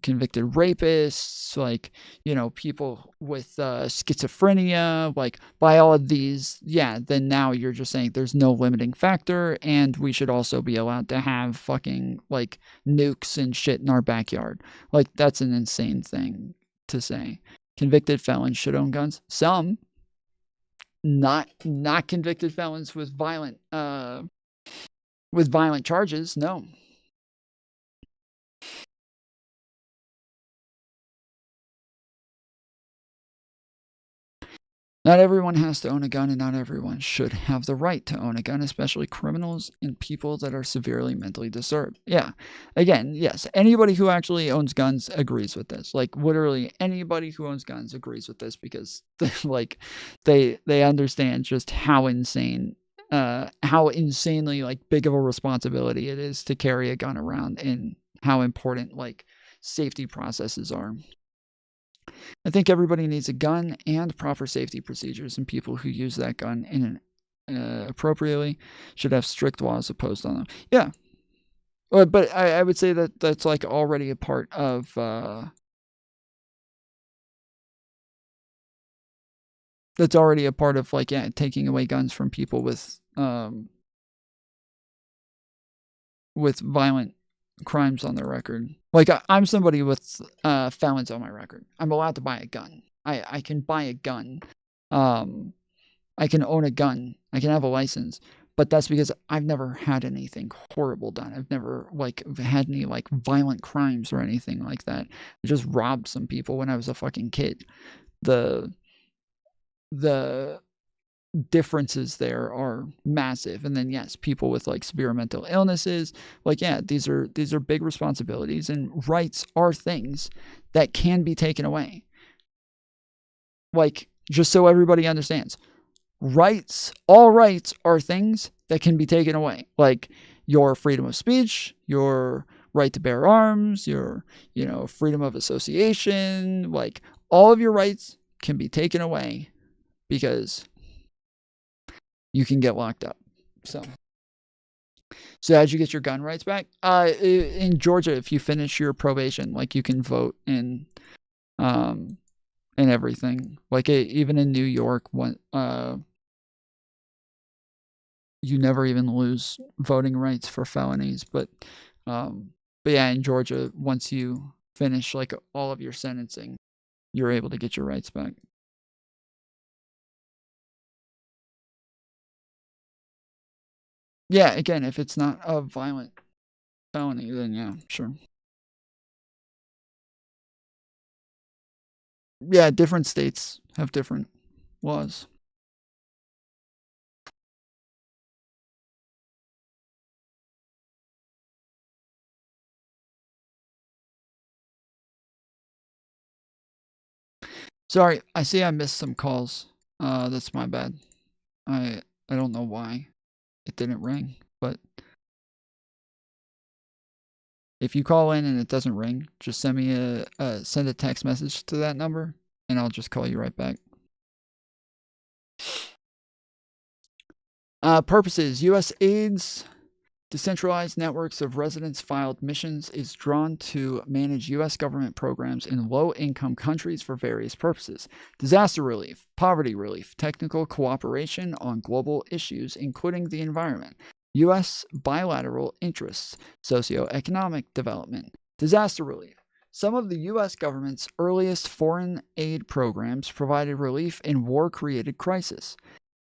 convicted rapists, like, you know, people with schizophrenia, like by all of these, yeah, then now you're just saying there's no limiting factor, and we should also be allowed to have fucking like nukes and shit in our backyard. Like that's an insane thing to say. Convicted felons should own guns. Some, not convicted felons with violent charges. No. Not everyone has to own a gun, and not everyone should have the right to own a gun, especially criminals and people that are severely mentally disturbed. Yeah. Again, yes, anybody who actually owns guns agrees with this. Like, literally anybody who owns guns agrees with this because, like, they understand just how insane, how insanely, like, big of a responsibility it is to carry a gun around and how important, like, safety processes are. I think everybody needs a gun and proper safety procedures, and people who use that gun appropriately should have strict laws imposed on them. Yeah. But I would say that that's like already a part of... that's already a part of, like, yeah, taking away guns from people with violent crimes on their record. Like, I'm somebody with felons on my record. I'm allowed to buy a gun. I can buy a gun. I can own a gun. I can have a license. But that's because I've never had anything horrible done. I've never, like, had any, like, violent crimes or anything like that. I just robbed some people when I was a fucking kid. The differences there are massive. And then yes, people with like severe mental illnesses, like, yeah, these are big responsibilities, and rights are things that can be taken away. Like, just so everybody understands, all rights are things that can be taken away. Like your freedom of speech, your right to bear arms, your, you know, freedom of association, like all of your rights can be taken away because you can get locked up. So how'd you get your gun rights back? In Georgia, if you finish your probation, like, you can vote and everything. Like, even in New York, you never even lose voting rights for felonies. But yeah, in Georgia, once you finish like all of your sentencing, you're able to get your rights back. Yeah, again, if it's not a violent felony, then yeah, sure. Yeah, different states have different laws. Sorry, I see I missed some calls. That's my bad. I don't know why it didn't ring, but if you call in and it doesn't ring, just send me send a text message to that number, and I'll just call you right back. Purposes: USAID's decentralized networks of residence-filed missions is drawn to manage U.S. government programs in low-income countries for various purposes: disaster relief, poverty relief, technical cooperation on global issues, including the environment, U.S. bilateral interests, socioeconomic development, disaster relief. Some of the U.S. government's earliest foreign aid programs provided relief in war-created crisis.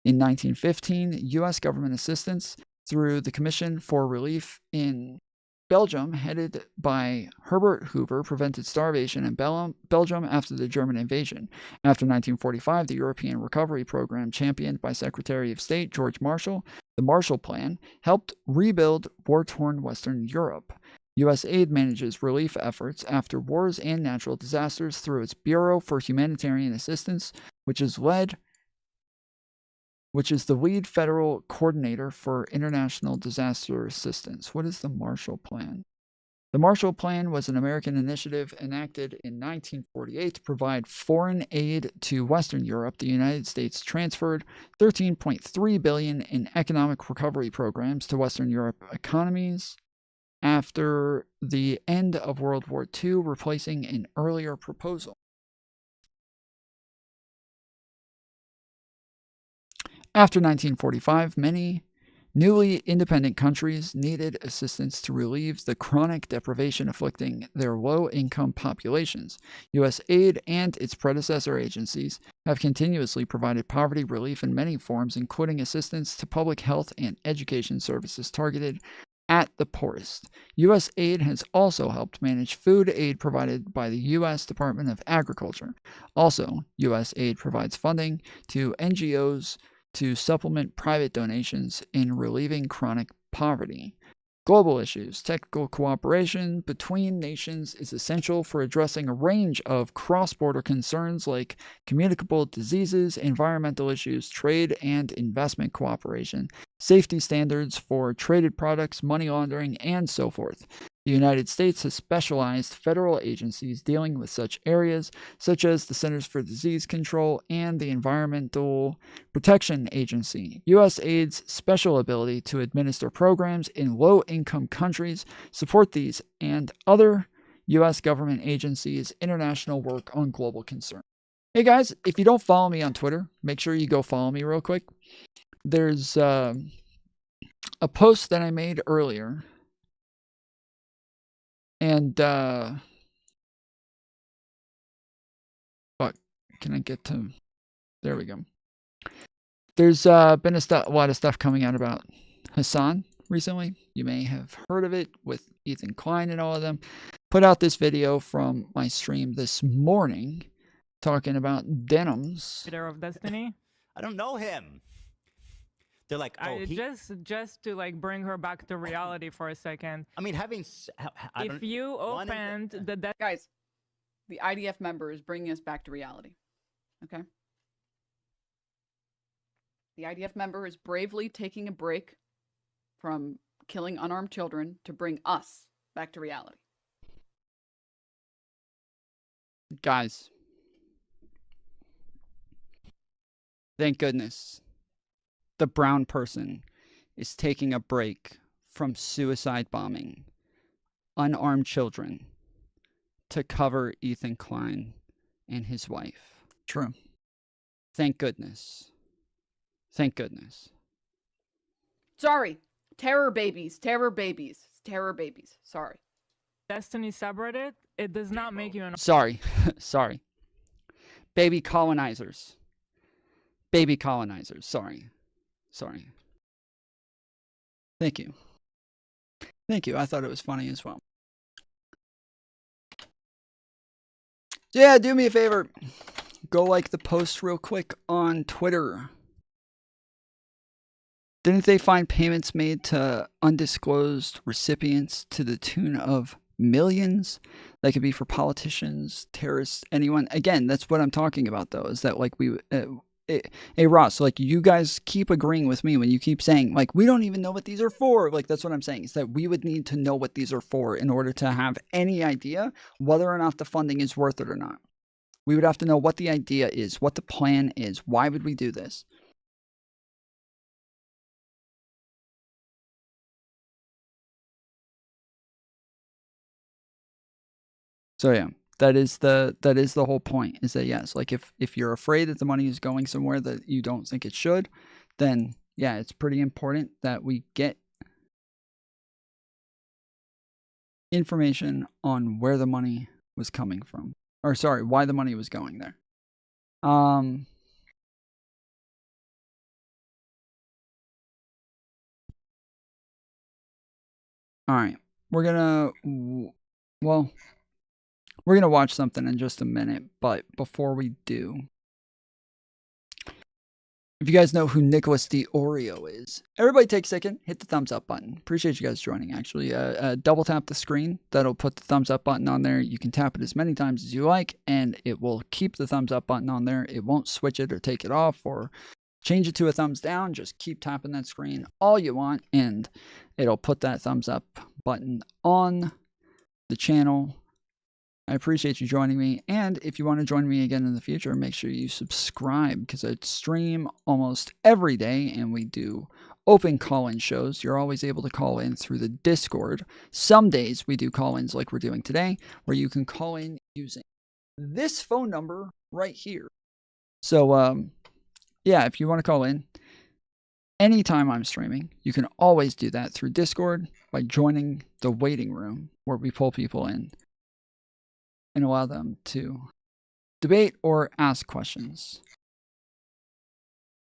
In 1915, U.S. government assistance through the Commission for Relief in Belgium, headed by Herbert Hoover, prevented starvation in Belgium after the German invasion. After 1945, the European Recovery Program, championed by Secretary of State George Marshall, the Marshall Plan, helped rebuild war-torn Western Europe. USAID manages relief efforts after wars and natural disasters through its Bureau for Humanitarian Assistance, which is the lead federal coordinator for international disaster assistance. What is the Marshall Plan? The Marshall Plan was an American initiative enacted in 1948 to provide foreign aid to Western Europe. The United States transferred $13.3 billion in economic recovery programs to Western Europe economies after the end of World War II, replacing an earlier proposal. After 1945, many newly independent countries needed assistance to relieve the chronic deprivation afflicting their low-income populations. USAID and its predecessor agencies have continuously provided poverty relief in many forms, including assistance to public health and education services targeted at the poorest. USAID has also helped manage food aid provided by the U.S. Department of Agriculture. Also, USAID provides funding to NGOs to supplement private donations in relieving chronic poverty. Global issues. Technical cooperation between nations is essential for addressing a range of cross-border concerns like communicable diseases, environmental issues, trade and investment cooperation, safety standards for traded products, money laundering, and so forth. The United States has specialized federal agencies dealing with such areas, such as the Centers for Disease Control and the Environmental Protection Agency. USAID's special ability to administer programs in low-income countries support these and other U.S. government agencies' international work on global concerns. Hey guys, if you don't follow me on Twitter, make sure you go follow me real quick. There's a post that I made earlier. And, fuck, can I get to, there we go. There's been a lot of stuff coming out about Hassan recently. You may have heard of it with Ethan Klein and all of them. Put out this video from my stream this morning talking about denims. Leader of Destiny. I don't know him. They're like, oh, just to like bring her back to reality for a second. I mean, if you opened the guys, the IDF member is bringing us back to reality. Okay. The IDF member is bravely taking a break from killing unarmed children to bring us back to reality. Guys, thank goodness the brown person is taking a break from suicide bombing unarmed children to cover Ethan Klein and his wife. True. Thank goodness. Thank goodness. Sorry. Terror babies. Terror babies. Terror babies. Sorry. Destiny subreddit, it does not make you an... Sorry. Sorry. Baby colonizers. Baby colonizers. Sorry. Sorry. Thank you. Thank you. I thought it was funny as well. So yeah, do me a favor. Go like the post real quick on Twitter. Didn't they find payments made to undisclosed recipients to the tune of millions? That could be for politicians, terrorists, anyone. Again, that's what I'm talking about, though, is that, like, hey, Ross, like, you guys keep agreeing with me when you keep saying, like, we don't even know what these are for. Like, that's what I'm saying, is that we would need to know what these are for in order to have any idea whether or not the funding is worth it or not. We would have to know what the idea is, what the plan is. Why would we do this? So yeah, that is the whole point, is that yes, like if you're afraid that the money is going somewhere that you don't think it should, then yeah, it's pretty important that we get information on where the money was coming from. Or sorry, why the money was going there. All right. We're going to watch something in just a minute, but before we do, if you guys know who Nicholas DiOrio is, everybody take a second, hit the thumbs up button. Appreciate you guys joining, actually. Double tap the screen. That'll put the thumbs up button on there. You can tap it as many times as you like, and it will keep the thumbs up button on there. It won't switch it or take it off or change it to a thumbs down. Just keep tapping that screen all you want, and it'll put that thumbs up button on the channel. I appreciate you joining me, and if you want to join me again in the future, make sure you subscribe, because I stream almost every day, and we do open call-in shows. You're always able to call in through the Discord. Some days we do call-ins like we're doing today, where you can call in using this phone number right here. So, yeah, if you want to call in anytime I'm streaming, you can always do that through Discord by joining the waiting room, where we pull people in and allow them to debate or ask questions.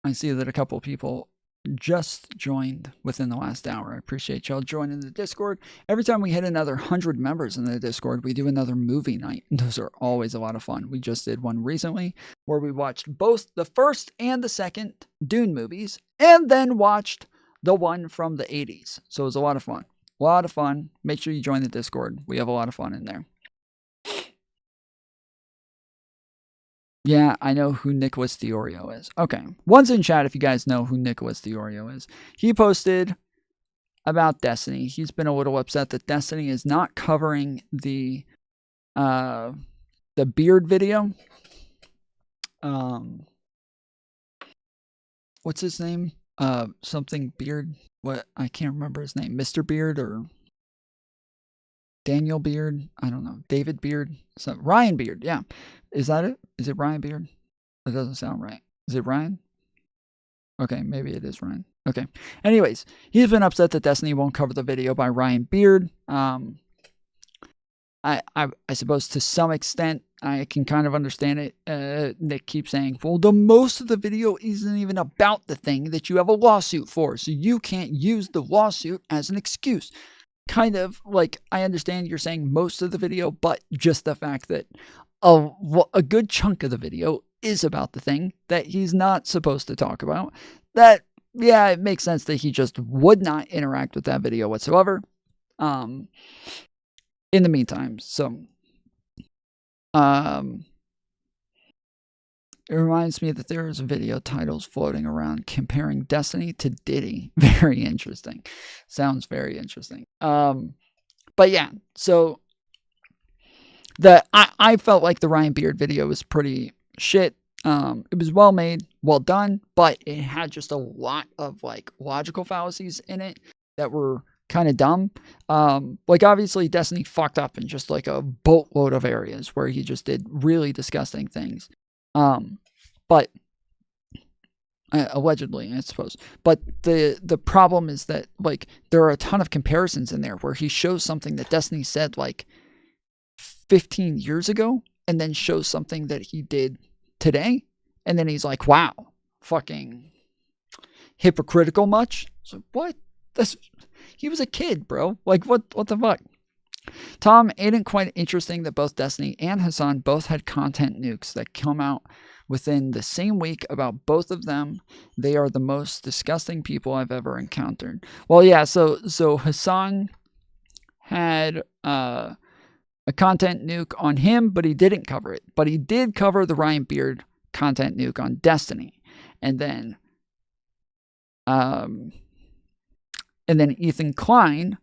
I see that a couple people just joined within the last hour. I appreciate y'all joining the Discord. Every time we hit another 100 members in the Discord, we do another movie night. Those are always a lot of fun. We just did one recently where we watched both the first and the second Dune movies, and then watched the one from the 80s. So it was a lot of fun. A lot of fun. Make sure you join the Discord. We have a lot of fun in there. Yeah, I know who Nicholas DiOrio is. Okay. One's in chat if you guys know who Nicholas DiOrio is. He posted about Destiny. He's been a little upset that Destiny is not covering the beard video. What's his name? Something Beard. What? I can't remember his name. Mr. Beard or Daniel Beard? I don't know. David Beard? Ryan Beard, yeah. Is that it? Is it Ryan Beard? That doesn't sound right. Is it Ryan? Okay, maybe it is Ryan. Okay. Anyways, he's been upset that Destiny won't cover the video by Ryan Beard. I suppose to some extent I can kind of understand it. Nick keeps saying, well, the most of the video isn't even about the thing that you have a lawsuit for, so you can't use the lawsuit as an excuse. Kind of like, I understand you're saying most of the video, but just the fact that a good chunk of the video is about the thing that he's not supposed to talk about, that, yeah, it makes sense that he just would not interact with that video whatsoever. In the meantime, so it reminds me that there is video titles floating around comparing Destiny to Diddy. Very interesting. Sounds very interesting. But yeah, so I felt like the Ryan Beard video was pretty shit. It was well made, well done, but it had just a lot of like logical fallacies in it that were kind of dumb. Like obviously Destiny fucked up in just like a boatload of areas where he just did really disgusting things. But allegedly, I suppose. But the problem is that like there are a ton of comparisons in there where he shows something that Destiny said like 15 years ago, and then shows something that he did today, and then he's like, "Wow, fucking hypocritical much?" So what? He was a kid, bro. Like what the fuck? Tom, ain't it quite interesting that both Destiny and Hassan both had content nukes that come out within the same week about both of them? They are the most disgusting people I've ever encountered. Well, yeah, so Hassan had a content nuke on him, but he didn't cover it. But he did cover the Ryan Beard content nuke on Destiny. And then Ethan Klein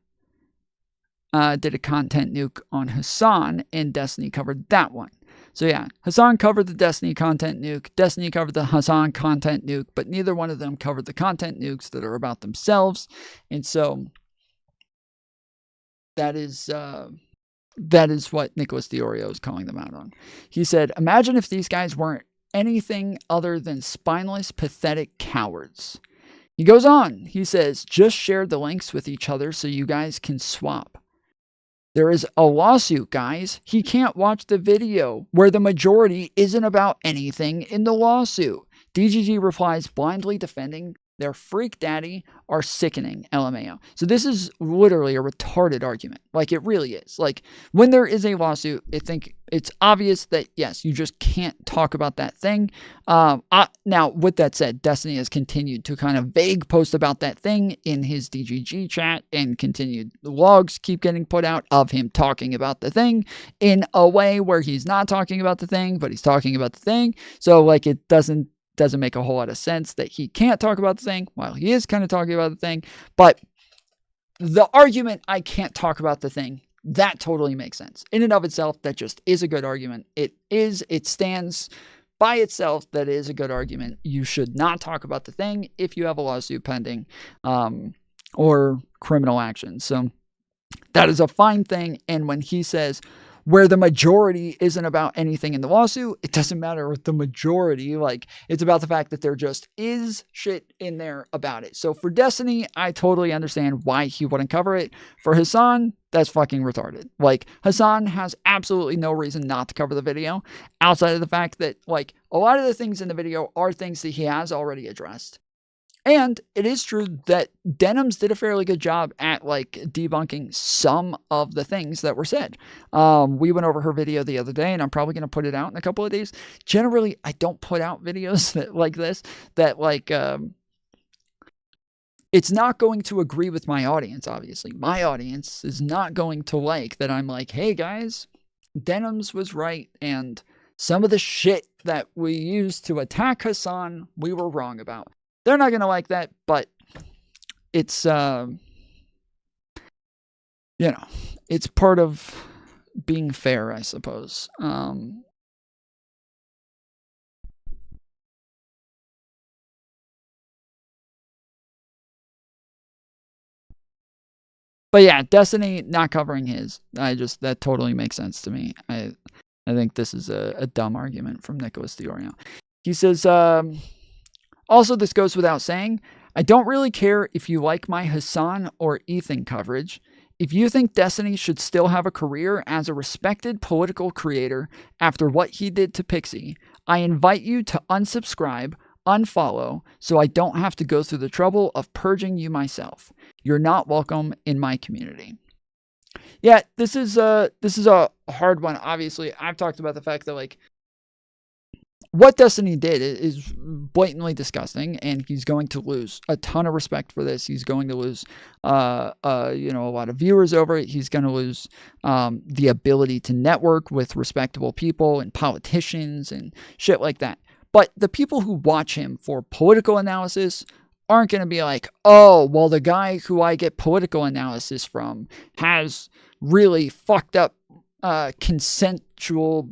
did a content nuke on Hassan, and Destiny covered that one. So yeah, Hassan covered the Destiny content nuke, Destiny covered the Hassan content nuke, but neither one of them covered the content nukes that are about themselves. And so that is what Nicholas DiOrio is calling them out on. He said, imagine if these guys weren't anything other than spineless, pathetic cowards. He goes on. He says, just share the links with each other so you guys can swap. There is a lawsuit, guys. He can't watch the video where the majority isn't about anything in the lawsuit. DGG replies, blindly defending their freak daddy are sickening, LMAO. So this is literally a retarded argument. Like, it really is. Like, when there is a lawsuit, I think it's obvious that, yes, you just can't talk about that thing. Now, with that said, Destiny has continued to kind of vague post about that thing in his DGG chat, and continued, the logs keep getting put out of him talking about the thing in a way where he's not talking about the thing, but he's talking about the thing. So, like, it doesn't make a whole lot of sense that he can't talk about the thing while he is kind of talking about the thing. But the argument, I can't talk about the thing, that totally makes sense. In and of itself, that just is a good argument. It stands by itself. That is a good argument. You should not talk about the thing if you have a lawsuit pending or criminal action. So that is a fine thing. And when he says, where the majority isn't about anything in the lawsuit, it doesn't matter with the majority. Like, it's about the fact that there just is shit in there about it. So for Destiny, I totally understand why he wouldn't cover it. For Hassan, that's fucking retarded. Like, Hassan has absolutely no reason not to cover the video, outside of the fact that, like, a lot of the things in the video are things that he has already addressed. And it is true that Denims did a fairly good job at, like, debunking some of the things that were said. We went over her video the other day, and I'm probably going to put it out in a couple of days. Generally, I don't put out videos that, like this, that, like, it's not going to agree with my audience, obviously. My audience is not going to like that I'm like, hey, guys, Denims was right, and some of the shit that we used to attack Hassan, we were wrong about. They're not going to like that, but it's, it's part of being fair, I suppose. But yeah, Destiny not covering his, that totally makes sense to me. I think this is a dumb argument from Nicholas DiOrio. He says, also, this goes without saying, I don't really care if you like my Hassan or Ethan coverage. If you think Destiny should still have a career as a respected political creator after what he did to Pixie, I invite you to unsubscribe, unfollow, so I don't have to go through the trouble of purging you myself. You're not welcome in my community. Yeah, this is a hard one. Obviously, I've talked about the fact that, like, what Destiny did is blatantly disgusting, and he's going to lose a ton of respect for this. He's going to lose, a lot of viewers over it. He's going to lose the ability to network with respectable people and politicians and shit like that. But the people who watch him for political analysis aren't going to be like, oh, well, the guy who I get political analysis from has really fucked up consensual,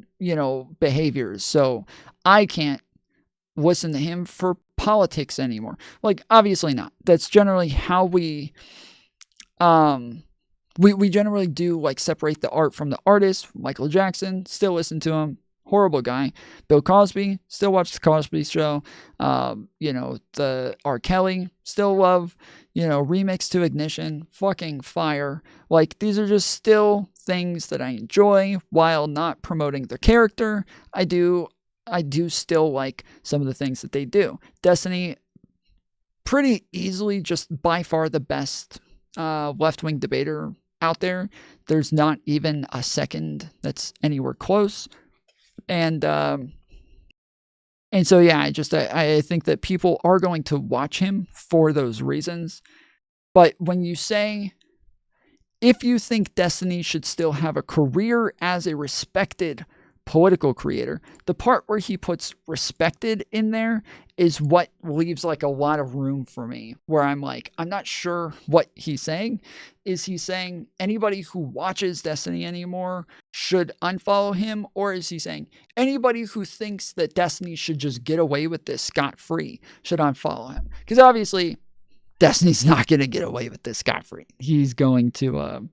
behaviors. So I can't listen to him for politics anymore. Like, obviously not. That's generally how we generally do, like, separate the art from the artist. Michael Jackson, still listen to him. Horrible guy. Bill Cosby, still watch the Cosby Show. The R. Kelly, still love, Remix to Ignition, fucking fire. Like, these are just still things that I enjoy while not promoting their character. I do still like some of the things that they do. Destiny, pretty easily just by far the best left-wing debater out there. There's not even a second that's anywhere close. And so, yeah, I think that people are going to watch him for those reasons. But when you say, if you think Destiny should still have a career as a respected political creator, the part where he puts respected in there is what leaves like a lot of room for me, where I'm like, I'm not sure what he's saying. Is he saying anybody who watches Destiny anymore should unfollow him? Or is he saying anybody who thinks that Destiny should just get away with this scot-free should unfollow him? Because obviously Destiny's not going to get away with this scot-free. He's going to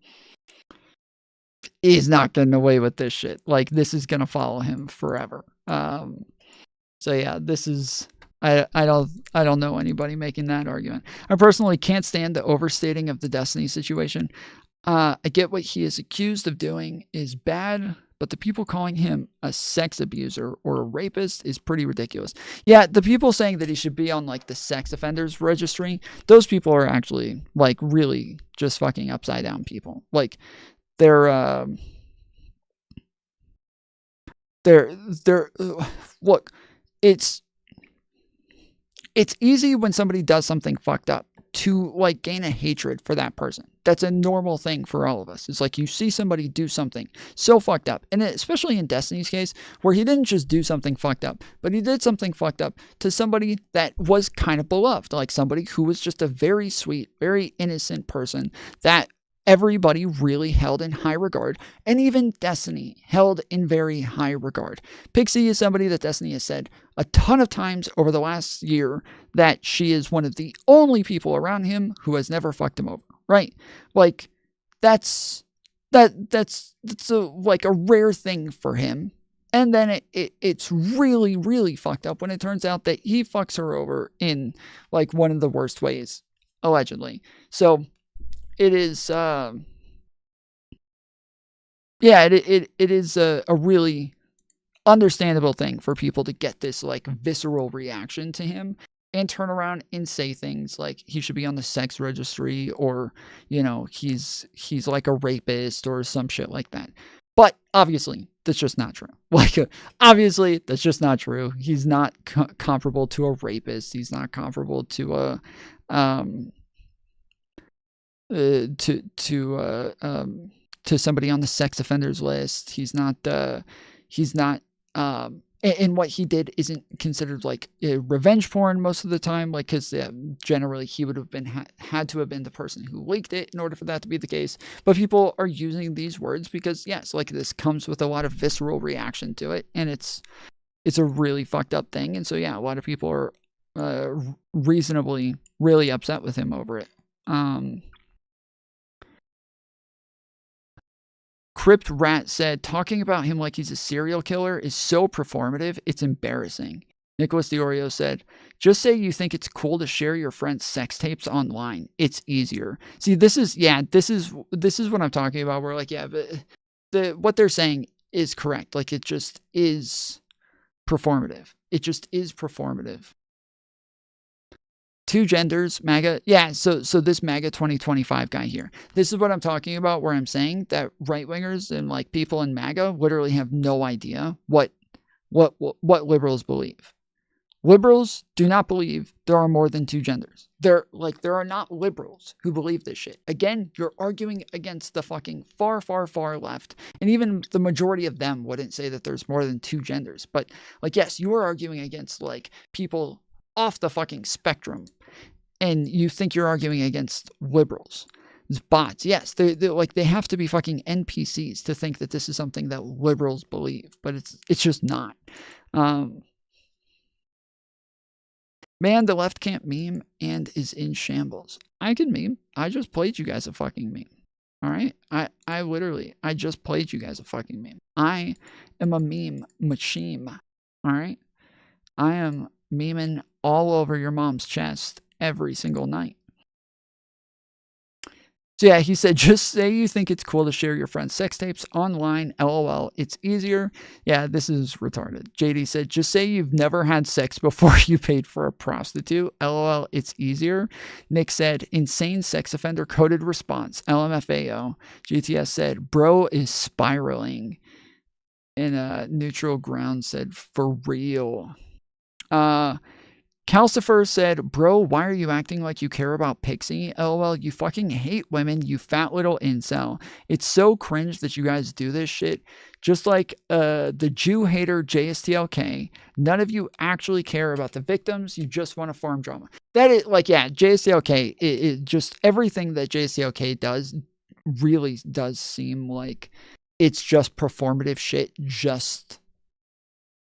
he's not getting away with this shit. Like, this is gonna follow him forever. So yeah, this is I don't know anybody making that argument. I personally can't stand the overstating of the Destiny situation. I get what he is accused of doing is bad, but the people calling him a sex abuser or a rapist is pretty ridiculous. Yeah, the people saying that he should be on like the sex offenders registry, those people are actually like really just fucking upside down people. Like, they're look, it's easy when somebody does something fucked up to like gain a hatred for that person. That's a normal thing for all of us. It's like you see somebody do something so fucked up, and especially in Destiny's case, where he didn't just do something fucked up, but he did something fucked up to somebody that was kind of beloved, like somebody who was just a very sweet, very innocent person that everybody really held in high regard, and even Destiny held in very high regard. Pixie is somebody that Destiny has said a ton of times over the last year that she is one of the only people around him who has never fucked him over, right? Like, that's like a rare thing for him. And then it's really, really fucked up when it turns out that he fucks her over in like one of the worst ways, allegedly. So it is, it is a really understandable thing for people to get this like visceral reaction to him and turn around and say things like he should be on the sex registry, or, you know, he's like a rapist or some shit like that. But obviously, that's just not true. Like, obviously, that's just not true. He's not comparable to a rapist. He's not comparable to a to somebody on the sex offenders list. He's not and what he did isn't considered like revenge porn most of the time, like, because generally he would have been had to have been the person who leaked it in order for that to be the case. But people are using these words because, yes, like, this comes with a lot of visceral reaction to it, and it's a really fucked up thing. And so, yeah, a lot of people are reasonably really upset with him over it. Crypt Rat said, talking about him like he's a serial killer is so performative, it's embarrassing. Nicholas Diorio said, just say you think it's cool to share your friend's sex tapes online. It's easier. See, this is what I'm talking about, where, like, yeah, but what they're saying is correct. Like, it just is performative. It just is performative. Two genders, MAGA. Yeah, so this MAGA 2025 guy here. This is what I'm talking about, where I'm saying that right-wingers and like people in MAGA literally have no idea what liberals believe. Liberals do not believe there are more than two genders. There are not liberals who believe this shit. Again, you're arguing against the fucking far, far, far left. And even the majority of them wouldn't say that there's more than two genders. But, like, yes, you are arguing against like people off the fucking spectrum, and you think you're arguing against liberals. It's bots. Yes, they have to be fucking NPCs to think that this is something that liberals believe, but it's just not. Man, the left can't meme and is in shambles. I can meme. I just played you guys a fucking meme. All right? I just played you guys a fucking meme. I am a meme machine. All right? I am memeing all over your mom's chest every single night. So yeah, he said, just say you think it's cool to share your friend's sex tapes online. LOL. It's easier. Yeah, this is retarded. JD said, just say you've never had sex before you paid for a prostitute. LOL. It's easier. Nick said, insane sex offender coded response. LMFAO. GTS said, bro is spiraling. And neutral ground said, for real. Calcifer said, bro, why are you acting like you care about Pixie? LOL, you fucking hate women, you fat little incel. It's so cringe that you guys do this shit. Just like the Jew hater JSTLK, none of you actually care about the victims. You just want to farm drama. That is, like, yeah, JSTLK, it just, everything that JSTLK does really does seem like it's just performative shit, just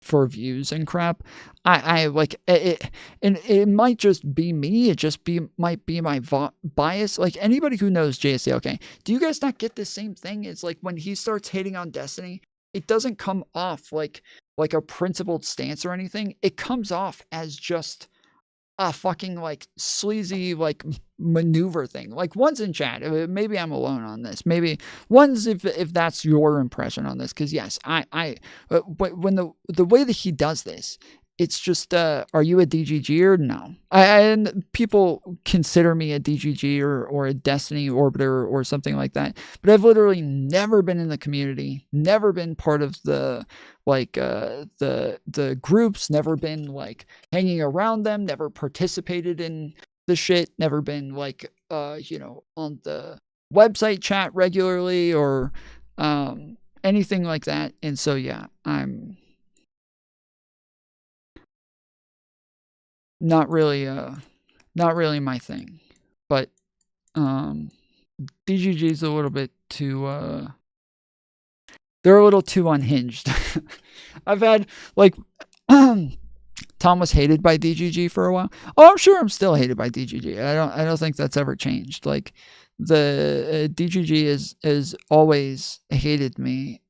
for views and crap. I like it, and it might just be me. It just might be my bias. Like, anybody who knows JSA, okay, do you guys not get the same thing? It's like when he starts hating on Destiny, it doesn't come off like a principled stance or anything. It comes off as just a fucking like sleazy like maneuver thing. Like, one's in chat. Maybe I'm alone on this. Maybe one's if that's your impression on this. Because yes, but when the way that he does this, it's just, are you a DGG or no? And people consider me a DGG or a Destiny orbiter or something like that. But I've literally never been in the community, never been part of the like the groups, never been like hanging around them, never participated in the shit, never been like on the website chat regularly or anything like that. And so yeah, I'm not really my thing. But DGG's a little bit too they're a little too unhinged. I've had like Tom was hated by DGG for a while. Oh, I'm sure I'm still hated by DGG. I don't think that's ever changed. Like, the DGG is always hated me,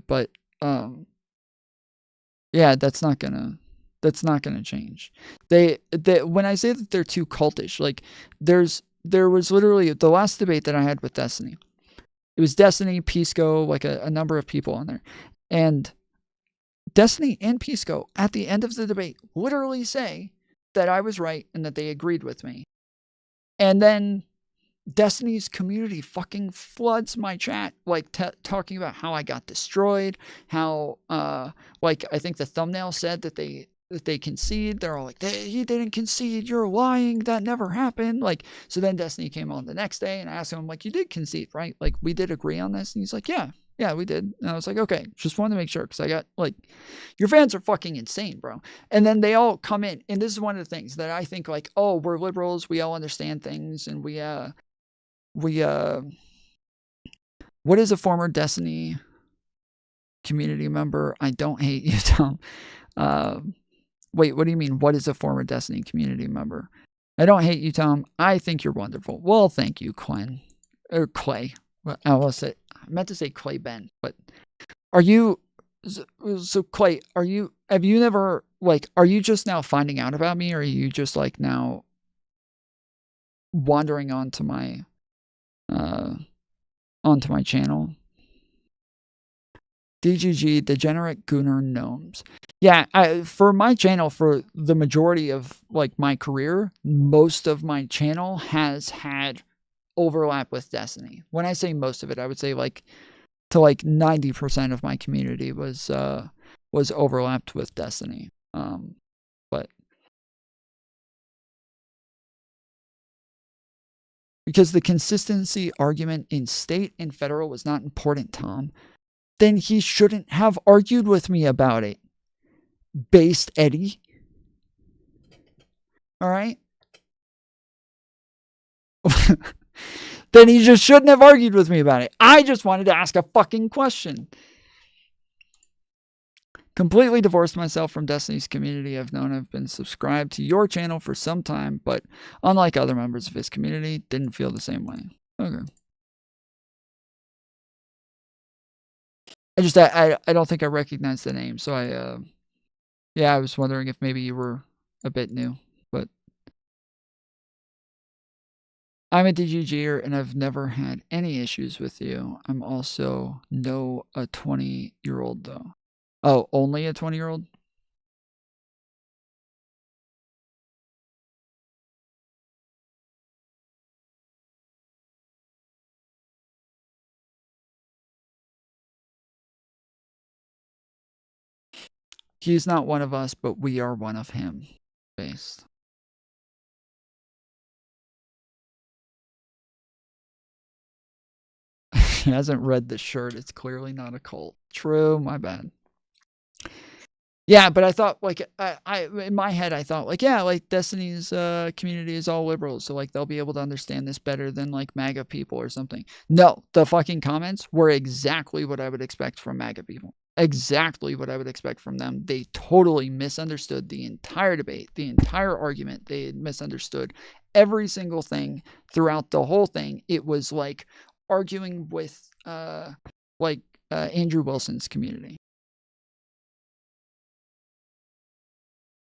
but yeah, that's not gonna change. They when I say that they're too cultish, like there was literally the last debate that I had with Destiny. It was Destiny, Pisco, like a number of people on there, and Destiny and Pisco at the end of the debate literally say that I was right and that they agreed with me. And then Destiny's community fucking floods my chat, like talking about how I got destroyed, how like I think the thumbnail said that they concede. They're all like, he didn't concede, you're lying, that never happened. Like, so then Destiny came on the next day and I asked him, like, you did concede, right? Like, we did agree on this? And he's like, yeah, we did. And I was like, okay, just wanted to make sure, because I got, like, your fans are fucking insane, bro. And then they all come in, and this is one of the things that I think, like, oh, we're liberals, we all understand things, and what is a former Destiny community member? I don't hate you, Tom. Wait, what do you mean? What is a former Destiny community member? I don't hate you, Tom. I think you're wonderful. Well, thank you, Glenn. Or Clay. I meant to say Clay Ben, but are you, so Clay, have you never, like, are you just now finding out about me, or are you just like now wandering onto my channel? DGG, Degenerate Gooner Gnomes. Yeah, for my channel, for the majority of like my career, most of my channel has had overlap with Destiny. When I say most of it, I would say like to like 90% of my community was overlapped with Destiny. But because the consistency argument in state and federal was not important, Tom, then he shouldn't have argued with me about it. Based Eddie. All right? Then he just shouldn't have argued with me about it. I just wanted to ask a fucking question. Completely divorced myself from Destiny's community. I've been subscribed to your channel for some time, but unlike other members of his community, didn't feel the same way. Okay. I don't think I recognized the name, so I was wondering if maybe you were a bit new, but I'm a DGGer and I've never had any issues with you. I'm also a 20-year-old though. Oh, only a 20-year-old? He's not one of us, but we are one of him. Based. He hasn't read the shirt. It's clearly not a cult. True, my bad. Yeah, but I thought like I in my head I thought like yeah, like Destiny's community is all liberals, so like they'll be able to understand this better than like MAGA people or something. No, the fucking comments were exactly what I would expect from MAGA people. Exactly what I would expect from them. They totally misunderstood the entire debate, the entire argument. They had misunderstood every single thing throughout the whole thing. It was like arguing with Andrew Wilson's community.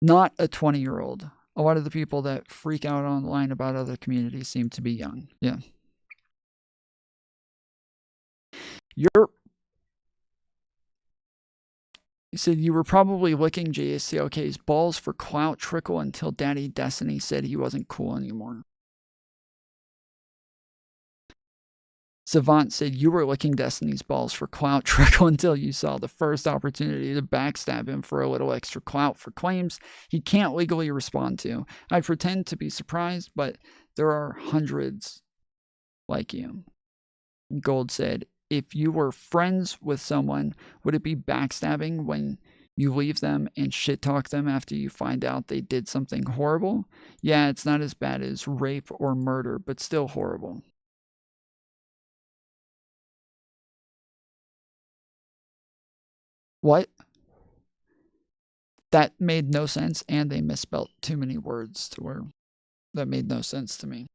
Not a 20-year-old. A lot of the people that freak out online about other communities seem to be young. Yeah. He said you were probably licking JSCLK's balls for clout trickle until Daddy Destiny said he wasn't cool anymore. Savant said you were licking Destiny's balls for clout trickle until you saw the first opportunity to backstab him for a little extra clout for claims he can't legally respond to. I'd pretend to be surprised, but there are hundreds like you. Gold said, if you were friends with someone, would it be backstabbing when you leave them and shit talk them after you find out they did something horrible? Yeah, it's not as bad as rape or murder, but still horrible. What? That made no sense, and they misspelled too many words to where that made no sense to me.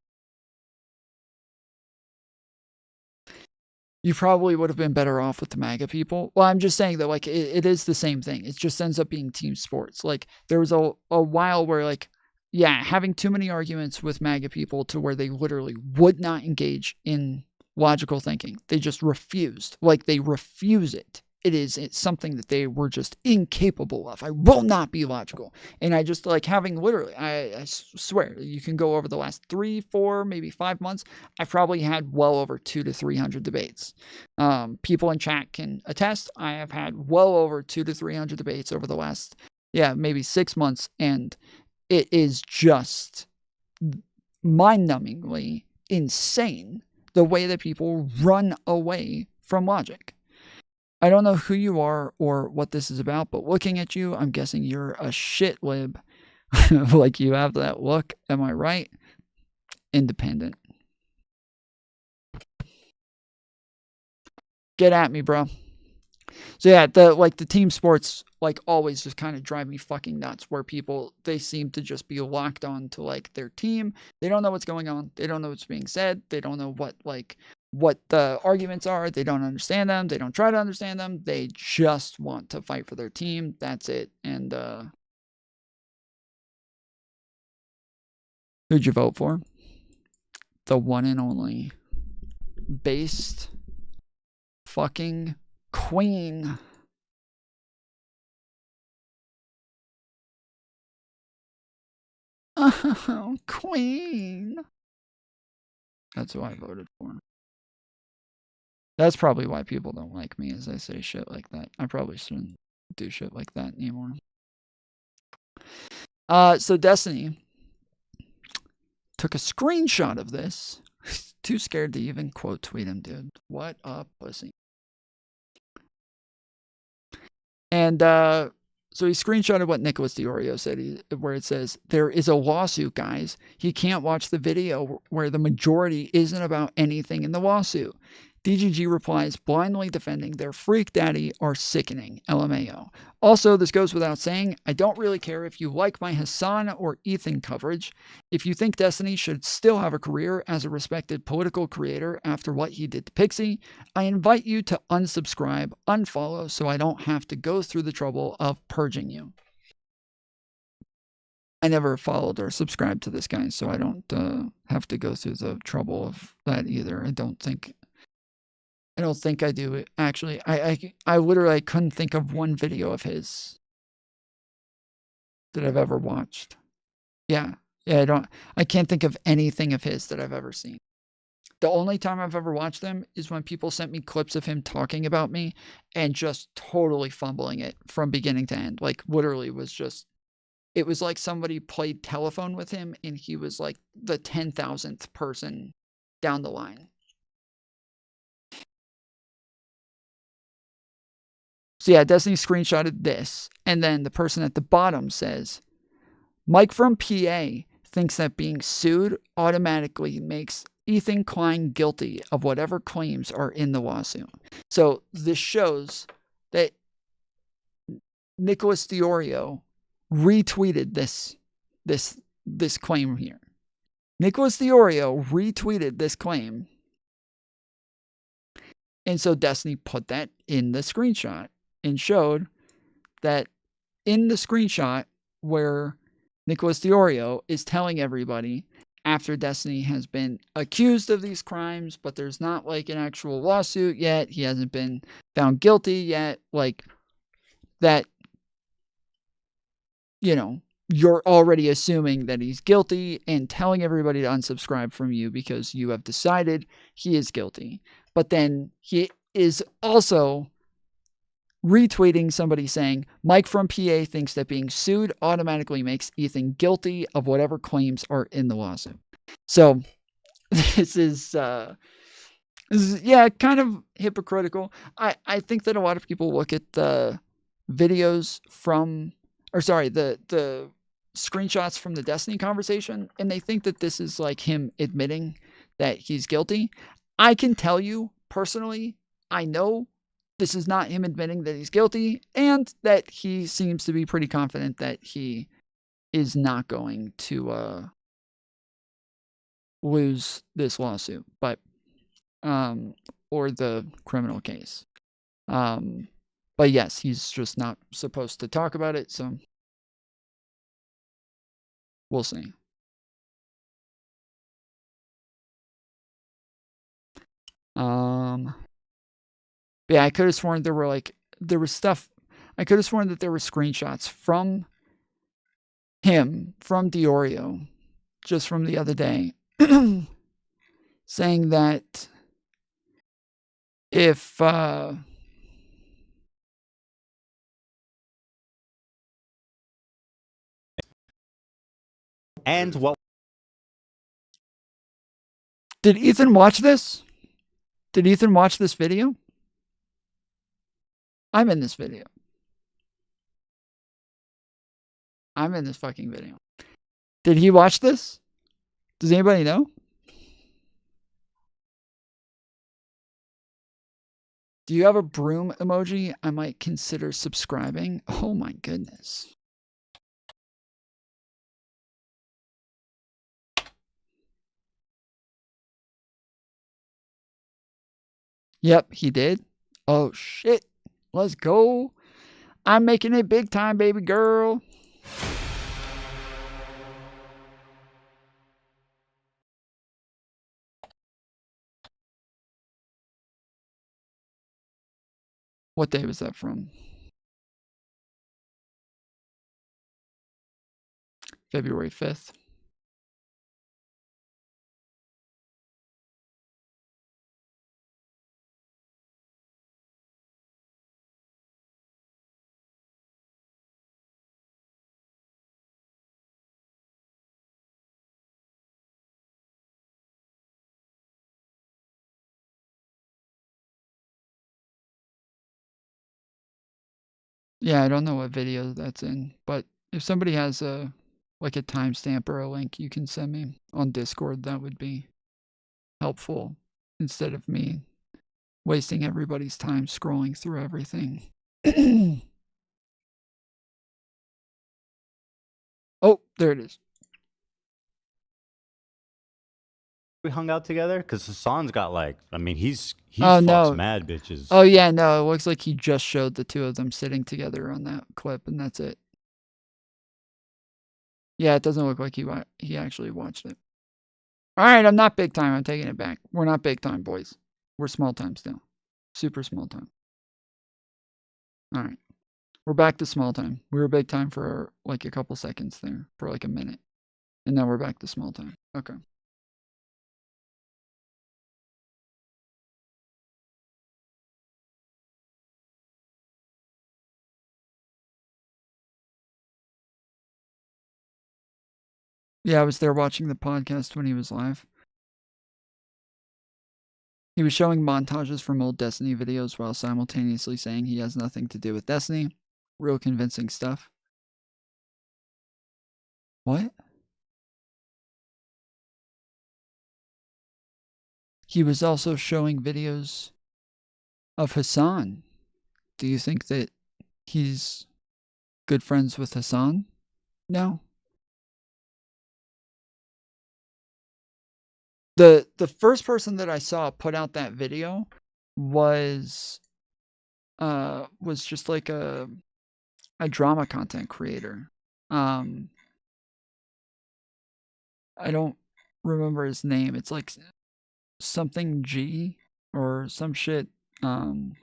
You probably would have been better off with the MAGA people. Well, I'm just saying that, like, it is the same thing. It just ends up being team sports. Like, there was a while where, like, yeah, having too many arguments with MAGA people to where they literally would not engage in logical thinking. They just refused. Like, they refuse it. It's something that they were just incapable of. I will not be logical. And I just like having literally, I swear, you can go over the last 3, 4, maybe 5 months. I've probably had well over 200 to 300 debates. People in chat can attest. I have had well over 200 to 300 debates over the last, maybe 6 months. And it is just mind-numbingly insane the way that people run away from logic. I don't know who you are or what this is about, but looking at you, I'm guessing you're a shit lib. Like you have that look. Am I right? Independent. Get at me, bro. So yeah, the team sports like always just kind of drive me fucking nuts where people, they seem to just be locked on to like their team. They don't know what's going on. They don't know what's being said. They don't know what the arguments are. They don't understand them. They don't try to understand them. They just want to fight for their team. That's it. And who'd you vote for? The one and only based fucking queen. Oh, queen. That's who I voted for. That's probably why people don't like me, as I say shit like that. I probably shouldn't do shit like that anymore. So Destiny took a screenshot of this. Too scared to even quote tweet him, dude. What a pussy. And so he screenshotted what Nicholas DiOrio said, where it says, there is a lawsuit, guys. He can't watch the video where the majority isn't about anything in the lawsuit. DGG replies, blindly defending their freak daddy are sickening, LMAO. Also, this goes without saying, I don't really care if you like my Hassan or Ethan coverage. If you think Destiny should still have a career as a respected political creator after what he did to Pixie, I invite you to unsubscribe, unfollow, so I don't have to go through the trouble of purging you. I never followed or subscribed to this guy, so I don't have to go through the trouble of that either. I don't think I do. Actually, I literally couldn't think of one video of his that I've ever watched. Yeah. Yeah, I can't think of anything of his that I've ever seen. The only time I've ever watched them is when people sent me clips of him talking about me and just totally fumbling it from beginning to end. Like, literally it was like somebody played telephone with him and he was like the 10,000th person down the line. So yeah, Destiny screenshotted this, and then the person at the bottom says, Mike from PA thinks that being sued automatically makes Ethan Klein guilty of whatever claims are in the lawsuit. So this shows that Nicholas Diorio retweeted this claim here. Nicholas Diorio retweeted this claim. And so Destiny put that in the screenshot and showed that in the screenshot where Nicholas Diorio is telling everybody after Destiny has been accused of these crimes, but there's not like an actual lawsuit yet. He hasn't been found guilty yet. Like that, you know, you're already assuming that he's guilty and telling everybody to unsubscribe from you because you have decided he is guilty. But then he is also retweeting somebody saying, Mike from PA thinks that being sued automatically makes Ethan guilty of whatever claims are in the lawsuit. So this is yeah, kind of hypocritical. I think that a lot of people look at the videos from, or sorry, the screenshots from the Destiny conversation, and they think that this is like him admitting that he's guilty. I can tell you personally, I know this is not him admitting that he's guilty, and that he seems to be pretty confident that he is not going to lose this lawsuit, but or the criminal case. But yes, he's just not supposed to talk about it, so we'll see. Yeah, I could have sworn there was stuff. I could have sworn that there were screenshots from him, from Diorio, just from the other day, saying that if and what did Ethan watch this? Did Ethan watch this video? I'm in this video. I'm in this fucking video. Did he watch this? Does anybody know? Do you have a broom emoji? I might consider subscribing. Oh my goodness. Yep, he did. Oh shit. Let's go. I'm making it big time, baby girl. What day was that from? February 5th. Yeah, I don't know what video that's in, but if somebody has a timestamp or a link you can send me on Discord, that would be helpful instead of me wasting everybody's time scrolling through everything. Oh, there it is. we hung out together? Because Hassan's got he's Oh, fucks no. mad bitches. Oh, yeah, no, it looks like he just showed the two of them sitting together on that clip, and that's it. Yeah, it doesn't look like he actually watched it. All right, I'm not big time. I'm taking it back. We're not big time, boys. We're small time still. Super small time. All right. We're back to small time. We were big time for like a couple seconds there, for like a minute. And now we're back to small time. Okay. Yeah, I was there watching the podcast when he was live. He was showing montages from old Destiny videos while simultaneously saying he has nothing to do with Destiny. Real convincing stuff. What? He was also showing videos of Hassan. Do you think that he's good friends with Hassan? No. The first person that I saw put out that video was just like a drama content creator. I don't remember his name. It's like something G or some shit. And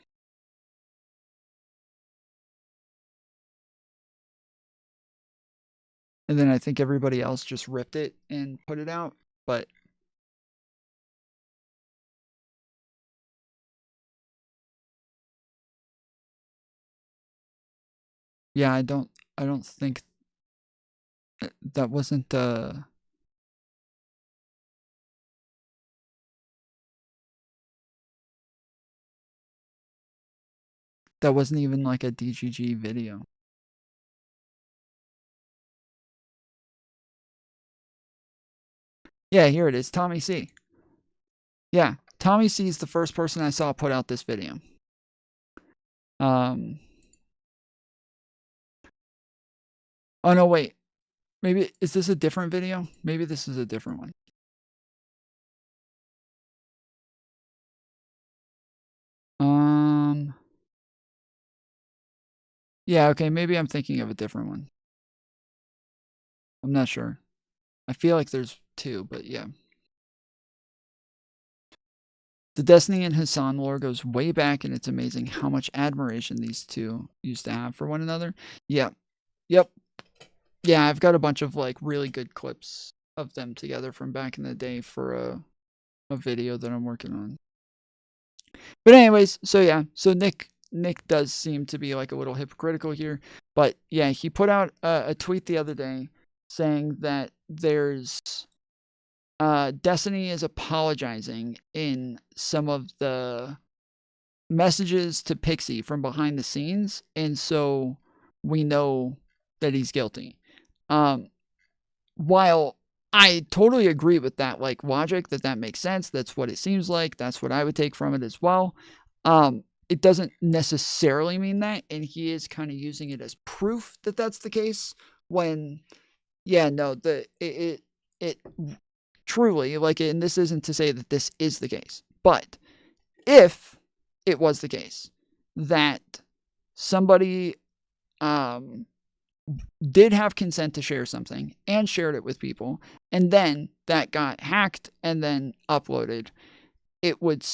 then I think everybody else just ripped it and put it out. But yeah, I don't think that wasn't that wasn't even like a DGG video. Yeah, here it is. Tommy C. Yeah, Tommy C is the first person I saw put out this video. Oh no, wait. Maybe is this a different video? Maybe this is a different one. Yeah, okay, maybe I'm thinking of a different one. I'm not sure. I feel like there's two, but yeah. The Destiny and Hassan lore goes way back, and it's amazing how much admiration these two used to have for one another. Yeah. Yep. Yeah, I've got a bunch of like really good clips of them together from back in the day for a video that I'm working on. But anyways, so yeah, so Nick does seem to be like a little hypocritical here, but yeah, he put out a tweet the other day saying that there's Destiny is apologizing in some of the messages to Pixie from behind the scenes, and so we know that he's guilty. While I totally agree with that like logic, that makes sense, that's what it seems like, that's what I would take from it as well. It doesn't necessarily mean that, and he is kind of using it as proof that that's the case, when yeah, no, it truly, like, and this isn't to say that this is the case, but if it was the case that somebody did have consent to share something and shared it with people, and then that got hacked and then uploaded, it would,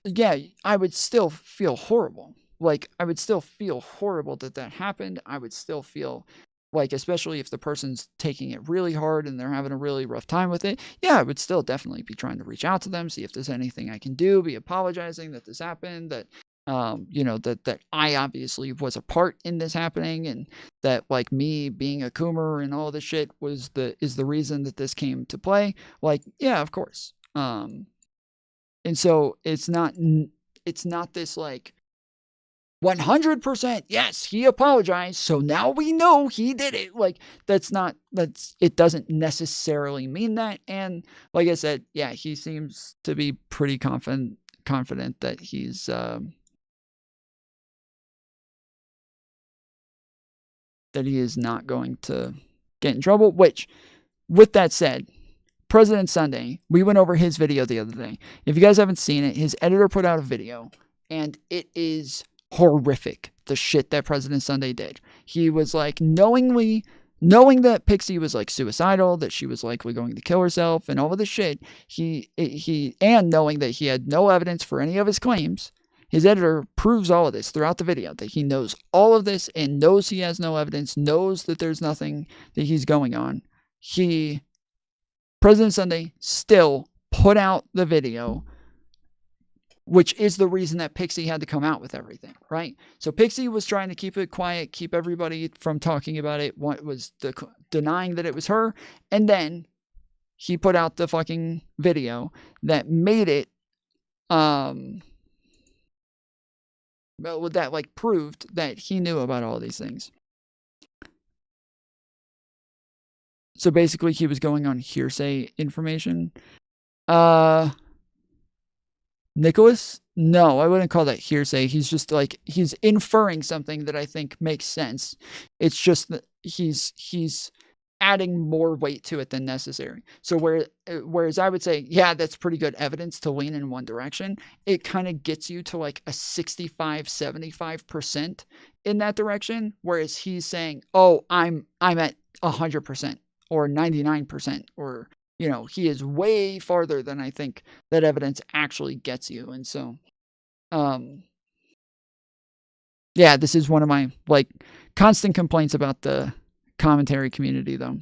yeah, I would still feel horrible. Like, I would still feel horrible that happened. I would still feel like, especially if the person's taking it really hard and they're having a really rough time with it, yeah, I would still definitely be trying to reach out to them, see if there's anything I can do, be apologizing that this happened, that you know, that I obviously was a part in this happening, and that like me being a coomer and all this shit is the reason that this came to play. Like, yeah, of course. And so it's not this like 100% yes, he apologized, so now we know he did it. Like, it doesn't necessarily mean that. And like I said, yeah, he seems to be pretty confident that he's that he is not going to get in trouble. Which, with that said, President Sunday, we went over his video the other day. If you guys haven't seen it, his editor put out a video, and it is horrific, the shit that President Sunday did. He was like knowingly knowing that Pixie was like suicidal, that she was likely going to kill herself and all of this shit, and knowing that he had no evidence for any of his claims, his editor proves all of this throughout the video, that he knows all of this and knows he has no evidence, knows that there's nothing that he's going on. President Sunday still put out the video, which is the reason that Pixie had to come out with everything, right? So Pixie was trying to keep it quiet, keep everybody from talking about it, was denying that it was her, and then he put out the fucking video that made it, that like proved that he knew about all these things. So basically he was going on hearsay information. Nicholas? No, I wouldn't call that hearsay. He's just like, he's inferring something that I think makes sense. It's just that he's adding more weight to it than necessary. So whereas I would say, yeah, that's pretty good evidence to lean in one direction, it kind of gets you to like a 65, 75% in that direction. Whereas he's saying, oh, I'm at 100% or 99%, or, you know, he is way farther than I think that evidence actually gets you. And so, yeah, this is one of my like constant complaints about the commentary community, though.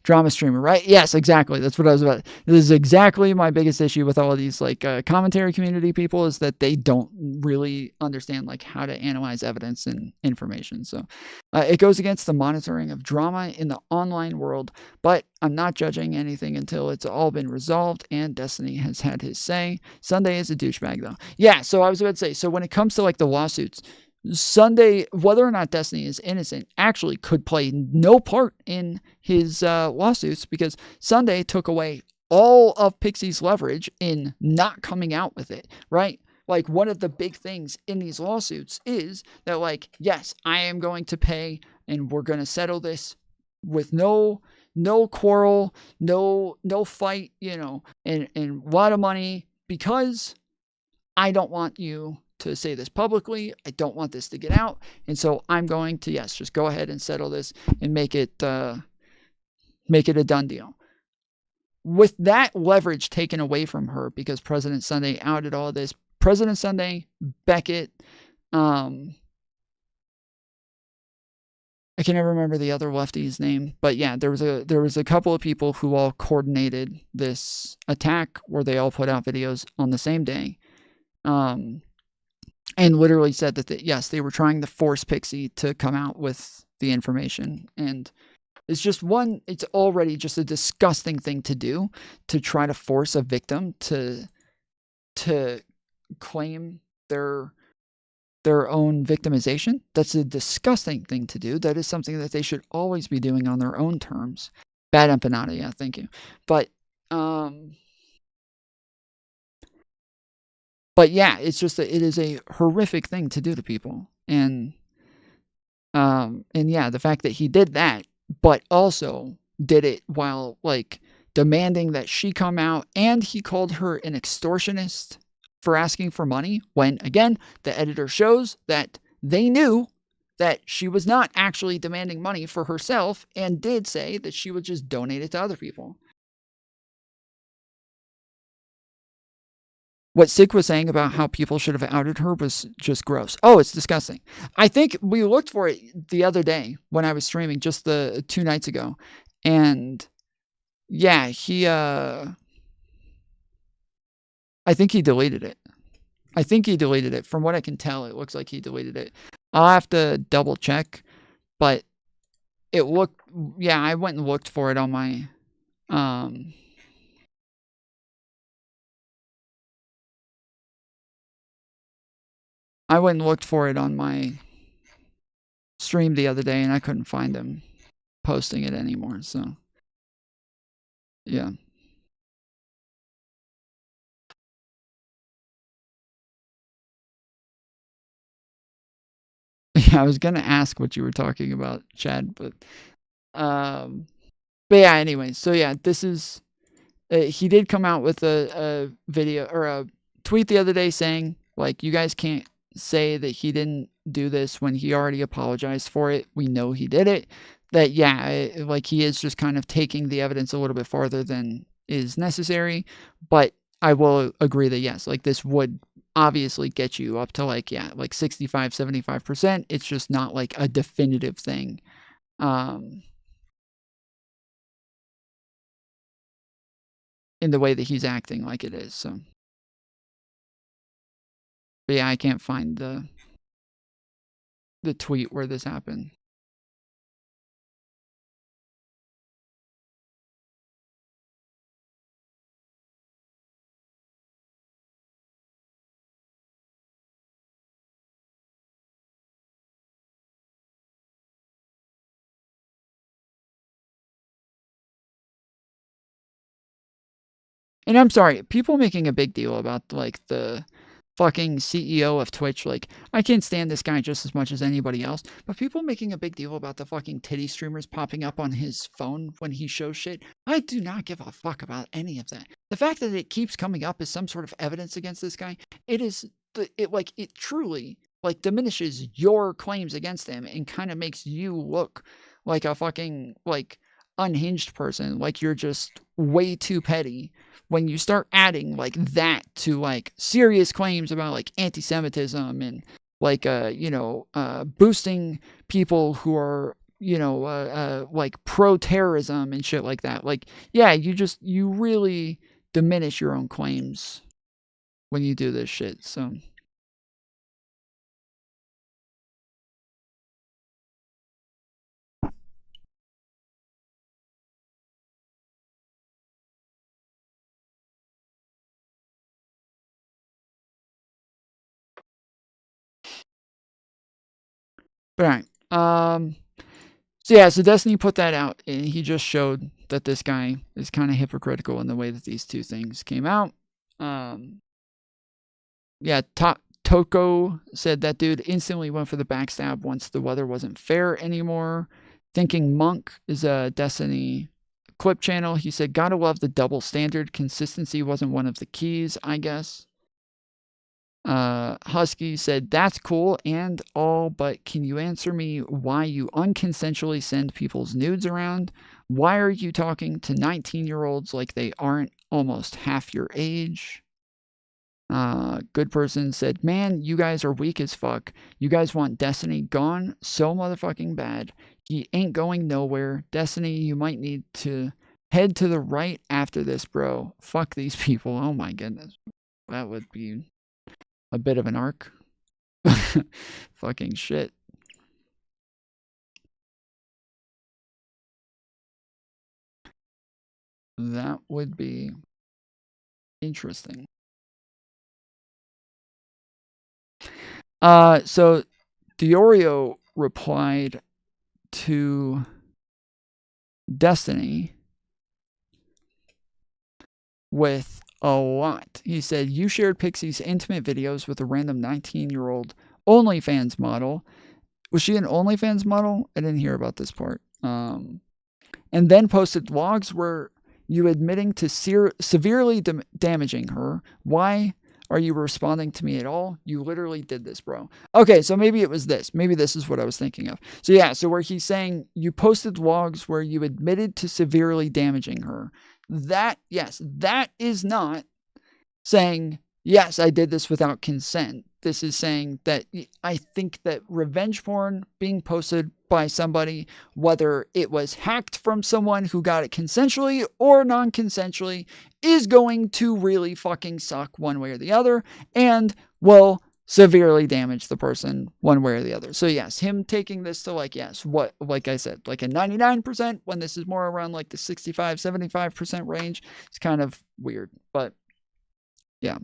Drama streamer, right? Yes, exactly. That's what I was about. This is exactly my biggest issue with all of these like commentary community people, is that they don't really understand like how to analyze evidence and information. So it goes against the monitoring of drama in the online world, but I'm not judging anything until it's all been resolved and Destiny has had his say. Sunday is a douchebag, though. Yeah, so I was about to say, so when it comes to like the lawsuits, Sunday, whether or not Destiny is innocent, actually could play no part in his lawsuits, because Sunday took away all of Pixie's leverage in not coming out with it, right? Like, one of the big things in these lawsuits is that, like, yes, I am going to pay and we're going to settle this with no quarrel, no fight, you know, and a lot of money, because I don't want you to say this publicly. I don't want this to get out. And so I'm going to, yes, just go ahead and settle this and make it a done deal. With that leverage taken away from her because President Sunday outed all of this, President Sunday, Beckett, I can never remember the other lefty's name, but yeah, there was a couple of people who all coordinated this attack where they all put out videos on the same day. And literally said that, yes, they were trying to force Pixie to come out with the information. And it's just it's already just a disgusting thing to do, to try to force a victim to claim their own victimization. That's a disgusting thing to do. That is something that they should always be doing on their own terms. Bad empanada, yeah, thank you. But yeah, it's just that it is a horrific thing to do to people. And yeah, the fact that he did that, but also did it while like demanding that she come out, and he called her an extortionist for asking for money, when again, the editor shows that they knew that she was not actually demanding money for herself, and did say that she would just donate it to other people. What Sig was saying about how people should have outed her was just gross. Oh, it's disgusting. I think we looked for it the other day when I was streaming, just the 2 nights ago. And yeah, I think he deleted it. From what I can tell, it looks like he deleted it. I'll have to double check, but it looked, yeah, I went and looked for it on my, I went and looked for it on my stream the other day, and I couldn't find him posting it anymore. So, yeah. Yeah, I was gonna ask what you were talking about, Chad, but yeah. Anyway, so yeah, this is. He did come out with a video or a tweet the other day saying, like, you guys can't say that he didn't do this when he already apologized for it. We know he did it. that, yeah, like he is just kind of taking the evidence a little bit farther than is necessary. But I will agree that, yes, like this would obviously get you up to like, yeah, like 65, 75%. It's just not like a definitive thing. In the way that he's acting like it is. So, but yeah, I can't find the tweet where this happened. And I'm sorry, people making a big deal about like the fucking CEO of Twitch, like I can't stand this guy just as much as anybody else, but people making a big deal about the fucking titty streamers popping up on his phone when he shows shit, I do not give a fuck about any of that. The fact that it keeps coming up as some sort of evidence against this guy, it truly like diminishes your claims against him and kind of makes you look like a fucking like unhinged person, like you're just way too petty when you start adding like that to like serious claims about like anti-Semitism and like boosting people who are like pro-terrorism and shit like that. Like, yeah, you really diminish your own claims when you do this shit. So but all right. So yeah, so Destiny put that out, and he just showed that this guy is kind of hypocritical in the way that these two things came out. Yeah, Toko said that dude instantly went for the backstab once the weather wasn't fair anymore. Thinking Monk is a Destiny clip channel. He said, gotta love the double standard. Consistency wasn't one of the keys, I guess. Husky said, that's cool and all, but can you answer me why you unconsensually send people's nudes around? Why are you talking to 19-year-olds like they aren't almost half your age? Good person said, man, you guys are weak as fuck. You guys want Destiny gone so motherfucking bad. He ain't going nowhere. Destiny, you might need to head to the right after this, bro. Fuck these people. Oh my goodness. That would be a bit of an arc. Fucking shit. That would be interesting. So Diorio replied to Destiny with a lot. He said, you shared Pixie's intimate videos with a random 19-year-old OnlyFans model. Was she an OnlyFans model? I didn't hear about this part. And then posted logs where you admitting to severely damaging her. Why are you responding to me at all? You literally did this, bro. Okay, so maybe it was this. Maybe this is what I was thinking of. So yeah, so where he's saying you posted logs where you admitted to severely damaging her. That, yes, that is not saying, yes, I did this without consent. This is saying that I think that revenge porn being posted by somebody, whether it was hacked from someone who got it consensually or non-consensually, is going to really fucking suck one way or the other and will severely damage the person one way or the other. So yes, him taking this to like, yes, what, like I said, like a 99% when this is more around like the 65, 75% range, it's kind of weird, but yeah.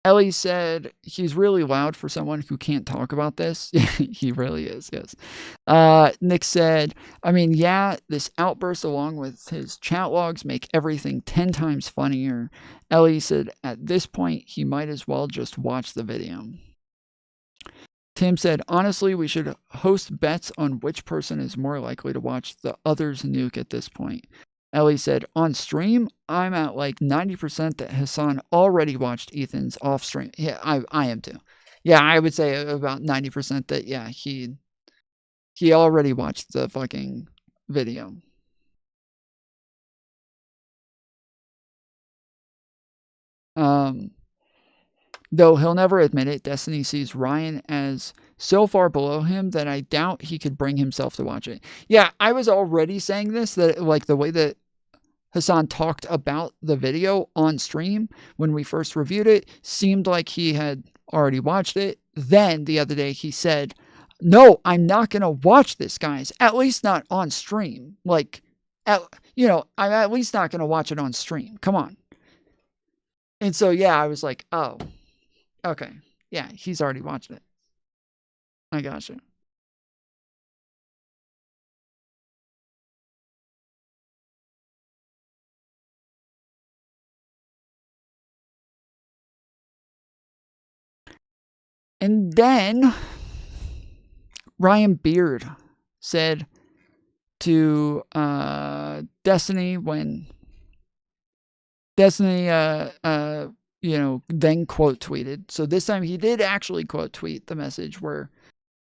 Ellie said he's really loud for someone who can't talk about this. He really is, yes. Nick said, I mean, yeah, this outburst along with his chat logs make everything 10 times funnier. Ellie said, at this point, he might as well just watch the video. Tim said, honestly, we should host bets on which person is more likely to watch the other's nuke at this point. Ellie said, on stream, I'm at like 90% that Hassan already watched Ethan's off stream. Yeah, I am too. Yeah, I would say about 90% that, yeah, he already watched the fucking video. Though he'll never admit it, Destiny sees Ryan as so far below him that I doubt he could bring himself to watch it. Yeah, I was already saying this, that like the way that Hassan talked about the video on stream when we first reviewed it seemed like he had already watched it. Then the other day he said, no, I'm not going to watch this, guys. At least not on stream. Like, I'm at least not going to watch it on stream. Come on. And so, yeah, I was like, oh, okay. Yeah, he's already watched it. I gotcha. And then Ryan Beard said to Destiny when Destiny, then quote tweeted. So this time he did actually quote tweet the message where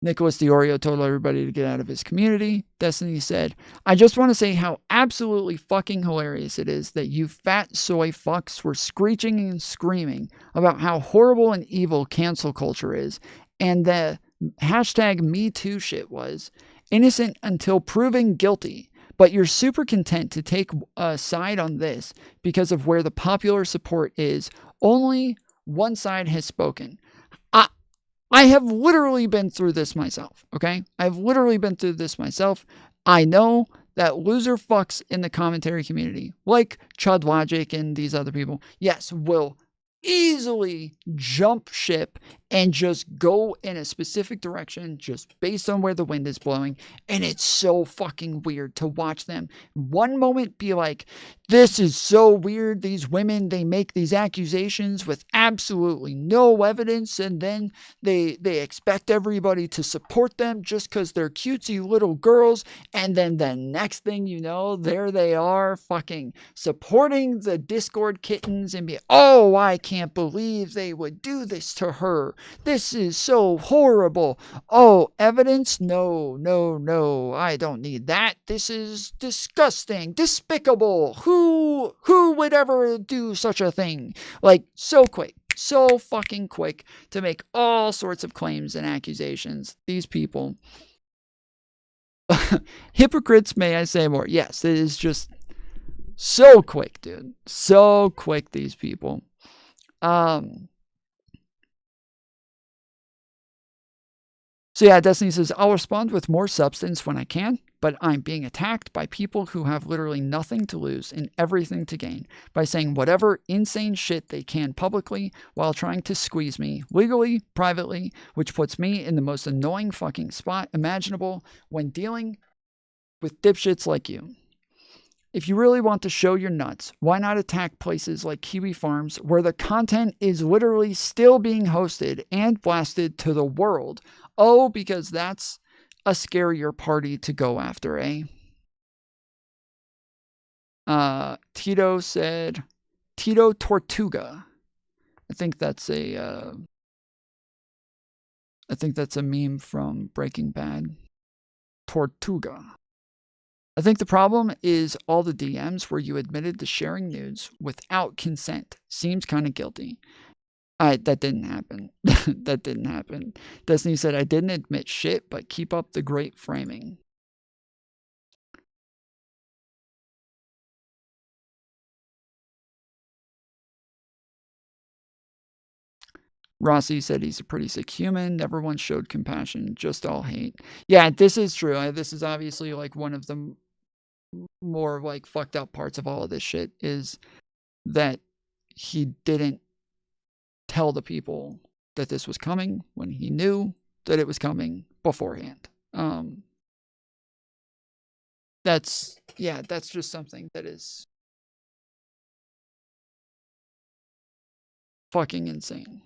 Nicholas DiOrio told everybody to get out of his community. Destiny said, I just want to say how absolutely fucking hilarious it is that you fat soy fucks were screeching and screaming about how horrible and evil cancel culture is, and the hashtag #MeToo shit was innocent until proven guilty. But you're super content to take a side on this because of where the popular support is. Only one side has spoken. I have literally been through this myself, okay? I've literally been through this myself. I know that loser fucks in the commentary community, like Chud Logic and these other people, yes, will easily jump ship and just go in a specific direction just based on where the wind is blowing. And it's so fucking weird to watch them one moment be like, this is so weird. These women, they make these accusations with absolutely no evidence. And then they expect everybody to support them just because they're cutesy little girls. And then the next thing you know, there they are fucking supporting the Discord kittens and be, oh, I can't believe they would do this to her. This is so horrible. Oh, evidence? No, no, no. I don't need that. This is disgusting, despicable. Who would ever do such a thing? Like, so quick, so fucking quick to make all sorts of claims and accusations. These people. Hypocrites, may I say more? Yes, it is just so quick, dude. So quick, these people. So yeah, Destiny says, I'll respond with more substance when I can, but I'm being attacked by people who have literally nothing to lose and everything to gain by saying whatever insane shit they can publicly while trying to squeeze me legally, privately, which puts me in the most annoying fucking spot imaginable when dealing with dipshits like you. If you really want to show your nuts, why not attack places like Kiwi Farms where the content is literally still being hosted and blasted to the world? Oh, because that's a scarier party to go after, eh? Tito said, Tito Tortuga. I think that's a meme from Breaking Bad. Tortuga. I think the problem is all the DMs where you admitted to sharing nudes without consent. Seems kind of guilty. That didn't happen. That didn't happen. Destiny said, I didn't admit shit, but keep up the great framing. Rossi said he's a pretty sick human, never once showed compassion, just all hate. Yeah, this is true. This is obviously like one of the more like fucked up parts of all of this shit is that he didn't tell the people that this was coming when he knew that it was coming beforehand. That's just something that is fucking insane.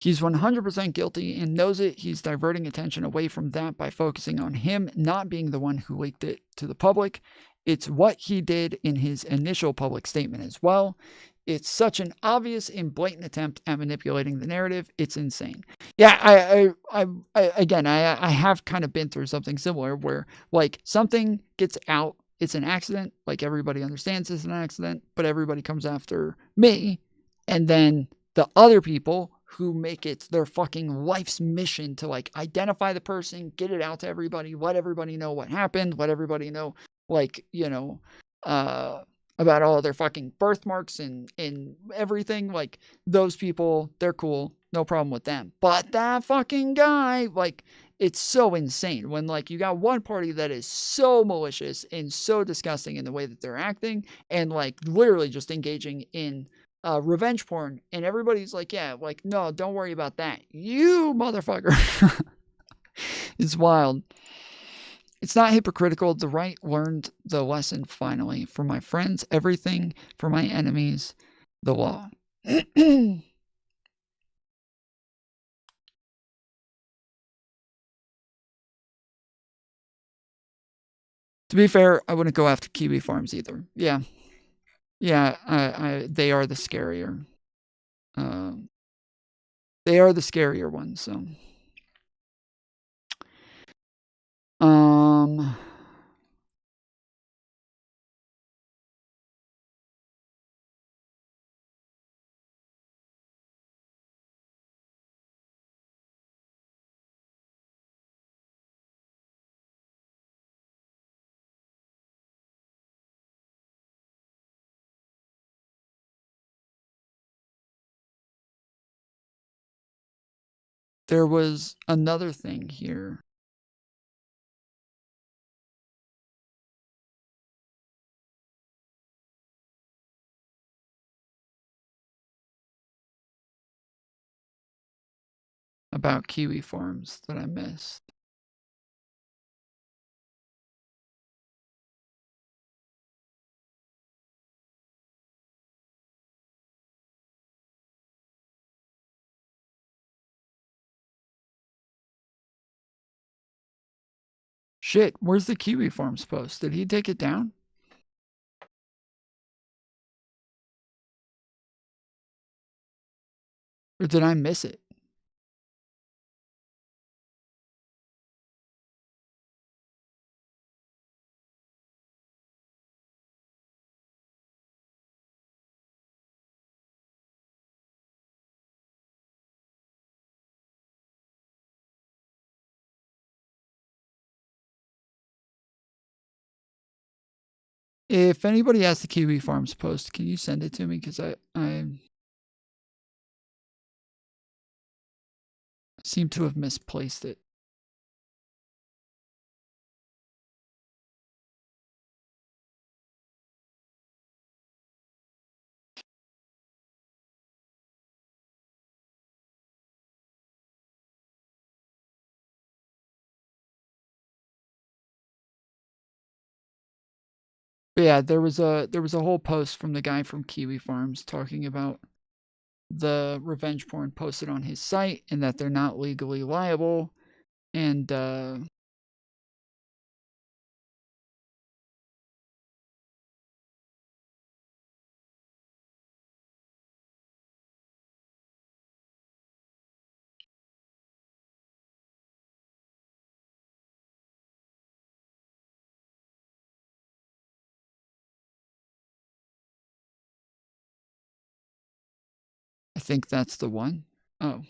He's 100% guilty and knows it. He's diverting attention away from that by focusing on him not being the one who leaked it to the public. It's what he did in his initial public statement as well. It's such an obvious and blatant attempt at manipulating the narrative. It's insane. Yeah, I have kind of been through something similar where like something gets out, it's an accident, like everybody understands it's an accident, but everybody comes after me, and then the other people who make it their fucking life's mission to like identify the person, get it out to everybody, let everybody know what happened, let everybody know like, about all of their fucking birthmarks and everything. Like those people, they're cool. No problem with them. But that fucking guy, like, it's so insane when like you got one party that is so malicious and so disgusting in the way that they're acting and like literally just engaging in revenge porn, and everybody's like, yeah, like, no, don't worry about that, you motherfucker. It's wild. It's not hypocritical. The right learned the lesson finally. For my friends, everything. For my enemies, the law. To be fair, I wouldn't go after kiwi farms either. Yeah. Yeah, they are the scarier. They are the scarier ones, so. There was another thing here. About kiwi farms that I missed. Shit, where's the kiwi farms post? Did he take it down? Or did I miss it? If anybody has the kiwi farms post, can you send it to me? Because I seem to have misplaced it. But yeah, there was a whole post from the guy from Kiwi Farms talking about the revenge porn posted on his site and that they're not legally liable, and I think that's the one. Oh.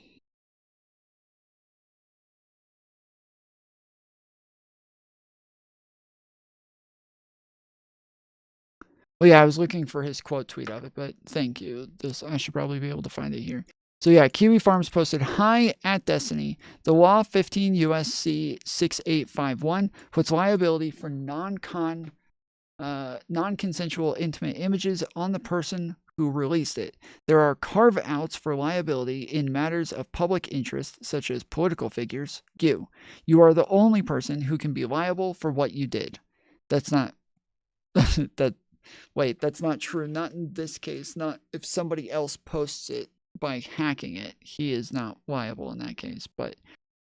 Well, yeah, I was looking for his quote tweet of it, but thank you. I should probably be able to find it here. So yeah, Kiwi Farms posted, "Hi at Destiny. The law 15 USC 6851 puts liability for non-consensual intimate images on the person who released it. There are carve-outs for liability in matters of public interest, such as political figures. You are the only person who can be liable for what you did." That's not Wait, that's not true. Not in this case. Not if somebody else posts it by hacking it, he is not liable in that case. But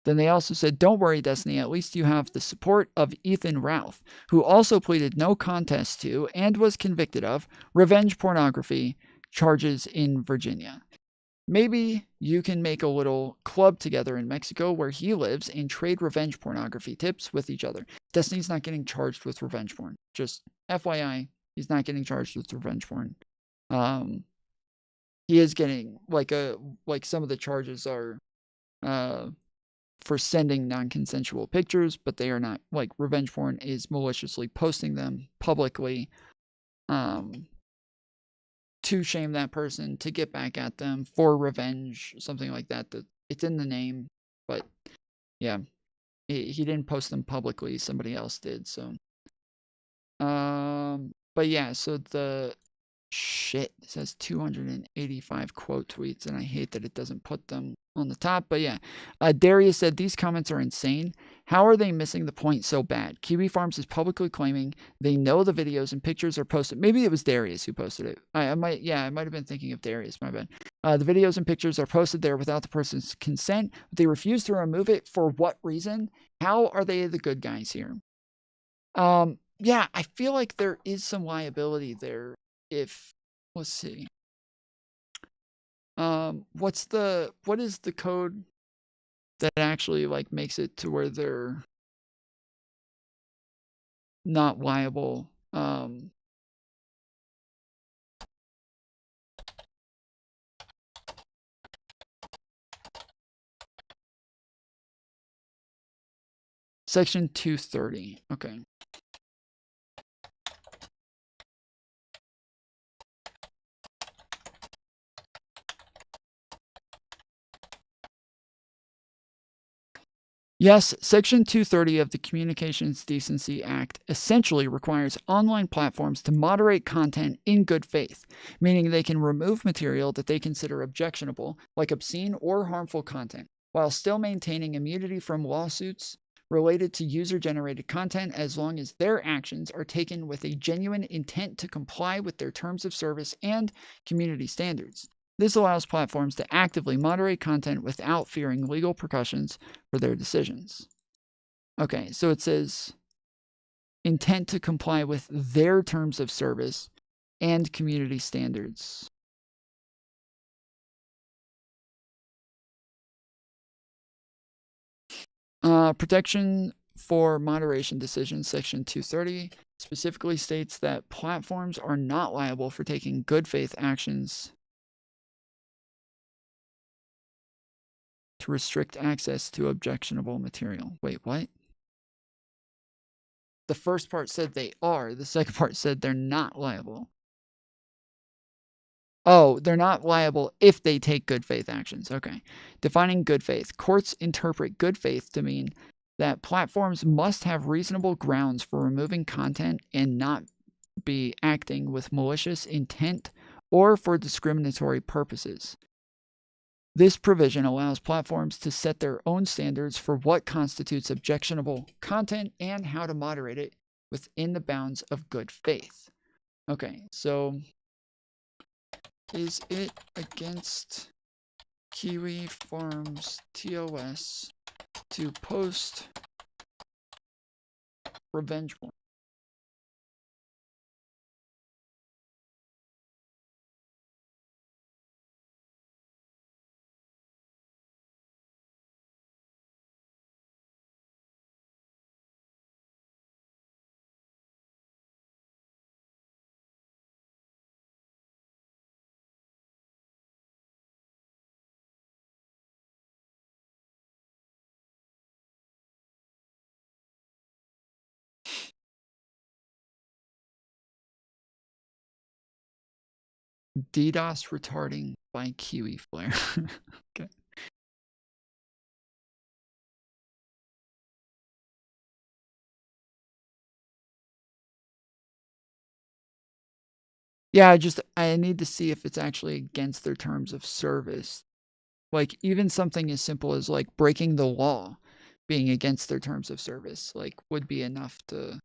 then they also said, don't worry, Destiny, at least you have the support of Ethan Ralph, who also pleaded no contest to and was convicted of revenge pornography charges in Virginia. Maybe you can make a little club together in Mexico where he lives and trade revenge pornography tips with each other. Destiny's not getting charged with revenge porn. Just FYI, he's not getting charged with revenge porn. He is getting like some of the charges are for sending non-consensual pictures, but they are not like revenge porn is maliciously posting them publicly to shame that person, to get back at them for revenge, something like that. That it's in the name, but yeah, he didn't post them publicly. Somebody else did. So, but yeah, so the shit says 285 quote tweets, and I hate that it doesn't put them on the top. But yeah, Darius said these comments are insane. How are they missing the point so bad? Kiwi Farms is publicly claiming they know the videos and pictures are posted. Maybe it was Darius who posted it. I might have been thinking of Darius. My bad. The videos and pictures are posted there without the person's consent. But they refuse to remove it. For what reason? How are they the good guys here? Yeah, I feel like there is some liability there. If let's see. What is the code that actually like makes it to where they're not liable? Section 230. Okay. Yes, Section 230 of the Communications Decency Act essentially requires online platforms to moderate content in good faith, meaning they can remove material that they consider objectionable, like obscene or harmful content, while still maintaining immunity from lawsuits related to user-generated content as long as their actions are taken with a genuine intent to comply with their terms of service and community standards. This allows platforms to actively moderate content without fearing legal repercussions for their decisions. Okay, so it says intent to comply with their terms of service and community standards. Protection for moderation decisions, Section 230, specifically states that platforms are not liable for taking good faith actions to restrict access to objectionable material. Wait, what? The first part said they are. The second part said they're not liable. Oh, they're not liable if they take good faith actions. Okay. Defining good faith. Courts interpret good faith to mean that platforms must have reasonable grounds for removing content and not be acting with malicious intent or for discriminatory purposes. This provision allows platforms to set their own standards for what constitutes objectionable content and how to moderate it within the bounds of good faith. Okay, so is it against Kiwi Farms TOS to post revenge porn? DDoS retarding by Kiwi Flare. Okay. Yeah, I need to see if it's actually against their terms of service. Like even something as simple as like breaking the law being against their terms of service, like would be enough to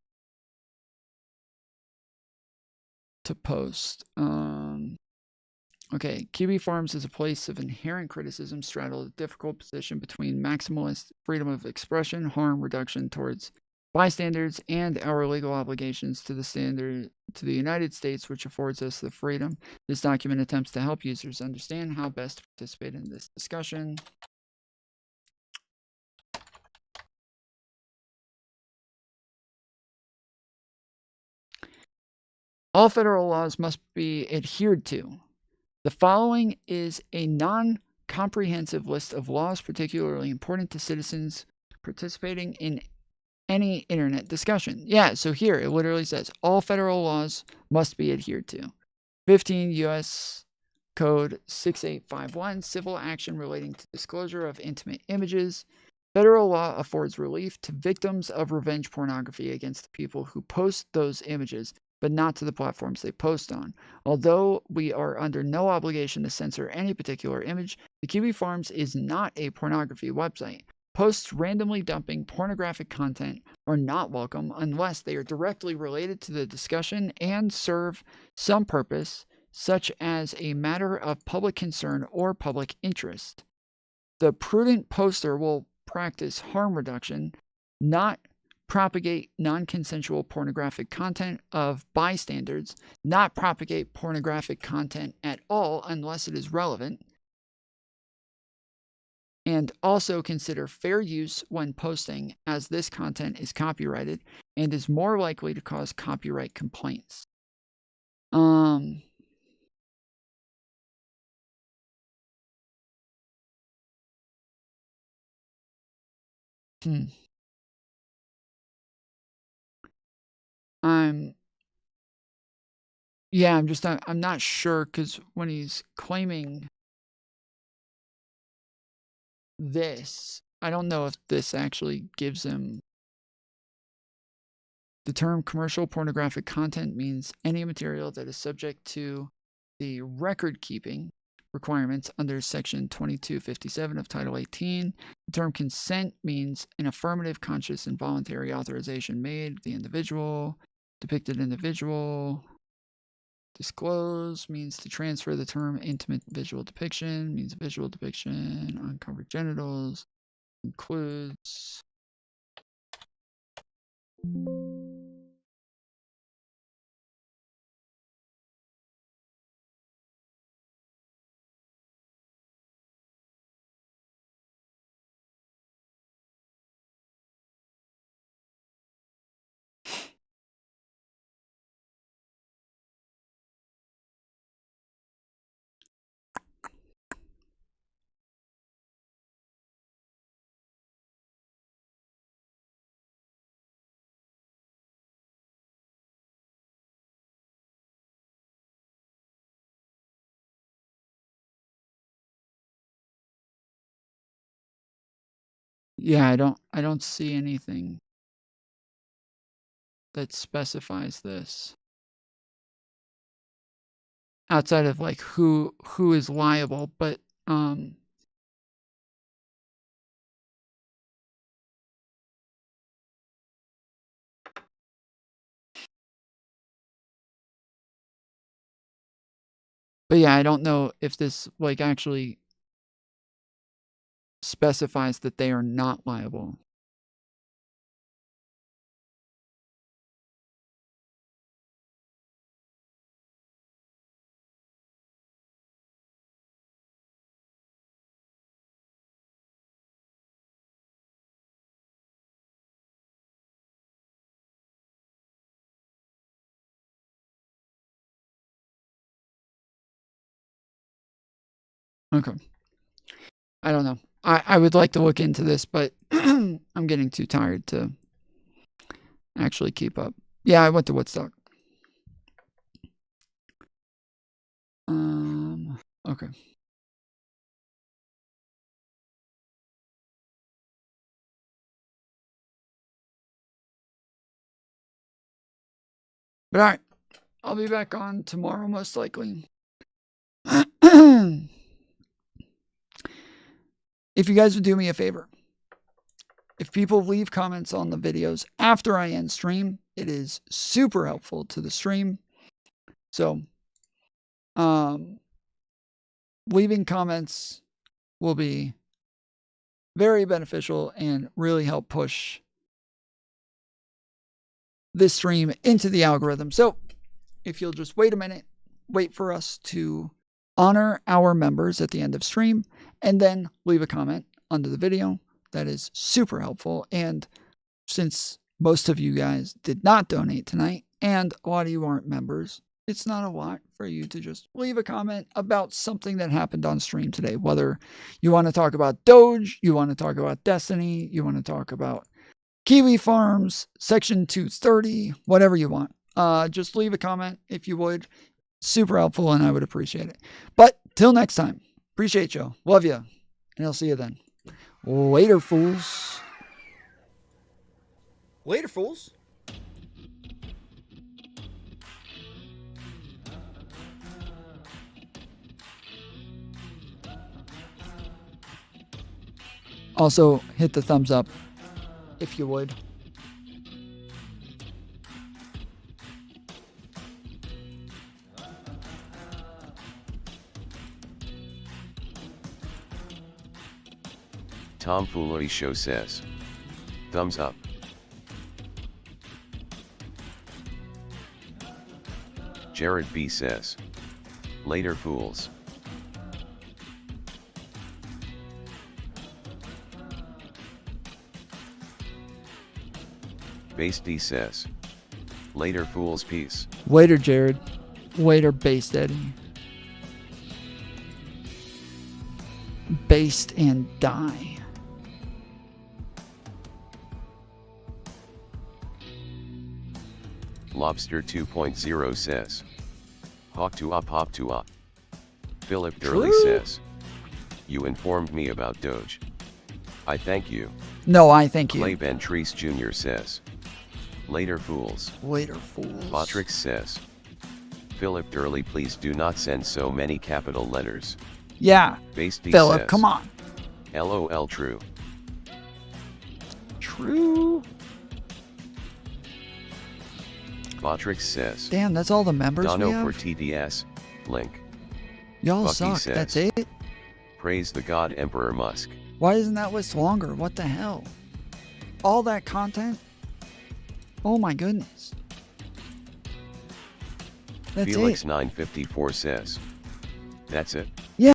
post. Okay, Kiwi Farms is a place of inherent criticism, straddled a difficult position between maximalist freedom of expression, harm reduction towards bystanders, and our legal obligations to the United States, which affords us the freedom. This document attempts to help users understand how best to participate in this discussion. All federal laws must be adhered to. The following is a non-comprehensive list of laws particularly important to citizens participating in any internet discussion. Yeah, so here it literally says all federal laws must be adhered to. 15 U.S. Code 6851, civil action relating to disclosure of intimate images. Federal law affords relief to victims of revenge pornography against the people who post those images, but not to the platforms they post on. Although we are under no obligation to censor any particular image, the Kiwi Farms is not a pornography website. Posts randomly dumping pornographic content are not welcome unless they are directly related to the discussion and serve some purpose, such as a matter of public concern or public interest. The prudent poster will practice harm reduction, not propagate non-consensual pornographic content of bystanders, not propagate pornographic content at all unless it is relevant, and also consider fair use when posting, as this content is copyrighted and is more likely to cause copyright complaints. I'm not sure, because when he's claiming this, I don't know if this actually gives him. The term commercial pornographic content means any material that is subject to the record keeping requirements under Section 2257 of Title 18. The term consent means an affirmative, conscious, and voluntary authorization made of the individual, depicted individual. Disclose means to transfer the term intimate visual depiction, means visual depiction, uncovered genitals, includes. Yeah, I don't see anything that specifies this outside of like who is liable, but yeah, I don't know if this like actually specifies that they are not liable. Okay. I don't know. I would like to look into this, but I'm getting too tired to actually keep up. Yeah, I went to Woodstock. Okay. But all right, I'll be back on tomorrow most likely. If you guys would do me a favor, if people leave comments on the videos after I end stream, it is super helpful to the stream. So, leaving comments will be very beneficial and really help push this stream into the algorithm. So if you'll just wait a minute, wait for us to honor our members at the end of stream, and then leave a comment under the video. That is super helpful. And since most of you guys did not donate tonight, and a lot of you aren't members, it's not a lot for you to just leave a comment about something that happened on stream today. Whether you want to talk about Doge, you want to talk about Destiny, you want to talk about Kiwi Farms, Section 230, whatever you want. Just leave a comment if you would. Super helpful, and I would appreciate it. But till next time, appreciate you. Love you. And I'll see you then. Later, fools. Later, fools. Also, hit the thumbs up if you would. Tom Foolery Show says, thumbs up. Jared B says, later fools. Base D says, later fools, peace. Later, Jared. Later, Base Daddy. Based and die. Lobster 2.0 says, hawk to up. Philip Durley says, you informed me about Doge. I thank you. No, I thank you. Clay Bentrice Jr. says, later fools. Later fools. Botrix says, Philip Durley, please do not send so many capital letters. Yeah, Basty Philip, says, come on. LOL true. True. Botrix says, Damn, that's all the members Dono we have? for TDS, link. Y'all Bucky suck, says, that's it? Praise the God Emperor Musk. Why isn't that list longer? What the hell? All that content? Oh my goodness. That's Felix it. 954 says, that's it.